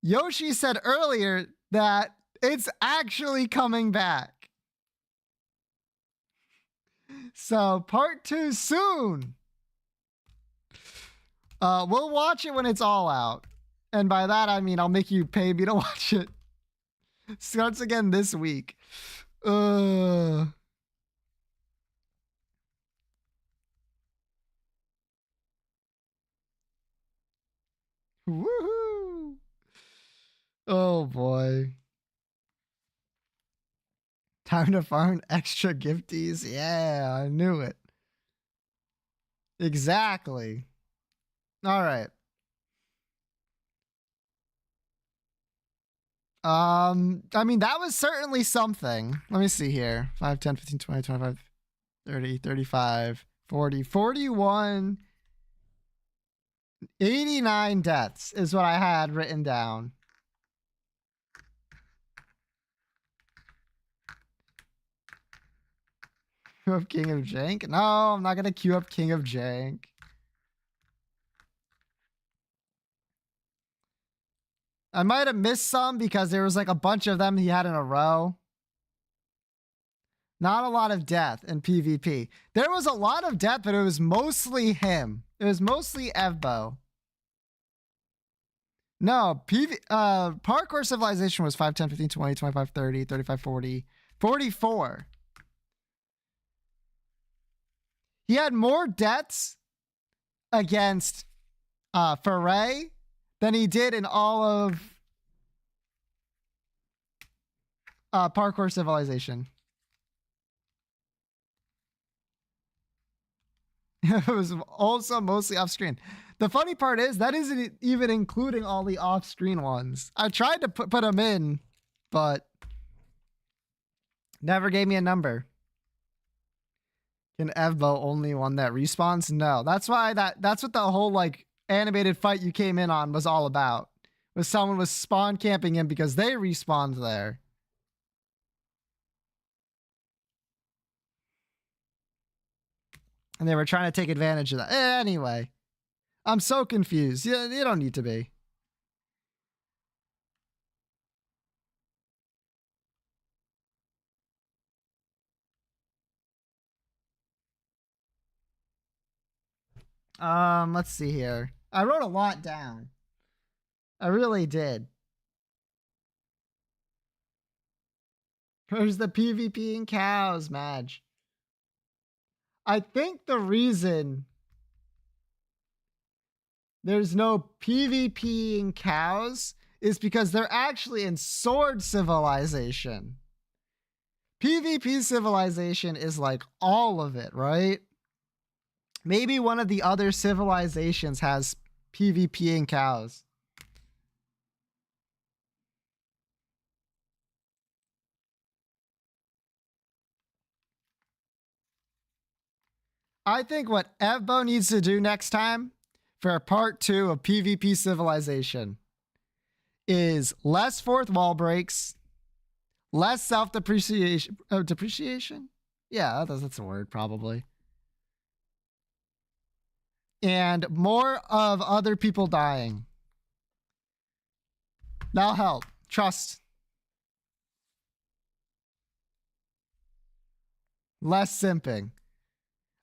Yoshi said earlier that it's actually coming back. So part 2 soon. We'll watch it when it's all out. And by that, I mean, I'll make you pay me to watch it. Starts again this week. Woohoo! Oh boy. Time to farm extra gifties. Yeah, I knew it. Exactly. All right. I mean, that was certainly something. Let me see here. 5, 10, 15, 20, 25, 30, 35, 40, 41, 89 deaths is what I had written down. Queue up King of Jank? No, I'm not gonna queue up King of Jank. I might have missed some because there was like a bunch of them he had in a row. Not a lot of death in PvP. There was a lot of death, but it was mostly him. It was mostly Evbo. No, Parkour Civilization was 5, 10, 15, 20, 25, 30, 35, 40, 44. He had more deaths against Foray than he did in all of Parkour Civilization. It was also mostly off screen. The funny part is that isn't even including all the off screen ones. I tried to put them in, but never gave me a number. Can Evbo only one that respawns? No. That's why that's what the whole like animated fight you came in on was all about. Was someone was spawn camping him because they respawned there. And they were trying to take advantage of that. Anyway, I'm so confused. You don't need to be. Let's see here. I wrote a lot down. I really did. Where's the PvP and cows, Madge? I think the reason there's no PvP in cows is because they're actually in Sword Civilization. PvP Civilization is like all of it, right? Maybe one of the other civilizations has PvP in cows. I think what Evbo needs to do next time for part 2 of PvP Civilization is less fourth wall breaks, less self-depreciation. Oh, depreciation? Yeah, that's a word, probably. And more of other people dying. That'll help. Trust. Less simping.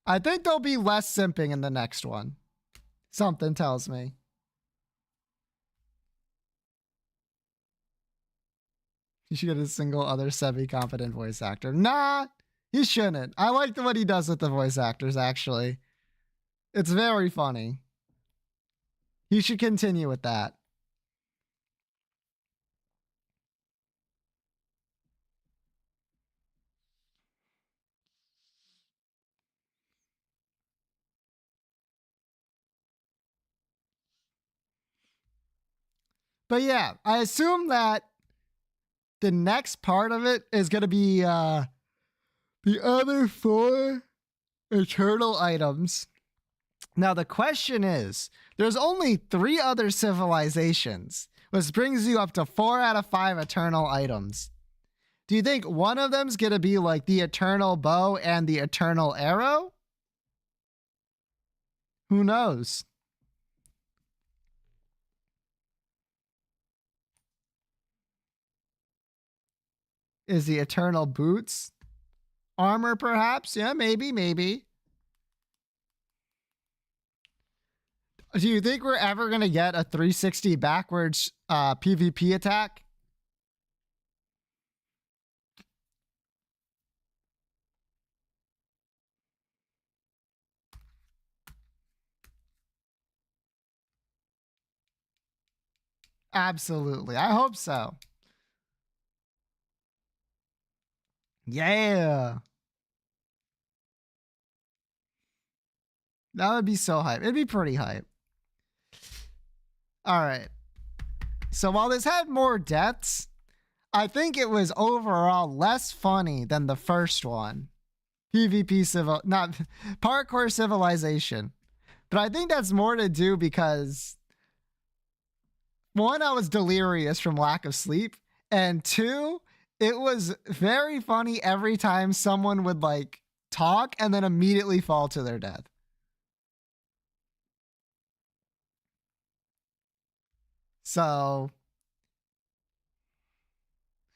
I think there'll be less simping in the next one. Something tells me. You should get a single other semi-competent voice actor. Nah, he shouldn't. I like what he does with the voice actors, actually. It's very funny. He should continue with that. But yeah, I assume that the next part of it is going to be the other 4 eternal items. Now, the question is, there's only 3 other civilizations, which brings you up to 4 out of 5 eternal items. Do you think one of them's going to be like the eternal bow and the eternal arrow? Who knows? Is the eternal boots? Armor, perhaps? Yeah, maybe. Do you think we're ever going to get a 360 backwards PvP attack? Absolutely. I hope so. Yeah. That would be so hype. It'd be pretty hype. All right. So while this had more deaths, I think it was overall less funny than the first one. not Parkour Civilization. But I think that's more to do because, one, I was delirious from lack of sleep. And two, it was very funny every time someone would like talk and then immediately fall to their death. So,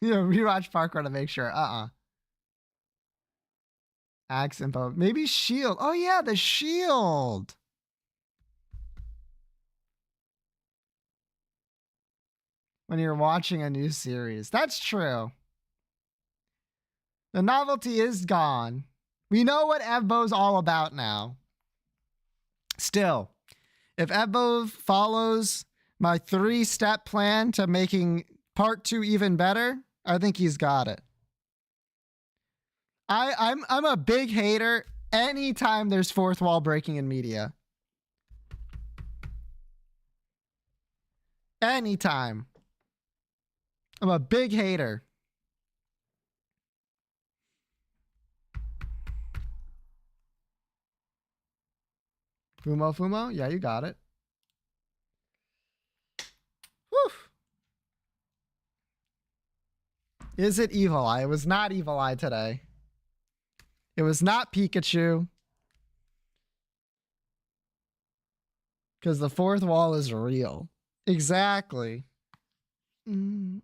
rewatch Parkour to make sure. Axe and bow. Maybe shield. Oh yeah, the shield. When you're watching a new series. That's true. The novelty is gone. We know what Evbo's all about now. Still, if Evbo follows my 3-step plan to making part 2 even better, I think he's got it. I'm a big hater anytime there's fourth wall breaking in media. Anytime. I'm a big hater. Fumo? Yeah, you got it. Whew. Is it Evil Eye? It was not Evil Eye today. It was not Pikachu. Because the fourth wall is real. Exactly. You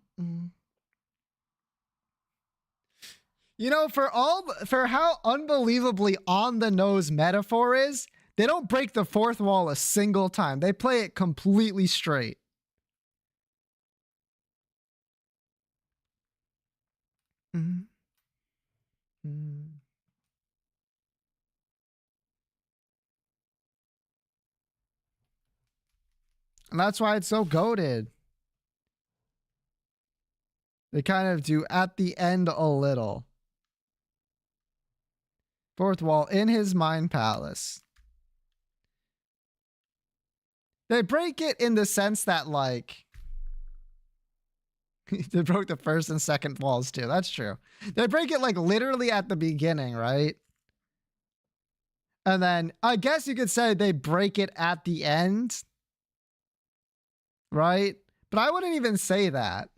know, for how unbelievably on the nose Metaphor is, they don't break the fourth wall a single time. They play it completely straight. And that's why it's so goated. They kind of do at the end a little. Fourth wall in his mind palace. They break it in the sense that, like, they broke the first and second walls too. That's true. They break it like literally at the beginning, right? And then I guess you could say they break it at the end, right? But I wouldn't even say that.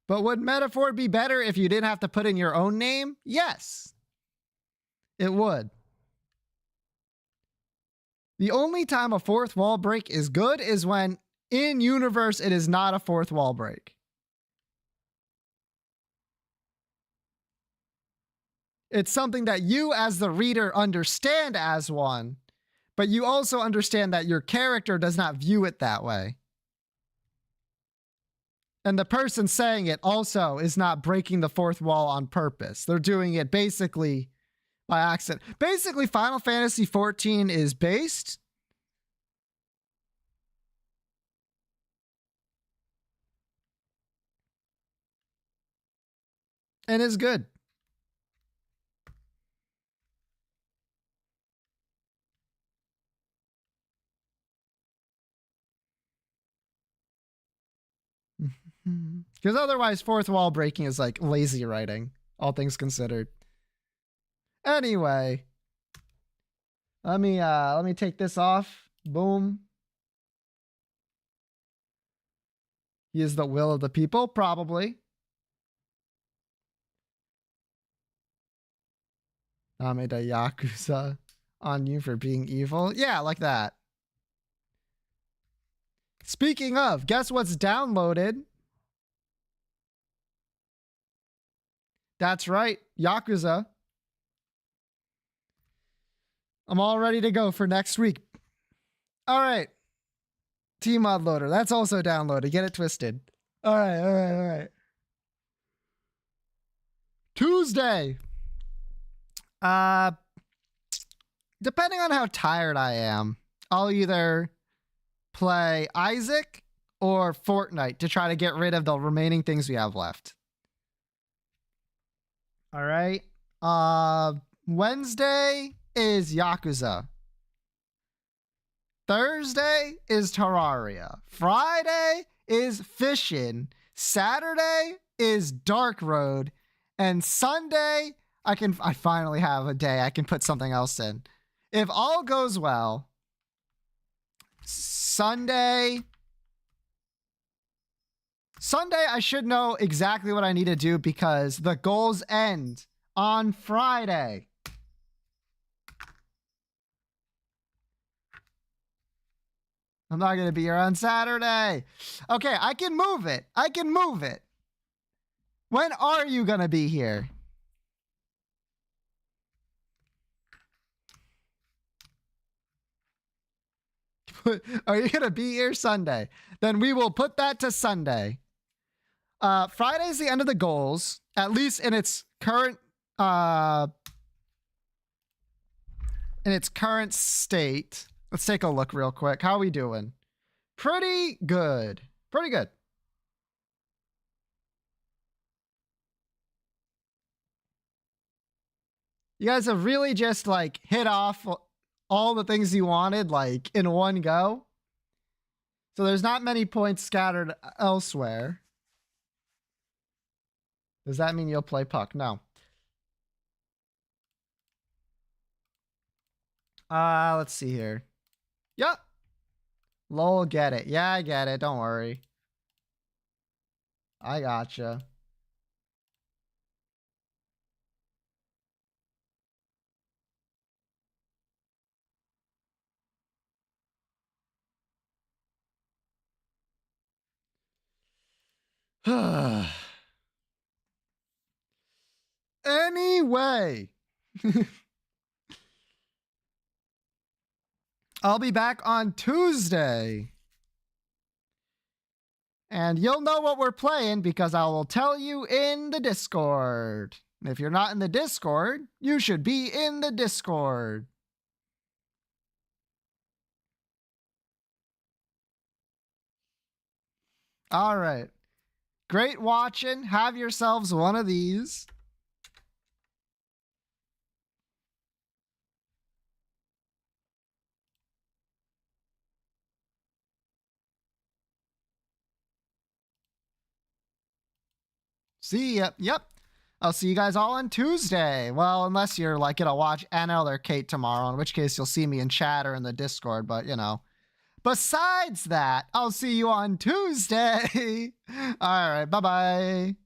But would Metaphor be better if you didn't have to put in your own name? Yes, it would. The only time a fourth wall break is good is when in universe it is not a fourth wall break. It's something that you as the reader understand as one, but you also understand that your character does not view it that way. And the person saying it also is not breaking the fourth wall on purpose. They're doing it basically by accident. Basically, Final Fantasy XIV is based and is good. Because otherwise fourth wall breaking is like lazy writing, all things considered. Anyway, let me take this off. Boom. He is the will of the people, probably. Ameda Yakuza on you for being evil. Yeah, like that. Speaking of, guess what's downloaded? That's right, Yakuza. I'm all ready to go for next week. All right. Tmod Loader. That's also downloaded. Get it twisted. All right. Tuesday. Depending on how tired I am, I'll either play Isaac or Fortnite to try to get rid of the remaining things we have left. All right. Wednesday is Yakuza. Thursday is Terraria. Friday is Fishing. Saturday is Dark Road. And Sunday, I finally have a day I can put something else in. If all goes well, Sunday I should know exactly what I need to do because the goals end on Friday. I'm not going to be here on Saturday. Okay, I can move it. When are you going to be here? Are you going to be here Sunday? Then we will put that to Sunday. Friday is the end of the goals, at least in its current state. Let's take a look real quick. How are we doing? Pretty good. You guys have really just like hit off all the things you wanted like in one go. So there's not many points scattered elsewhere. Does that mean you'll play Puck? No. Let's see here. Yep. Lol, get it. Yeah, I get it. Don't worry. I gotcha. Anyway. I'll be back on Tuesday. And you'll know what we're playing because I will tell you in the Discord. And if you're not in the Discord, you should be in the Discord. All right. Great watching. Have yourselves one of these. See ya. Yep. I'll see you guys all on Tuesday. Well, unless you're like gonna watch NL or Kate tomorrow, in which case you'll see me in chat or in the Discord, but you know. Besides that, I'll see you on Tuesday. All right. Bye-bye.